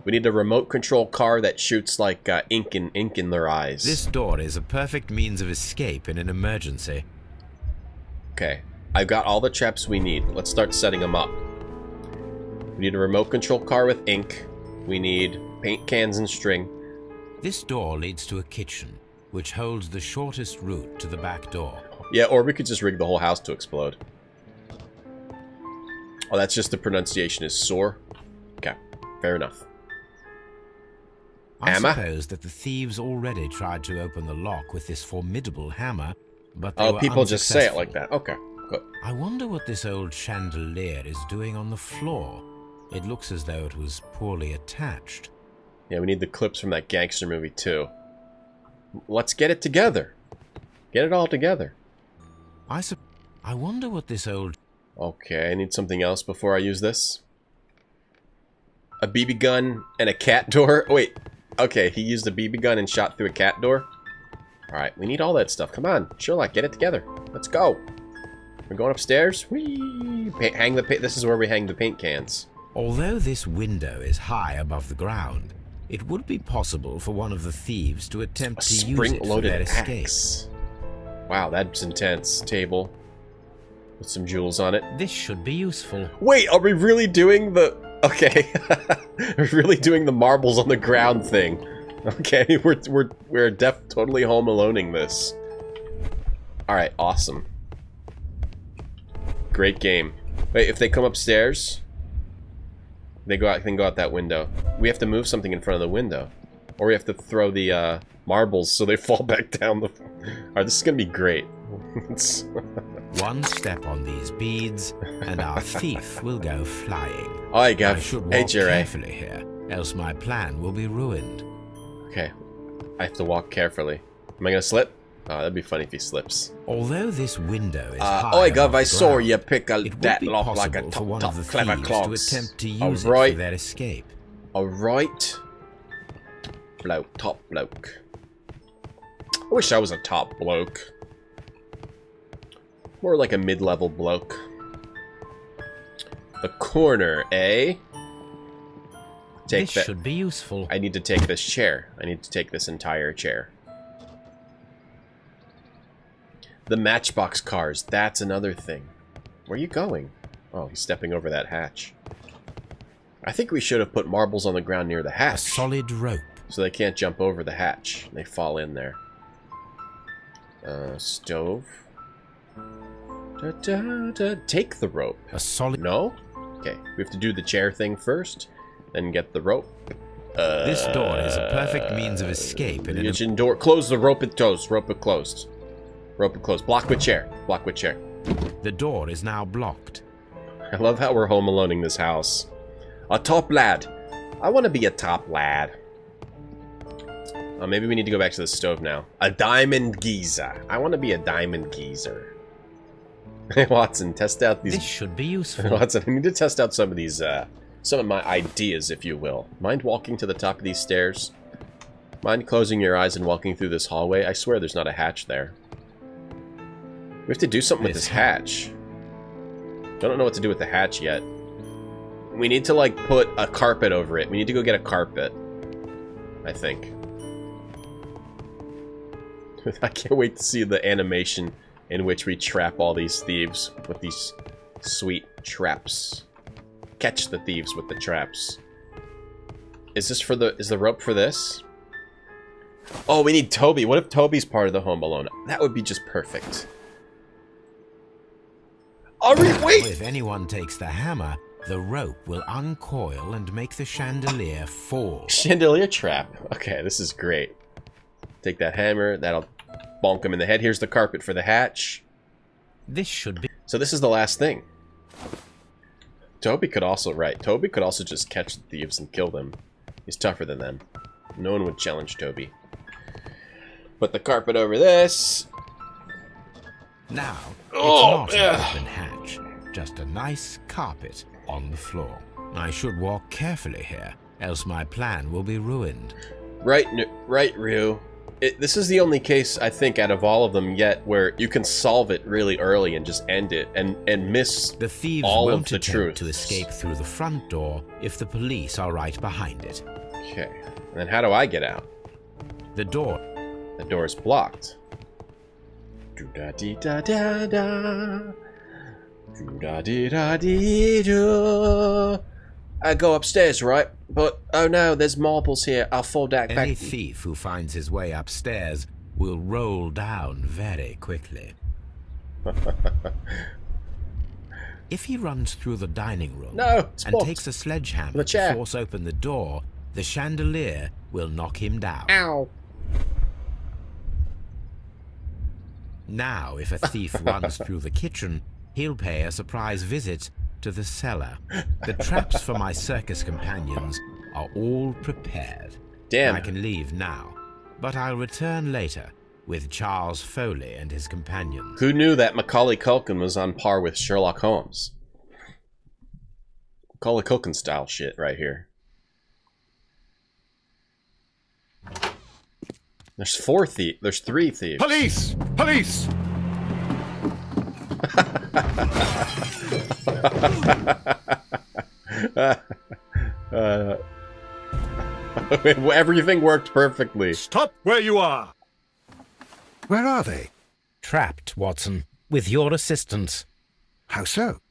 A: We need a remote control car that shoots like ink in their eyes.
C: This door is a perfect means of escape in an emergency.
A: Okay, I've got all the traps we need. Let's start setting them up. We need a remote control car with ink. We need paint cans and string.
C: This door leads to a kitchen, which holds the shortest route to the back door.
A: Yeah, or we could just rig the whole house to explode. Oh, that's just the pronunciation is sore. Okay, fair enough.
C: I
A: Hammer?
C: suppose that the thieves already tried to open the lock with this formidable hammer, but they were
A: people just say it
C: unsuccessful.
A: like that. Okay, good.
C: I wonder what this old chandelier is doing on the floor. It looks as though it was poorly attached.
A: Yeah, we need the clips from that gangster movie too. Let's get it together. Get it all together.
C: I wonder what this old...
A: Okay, I need something else before I use this. A BB gun and a cat door? Oh, wait. Okay, he used a BB gun and shot through a cat door? Alright, we need all that stuff. Come on, Sherlock, get it together. Let's go. We're going upstairs. Whee! This is where we hang the paint cans.
C: Although this window is high above the ground, it would be possible for one of the thieves to attempt to use it for
A: Spring-loaded
C: their escape.
A: axe. Wow, that's intense. Table. With some jewels on it.
C: This should be useful.
A: Wait, are we really doing the... Okay. We're really doing the marbles on the ground thing. Okay, we're totally home aloneing this. Alright, awesome. Great game. Wait, if they come upstairs, they can go out that window. We have to move something in front of the window. Or we have to throw the marbles so they fall back down the... Alright, this is gonna be great.
C: One step on these beads, and our thief will go flying.
A: Alright, Gav.
C: I should
A: Hey,
C: walk
A: Jerry.
C: carefully here, else my plan will be ruined.
A: Okay. I have to walk carefully. Am I gonna slip? Oh, that'd be funny if he slips.
C: Although this window is high
A: Oi, Gav,
C: above
A: I
C: the
A: saw
C: ground,
A: you pick
C: it would
A: that
C: be
A: lock like a
C: possible for one of the
A: clever
C: thieves
A: clogs.
C: to attempt to use it
A: Alright.
C: for their escape.
A: Alright. Top bloke. I wish I was a top bloke. More like a mid-level bloke. The corner, eh?
C: This should be useful.
A: I need to take this chair. I need to take this entire chair. The matchbox cars, that's another thing. Where are you going? Oh, he's stepping over that hatch. I think we should have put marbles on the ground near the hatch.
C: A solid rope.
A: So they can't jump over the hatch. They fall in there. Stove. Take the rope.
C: A solid...
A: No? Okay, we have to do the chair thing first, then get the rope.
C: This door is a perfect means of escape in an...
A: Kitchen door. Close the rope it closed. Rope it closed. Rope it closed. Block with chair. Block with chair.
C: The door is now blocked.
A: I love how we're home aloneing this house. A top lad. I want to be a top lad. Maybe we need to go back to the stove now. A diamond geezer. I want to be a diamond geezer. Hey, Watson, test out these...
C: This should be useful.
A: Watson, I need to test out some of these, some of my ideas, if you will. Mind walking to the top of these stairs? Mind closing your eyes and walking through this hallway? I swear there's not a hatch there. We have to do something with this hatch. I don't know what to do with the hatch yet. We need to, like, put a carpet over it. We need to go get a carpet. I think. I can't wait to see the animation in which we trap all these thieves with these sweet traps. Catch the thieves with the traps. Is this for the... Is the rope for this? Oh, we need Toby. What if Toby's part of the Home Alone? That would be just perfect. Wait!
C: If anyone takes the hammer, the rope will uncoil and make the chandelier fall.
A: Chandelier trap. Okay, this is great. Take that hammer. That'll bonk him in the head. Here's the carpet for the hatch.
C: This should be...
A: So this is the last thing. Toby could also... Right. Toby could also just catch the thieves and kill them. He's tougher than them. No one would challenge Toby. Put the carpet over this.
C: Now, it's not an open hatch, just a nice carpet on the floor. I should walk carefully here, else my plan will be ruined.
A: Right, Ryu. This is the only case, I think, out of all of them yet where you can solve it really early and just end it and miss
C: the thieves
A: all
C: won't
A: of the truth.
C: To escape through the front door if the police are right behind it.
A: Okay, and then how do I get out?
C: The door
A: is blocked. Do-da-dee-da-da-da. Do-da-dee-da-dee-da. I go upstairs, right? But, oh no, there's marbles here. I'll fall back.
C: Any thief who finds his way upstairs will roll down very quickly. If he runs through the dining room and takes a sledgehammer to force open the door, the chandelier will knock him down.
A: Ow.
C: Now, if a thief runs through the kitchen, he'll pay a surprise visit to the cellar. The traps for my circus companions are all prepared.
A: Damn.
C: I can leave now, but I'll return later with Charles Foley and his companions.
A: Who knew that Macaulay Culkin was on par with Sherlock Holmes? Macaulay Culkin style shit right here. There's there's 3 thieves.
J: Police! Police!
A: Everything worked perfectly.
J: Stop where you are! Where are they?
C: Trapped, Watson, with your assistance.
J: How so?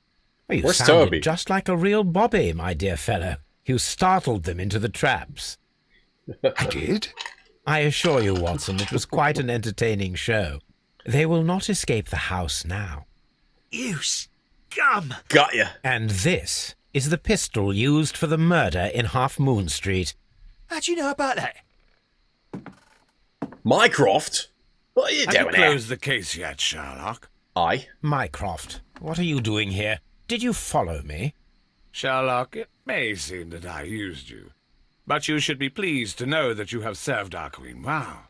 C: You
A: Where's
C: sounded
A: Toby?
C: just like a real Bobby, my dear fellow. You startled them into the traps.
J: I did?
C: I assure you, Watson, it was quite an entertaining show. They will not escape the house now.
H: You scum!
A: Got ya.
C: And this is the pistol used for the murder in Half Moon Street.
H: How'd you know about that?
A: Mycroft? What are you doing here?
E: Closed the case yet, Sherlock?
A: Aye.
C: Mycroft, what are you doing here? Did you follow me?
E: Sherlock, it may seem that I used you, but you should be pleased to know that you have served our queen well.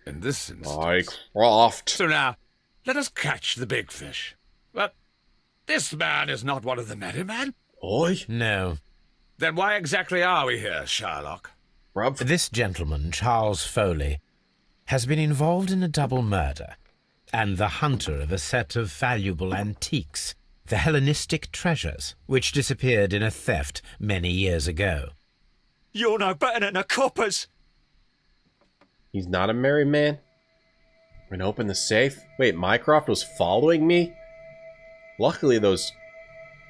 E: In this instance.
A: Mycroft.
E: So now, let us catch the big fish. But this man is not one of the merry men.
A: Oi?
C: No.
E: Then why exactly are we here, Sherlock?
A: Rob?
C: This gentleman, Charles Foley, has been involved in a double murder and the hunter of a set of valuable antiques, the Hellenistic treasures, which disappeared in a theft many years ago.
H: You're no better than the coppers.
A: He's not a merry man? We're gonna open the safe? Wait, Mycroft was following me? Luckily, those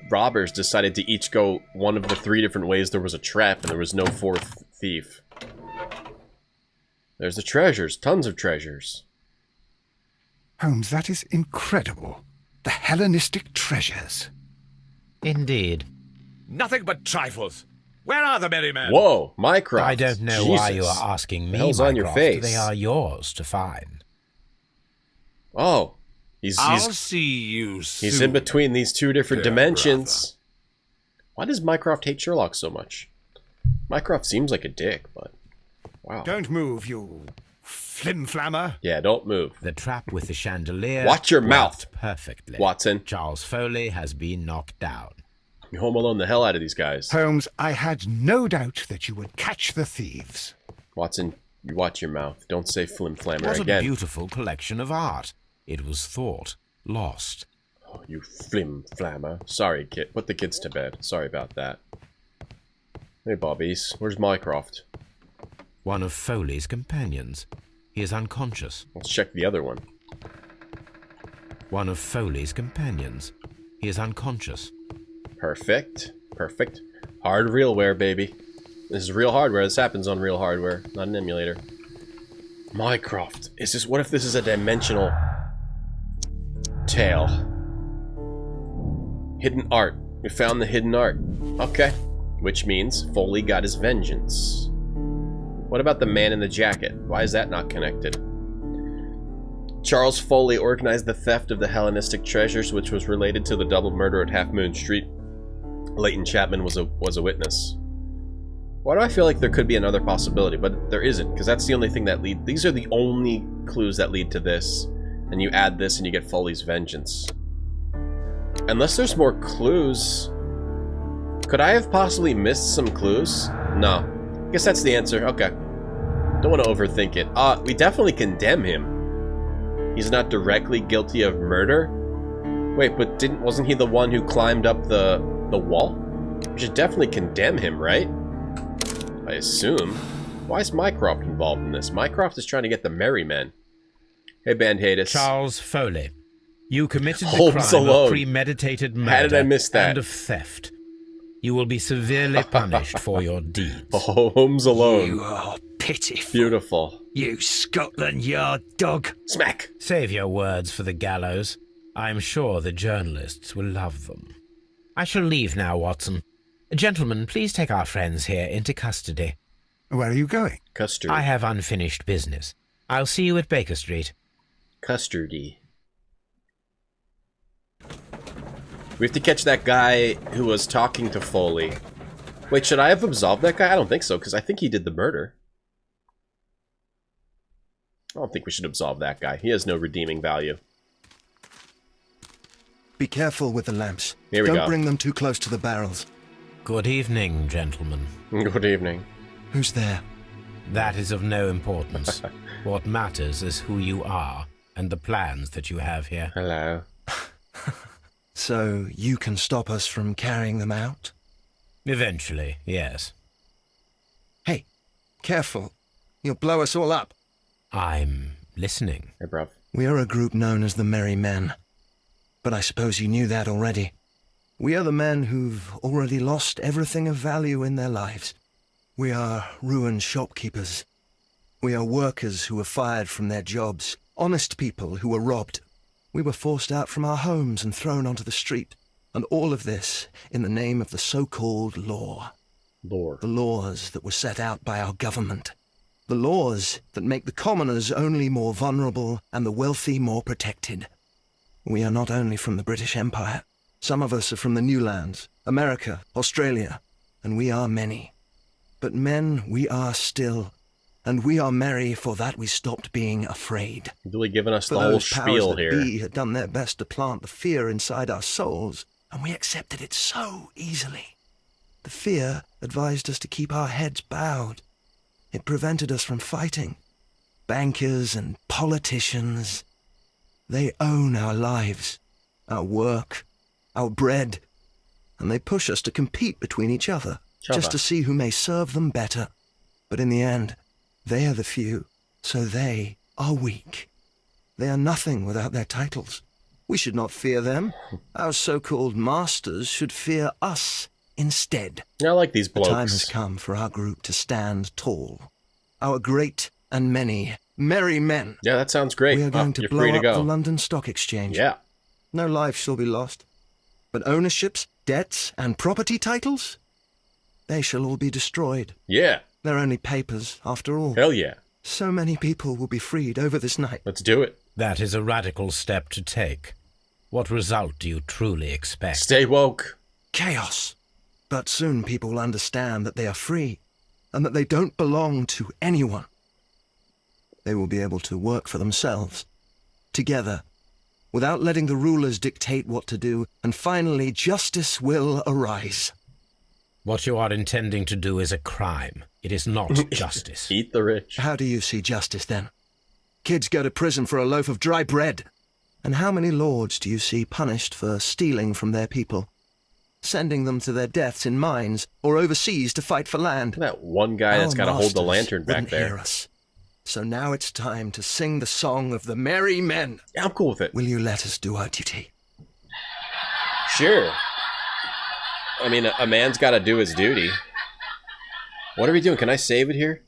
A: robbers decided to each go one of the 3 different ways there was a trap and there was no 4th thief. There's the treasures. Tons of treasures.
J: Holmes, that is incredible. The Hellenistic treasures.
C: Indeed.
E: Nothing but trifles. Where are the merry men?
A: Whoa, Mycroft.
C: I don't know why you are asking me,
A: hell's
C: Mycroft.
A: on your face?
C: They are yours to find.
A: Oh.
E: I'll see you soon.
A: He's in between these 2 different
E: Dear
A: dimensions. Why does Mycroft hate Sherlock so much? Mycroft seems like a dick, but Wow.
J: Don't move, you flim-flammer.
A: Yeah, don't move.
C: The trap with the chandelier.
A: Watch your mouth,
C: worked perfectly.
A: Watson.
C: Charles Foley has been knocked down.
A: You home alone the hell out of these guys.
J: Holmes, I had no doubt that you would catch the thieves.
A: Watson, you watch your mouth. Don't say flim-flammer
C: What
A: again.
C: a beautiful collection of art. It was thought lost.
A: Oh, you flim-flammer. Sorry, kid. Put the kids to bed. Sorry about that. Hey, Bobbies. Where's Mycroft?
C: One of Foley's companions. He is unconscious.
A: Let's check the other one.
C: One of Foley's companions. He is unconscious.
A: Perfect. Perfect. Hard realware, baby. This is real hardware. This happens on real hardware, not an emulator. Mycroft. Is this? What if this is a dimensional tale? Hidden art. We found the hidden art. Okay. Which means Foley got his vengeance. What about the man in the jacket? Why is that not connected? Charles Foley organized the theft of the Hellenistic treasures, which was related to the double murder at Half Moon Street. Leighton Chapman was a witness. Why do I feel like there could be another possibility, but there isn't, because that's the only thing that lead. These are the only clues that lead to this, and you add this and you get Foley's vengeance. Unless there's more clues, could I have possibly missed some clues? No. I guess that's the answer. Okay. Don't want to overthink it. We definitely condemn him. He's not directly guilty of murder. Wait, but wasn't he the one who climbed up the wall? We should definitely condemn him, right? I assume. Why is Mycroft involved in this? Mycroft is trying to get the merry men. Hey, Bandhatus.
C: Charles Foley, you committed the
A: Holmes
C: crime
A: alone.
C: of premeditated murder
A: How did I miss that?
C: and of theft. You will be severely punished for your deeds.
A: Holmes alone.
D: You are pitiful.
A: Beautiful.
D: You Scotland Yard dog.
A: Smack.
C: Save your words for the gallows. I'm sure the journalists will love them. I shall leave now, Watson. Gentlemen, please take our friends here into custody.
J: Where are you going?
A: Custard.
C: I have unfinished business. I'll see you at Baker Street.
A: Custardy. We have to catch that guy who was talking to Foley. Wait, should I have absolved that guy? I don't think so, because I think he did the murder. I don't think we should absolve that guy. He has no redeeming value.
L: Be careful with the lamps.
A: Here we go.
L: Don't bring them too close to the barrels.
C: Good evening, gentlemen.
A: Good evening.
L: Who's there?
C: That is of no importance. What matters is who you are and the plans that you have here.
A: Hello.
L: So you can stop us from carrying them out?
C: Eventually, yes.
L: Hey, careful. You'll blow us all up.
C: I'm listening.
A: Hey, bruv.
L: We are a group known as the Merry Men. But I suppose you knew that already. We are the men who've already lost everything of value in their lives. We are ruined shopkeepers. We are workers who were fired from their jobs. Honest people who were robbed. We were forced out from our homes and thrown onto the street. And all of this in the name of the so-called law.
A: Lore.
L: The laws that were set out by our government. The laws that make the commoners only more vulnerable and the wealthy more protected. We are not only from the British Empire. Some of us are from the New Lands, America, Australia, and we are many. But men we are still, and we are merry for that we stopped being afraid.
A: Really giving us
L: For
A: the whole
L: those powers
A: spiel
L: that
A: here.
L: be had done their best to plant the fear inside our souls, and we accepted it so easily. The fear advised us to keep our heads bowed. It prevented us from fighting. Bankers and politicians, they own our lives, our work, our bread, and they push us to compete between each other, just to see who may serve them better. But in the end, they are the few, so they are weak. They are nothing without their titles. We should not fear them. Our so-called masters should fear us instead.
A: I like these blokes.
L: The time has come for our group to stand tall. Our great and many merry men.
A: Yeah, that sounds great.
L: We are going to
A: you're
L: blow
A: free to
L: up
A: go.
L: the London Stock Exchange.
A: Yeah.
L: No life shall be lost. But ownerships, debts, and property titles? They shall all be destroyed.
A: Yeah.
L: They're only papers, after all.
A: Hell yeah.
L: So many people will be freed over this night.
A: Let's do it.
C: That is a radical step to take. What result do you truly expect?
A: Stay woke.
L: Chaos. But soon people will understand that they are free, and that they don't belong to anyone. They will be able to work for themselves, together, without letting the rulers dictate what to do, and finally justice will arise.
C: What you are intending to do is a crime. It is not justice.
A: Eat the rich.
L: How do you see justice, then? Kids go to prison for a loaf of dry bread. And how many lords do you see punished for stealing from their people, sending them to their deaths in mines or overseas to fight for land?
A: That one guy that's got to hold the lantern back there.
L: Hear us. So now it's time to sing the song of the merry men.
A: Yeah, I'm cool with it.
L: Will you let us do our duty?
A: Sure. I mean, a man's got to do his duty. What are we doing? Can I save it here?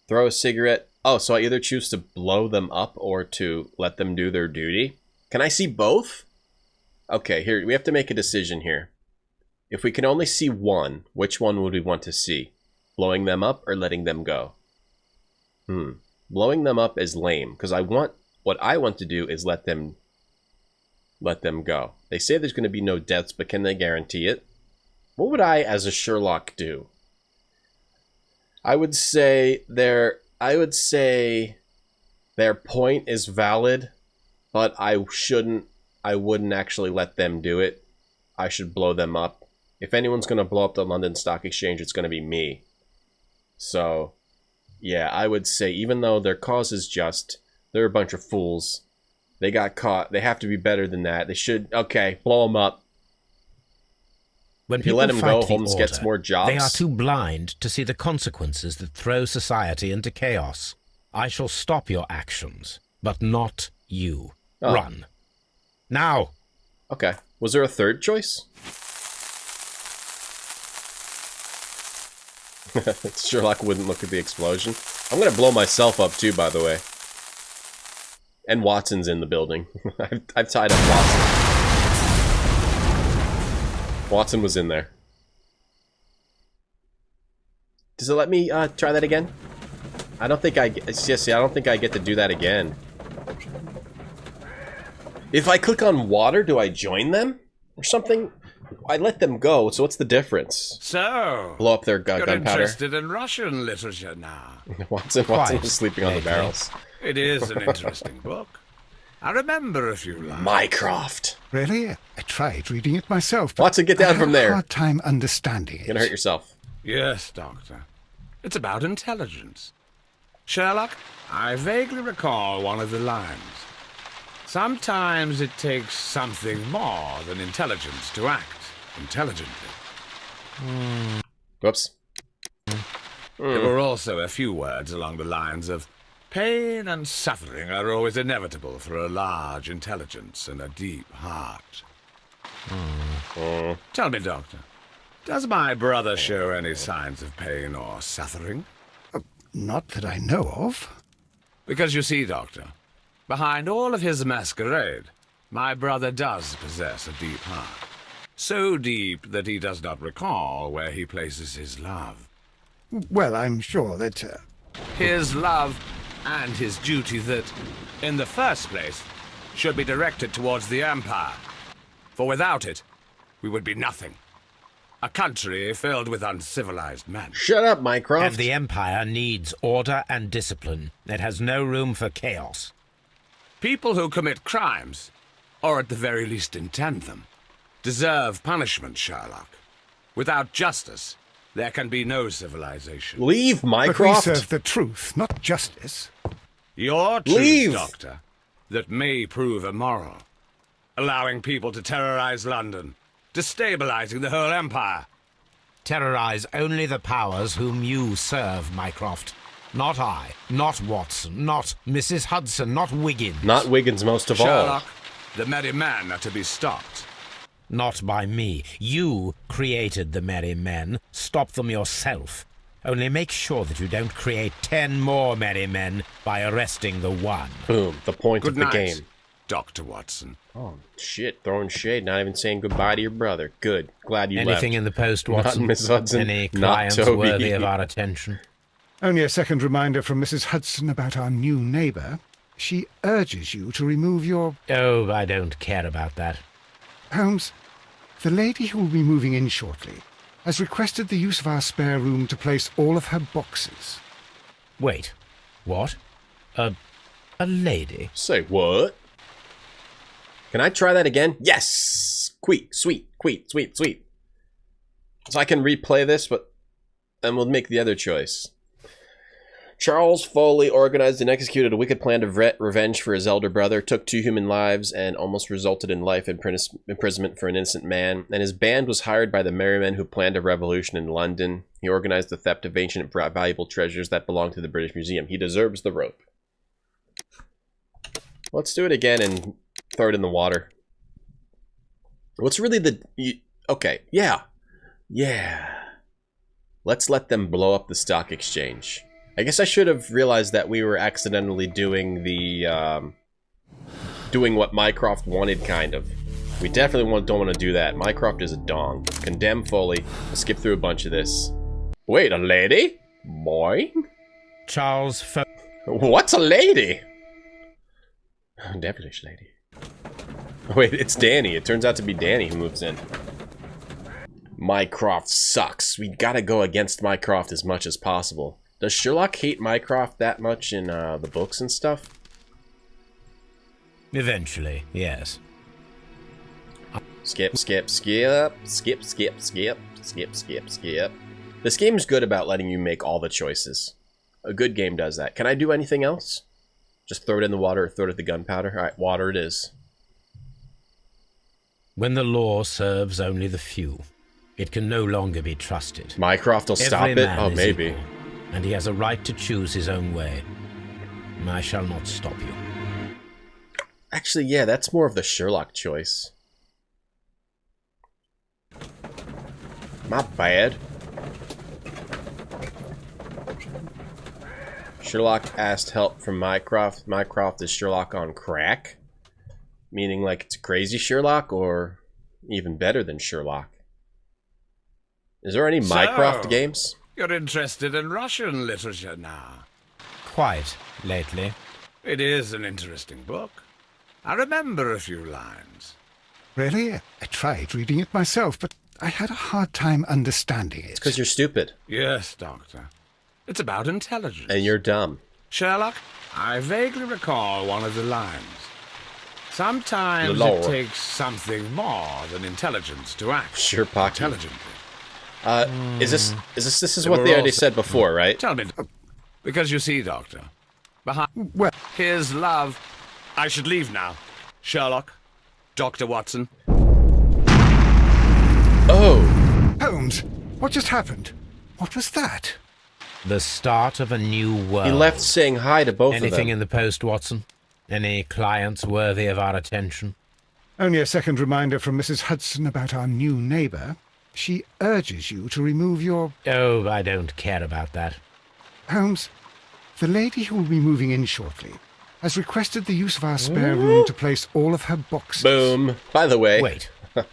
A: Throw a cigarette. Oh, so I either choose to blow them up or to let them do their duty? Can I see both? Okay, here, we have to make a decision here. If we can only see one, which one would we want to see? Blowing them up or letting them go? Blowing them up is lame, because what I want to do is let them go. They say there's going to be no deaths, but can they guarantee it? What would I, as a Sherlock, do? I would say their point is valid, but I wouldn't actually let them do it. I should blow them up. If anyone's going to blow up the London Stock Exchange, it's going to be me. So, yeah, I would say even though their cause is just, they're a bunch of fools. They got caught. They have to be better than that. They should, okay, blow them up.
C: When
A: if you let him go, Holmes gets more jobs.
C: They are too blind to see the consequences that throw society into chaos. I shall stop your actions, but not you.
A: Oh.
C: Run. Now!
A: Okay. Was there a third choice? Sherlock wouldn't look at the explosion. I'm going to blow myself up too, by the way. And Watson's in the building. I've tied up Watson. Watson was in there. Does it let me try that again? I don't think I get to do that again. If I click on water, do I join them? Or something? I let them go, so what's the difference?
E: So,
A: blow up their
E: you're
A: gunpowder.
E: interested in Russian literature now.
A: Watson was sleeping on the barrels.
E: It is an interesting book. I remember a few lines.
A: Mycroft.
J: Really? I tried reading it myself.
A: Watson, get down from there.
J: I had a hard time understanding it.
A: You're gonna hurt yourself.
E: Yes, Doctor. It's about intelligence. Sherlock, I vaguely recall one of the lines. Sometimes it takes something more than intelligence to act intelligently.
A: Whoops.
E: There were also a few words along the lines of, pain and suffering are always inevitable for a large intelligence and a deep heart. Tell me, Doctor, does my brother show any signs of pain or suffering?
J: Not that I know of.
E: Because you see, Doctor, behind all of his masquerade, my brother does possess a deep heart. So deep that he does not recall where he places his love.
J: Well, I'm sure that...
E: His love and his duty that, in the first place, should be directed towards the Empire. For without it, we would be nothing. A country filled with uncivilized men.
A: Shut up, Mycroft.
C: And the Empire needs order and discipline. It has no room for chaos.
E: People who commit crimes, or at the very least intend them, deserve punishment, Sherlock. Without justice, there can be no civilization.
A: Leave, Mycroft.
J: But we serve the truth, not justice.
E: Your truth,
A: Leave.
E: Doctor, that may prove immoral. Allowing people to terrorize London, destabilizing the whole empire.
C: Terrorize only the powers whom you serve, Mycroft. Not I, not Watson, not Mrs. Hudson, not Wiggins.
A: Not Wiggins most of
E: Sherlock,
A: all.
E: the merry men are to be stopped.
C: Not by me. You created the merry men. Stop them yourself. Only make sure that you don't create 10 more merry men by arresting the one.
A: Boom. The point of the game.
E: Dr. Watson.
A: Oh, shit. Throwing shade. Not even saying goodbye to your brother. Good. Glad you left.
C: Anything in the post, Watson?
A: Not Miss Hudson.
C: Any
A: Not
C: clients
A: Toby.
C: worthy of our attention?
J: Only a second reminder from Mrs. Hudson about our new neighbour. She urges you to remove your...
C: Oh, I don't care about that.
J: Holmes, the lady who will be moving in shortly, has requested the use of our spare room to place all of her boxes.
C: Wait, what? A lady?
A: Say what? Can I try that again? Yes! Sweet. So I can replay this, but then we'll make the other choice. Charles Foley organized and executed a wicked plan of revenge for his elder brother, took 2 human lives, and almost resulted in life imprisonment for an innocent man. And his band was hired by the Merrymen who planned a revolution in London. He organized the theft of ancient valuable treasures that belonged to the British Museum. He deserves the rope. Let's do it again and throw it in the water. What's really the... Okay, yeah. Let's let them blow up the stock exchange. I guess I should have realized that we were accidentally doing the, doing what Mycroft wanted, kind of. We definitely don't want to do that. Mycroft is a dong. Condemn Foley. I'll skip through a bunch of this. Wait, a lady? Boy?
C: Charles
A: What's a lady? Devilish lady. Wait, it's Danny. It turns out to be Danny who moves in. Mycroft sucks. We gotta go against Mycroft as much as possible. Does Sherlock hate Mycroft that much in the books and stuff?
C: Eventually, yes.
A: Skip. This game's good about letting you make all the choices. A good game does that. Can I do anything else? Just throw it in the water or throw it at the gunpowder? Alright, water it is.
C: When the law serves only the few, it can no longer be trusted.
A: Mycroft will stop it? Oh, maybe.
C: Equal, and he has a right to choose his own way. I shall not stop you.
A: Actually, yeah, that's more of the Sherlock choice. My bad. Sherlock asked help from Mycroft. Mycroft is Sherlock on crack? Meaning like it's crazy Sherlock, or even better than Sherlock? Is there any Mycroft games?
E: You're interested in Russian literature now.
C: Quite, lately.
E: It is an interesting book. I remember a few lines.
J: Really? I tried reading it myself, but I had a hard time understanding it.
A: It's because you're stupid.
E: Yes, Doctor. It's about intelligence.
A: And you're dumb.
E: Sherlock, I vaguely recall one of the lines. Sometimes
A: Lord.
E: it takes something more than intelligence to act intelligently.
A: This is what they already said before, right?
E: Tell me, because you see, Doctor, behind his love, I should leave now. Sherlock, Dr. Watson.
A: Oh!
J: Holmes, what just happened? What was that?
C: The start of a new world.
A: He left saying hi to both of them.
C: Anything in the post, Watson? Any clients worthy of our attention?
J: Only a second reminder from Mrs. Hudson about our new neighbour. She urges you to remove your...
C: Oh, I don't care about that.
J: Holmes, the lady who will be moving in shortly has requested the use of our spare room to place all of her boxes.
A: Boom. By the way...
C: Wait.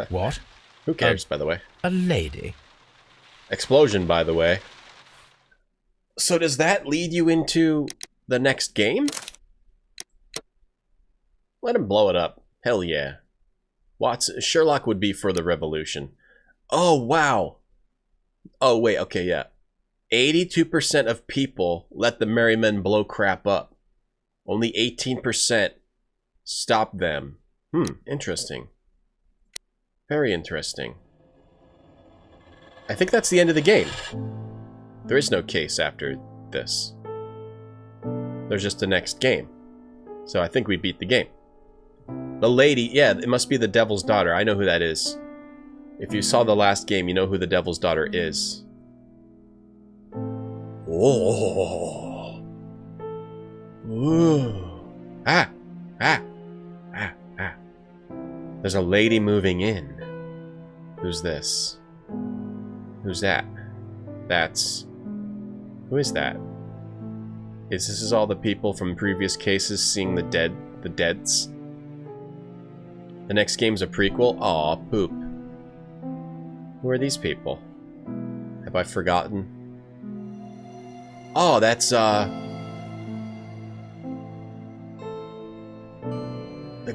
C: What?
A: Who cares, by the way?
C: A lady?
A: Explosion, by the way. So does that lead you into the next game? Let him blow it up. Hell yeah. Sherlock would be for the revolution. Oh, wow. Oh, wait, okay, yeah. 82% of people let the Merrymen blow crap up. Only 18% stop them. Interesting. Very interesting. I think that's the end of the game. There is no case after this. There's just the next game. So I think we beat the game. The lady, yeah, it must be the Devil's Daughter. I know who that is. If you saw the last game, you know who the Devil's Daughter is. Oh. Ooh. Ah. There's a lady moving in. Who's this? Who's that? Who is that? This is all the people from previous cases seeing the deads? The next game's a prequel? Aw, poop. Who are these people? Have I forgotten? Oh, that's, the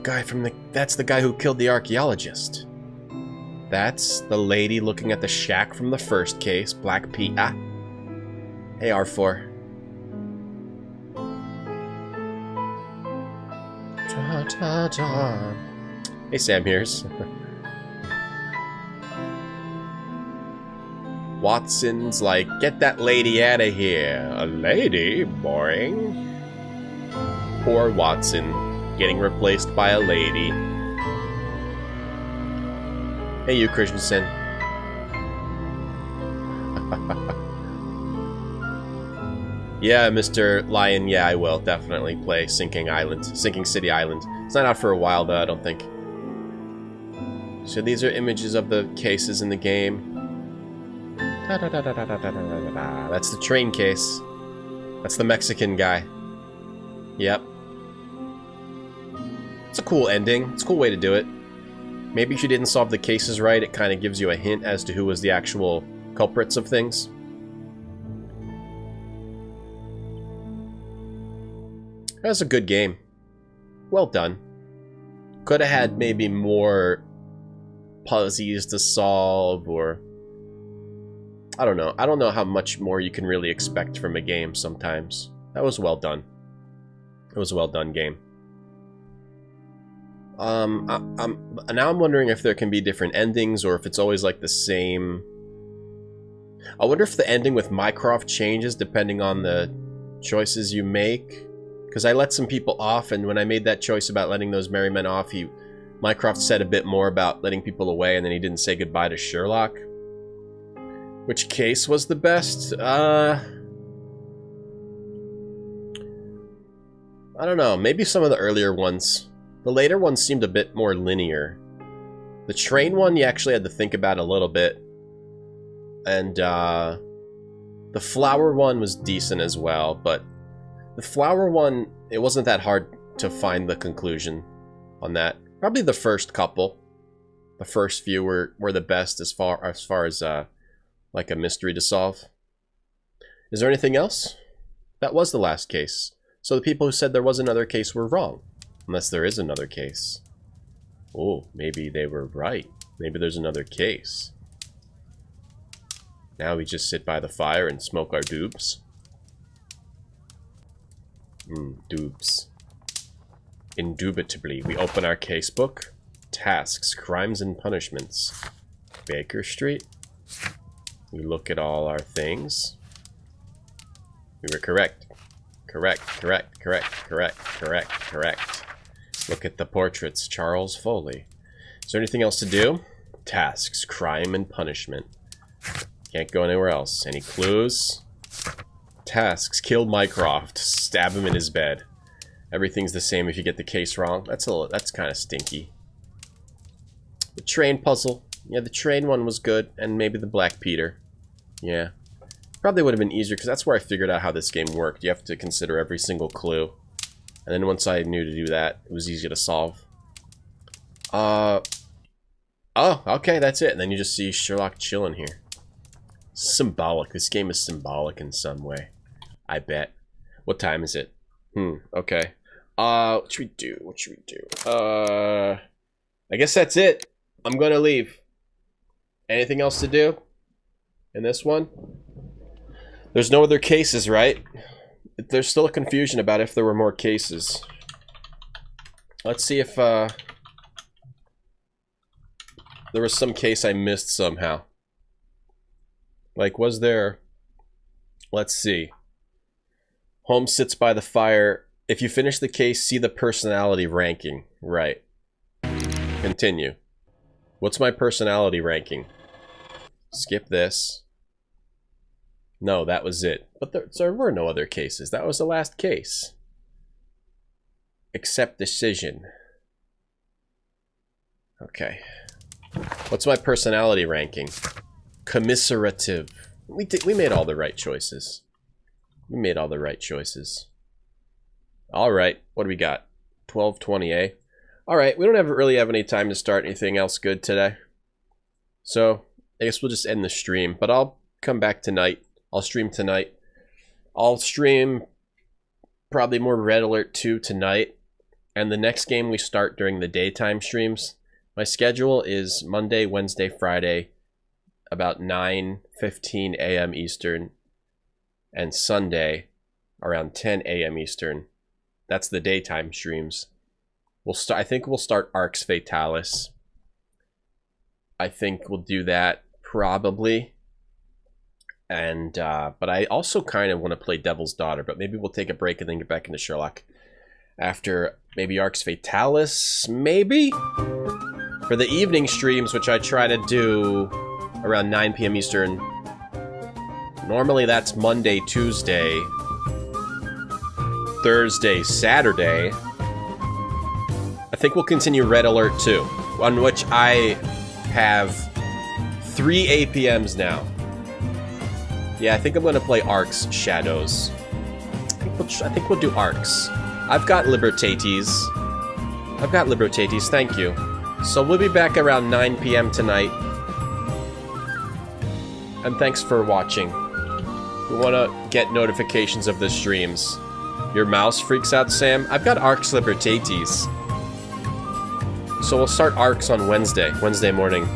A: guy from that's the guy who killed the archaeologist. That's the lady looking at the shack from the first case. Black Pete. Ah. Hey, R4. Ta, ta, ta. Hey, Sam Hears. Watson's like, get that lady out of here. A lady? Boring. Poor Watson, getting replaced by a lady. Hey, you, Christensen. Yeah, Mr. Lion, yeah, I will definitely play Sinking City Island. It's not out for a while, though, I don't think. So these are images of the cases in the game. That's the train case. That's the Mexican guy. Yep. It's a cool ending. It's a cool way to do it. Maybe if you didn't solve the cases right, it kind of gives you a hint as to who was the actual culprits of things. That was a good game. Well done. Could have had maybe more puzzles to solve, or I don't know. I don't know how much more you can really expect from a game sometimes. That was well done. It was a well done game. Now I'm wondering if there can be different endings, or if it's always like the same. I wonder if the ending with Mycroft changes depending on the choices you make. Because I let some people off, and when I made that choice about letting those merry men off, Mycroft said a bit more about letting people away, and then he didn't say goodbye to Sherlock. Which case was the best? I don't know. Maybe some of the earlier ones. The later ones seemed a bit more linear. The train one, you actually had to think about a little bit. And the flower one was decent as well, but the flower one, it wasn't that hard to find the conclusion on that. Probably the first couple. The first few were the best as far as like a mystery to solve. Is there anything else? That was the last case. So the people who said there was another case were wrong. Unless there is another case. Oh, maybe they were right. Maybe there's another case. Now we just sit by the fire and smoke our doobs. Doobs. Indubitably, we open our casebook. Tasks, crimes, and punishments. Baker Street. We look at all our things. We were correct. Correct. Look at the portraits. Charles Foley. Is there anything else to do? Tasks, crime, and punishment. Can't go anywhere else. Any clues? Tasks, kill Mycroft. Stab him in his bed. Everything's the same if you get the case wrong. That's kind of stinky. The train puzzle. Yeah, the train one was good. And maybe the Black Peter. Yeah. Probably would have been easier, because that's where I figured out how this game worked. You have to consider every single clue. And then once I knew to do that, it was easy to solve. Oh, okay, that's it. And then you just see Sherlock chilling here. Symbolic. This game is symbolic in some way. I bet. What time is it? Okay. What should we do? I guess that's it. I'm gonna leave. Anything else to do in this one? There's no other cases, right? There's still a confusion about if there were more cases. Let's see if there was some case I missed somehow. Like, was there... Let's see. Holmes sits by the fire. If you finish the case, see the personality ranking. Right. Continue. What's my personality ranking? Skip this. No, that was it. But there were no other cases. That was the last case. Accept decision. Okay. What's my personality ranking? Commiserative. We made all the right choices. We made all the right choices. Alright, what do we got? 1220A. Alright, we don't really have any time to start anything else good today. So, I guess we'll just end the stream. But I'll come back tonight. I'll stream tonight. I'll stream probably more Red Alert 2 tonight. And the next game we start during the daytime streams, My schedule is Monday, Wednesday, Friday, about 9:15 a.m. Eastern, and Sunday around 10 a.m. Eastern. That's the daytime streams. I think we'll start Arx Fatalis. I think we'll do that probably. And but I also kind of want to play Devil's Daughter, but maybe we'll take a break and then get back into Sherlock after maybe Arx Fatalis, maybe? For the evening streams, which I try to do around 9 p.m. Eastern. Normally that's Monday, Tuesday, Thursday, Saturday. I think we'll continue Red Alert 2, on which I have 3 APMs now. Yeah, I think I'm going to play Arx Shadows. I think we'll do Arx. I've got Libertates. Thank you. So we'll be back around 9 p.m. tonight. And thanks for watching. If you want to get notifications of the streams. Your mouse freaks out, Sam? I've got Arx Libertates. So we'll start Arx on Wednesday morning.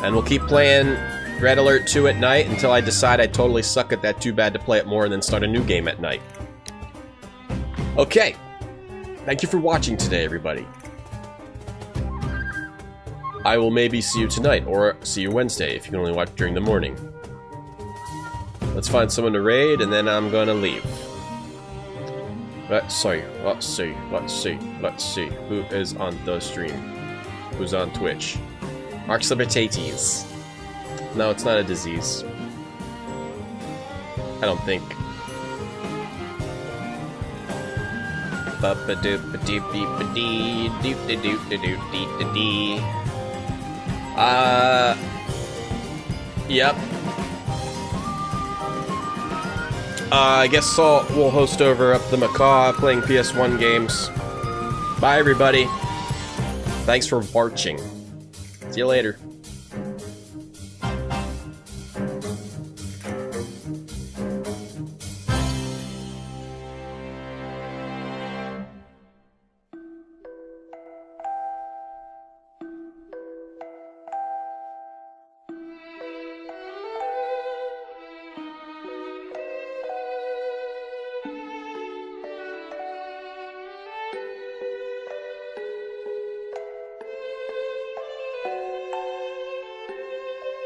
A: And we'll keep playing Red Alert 2 at night until I decide I totally suck at that, too bad to play it more, and then start a new game at night. Okay. Thank you for watching today, everybody. I will maybe see you tonight, or see you Wednesday, if you can only watch during the morning. Let's find someone to raid, and then I'm gonna leave. Let's see. Who is on the stream? Who's on Twitch? Arx Libertates. No, it's not a disease. I don't think. Yep. I guess we'll host over up the Macaw playing PS1 games. Bye, everybody. Thanks for watching. See you later.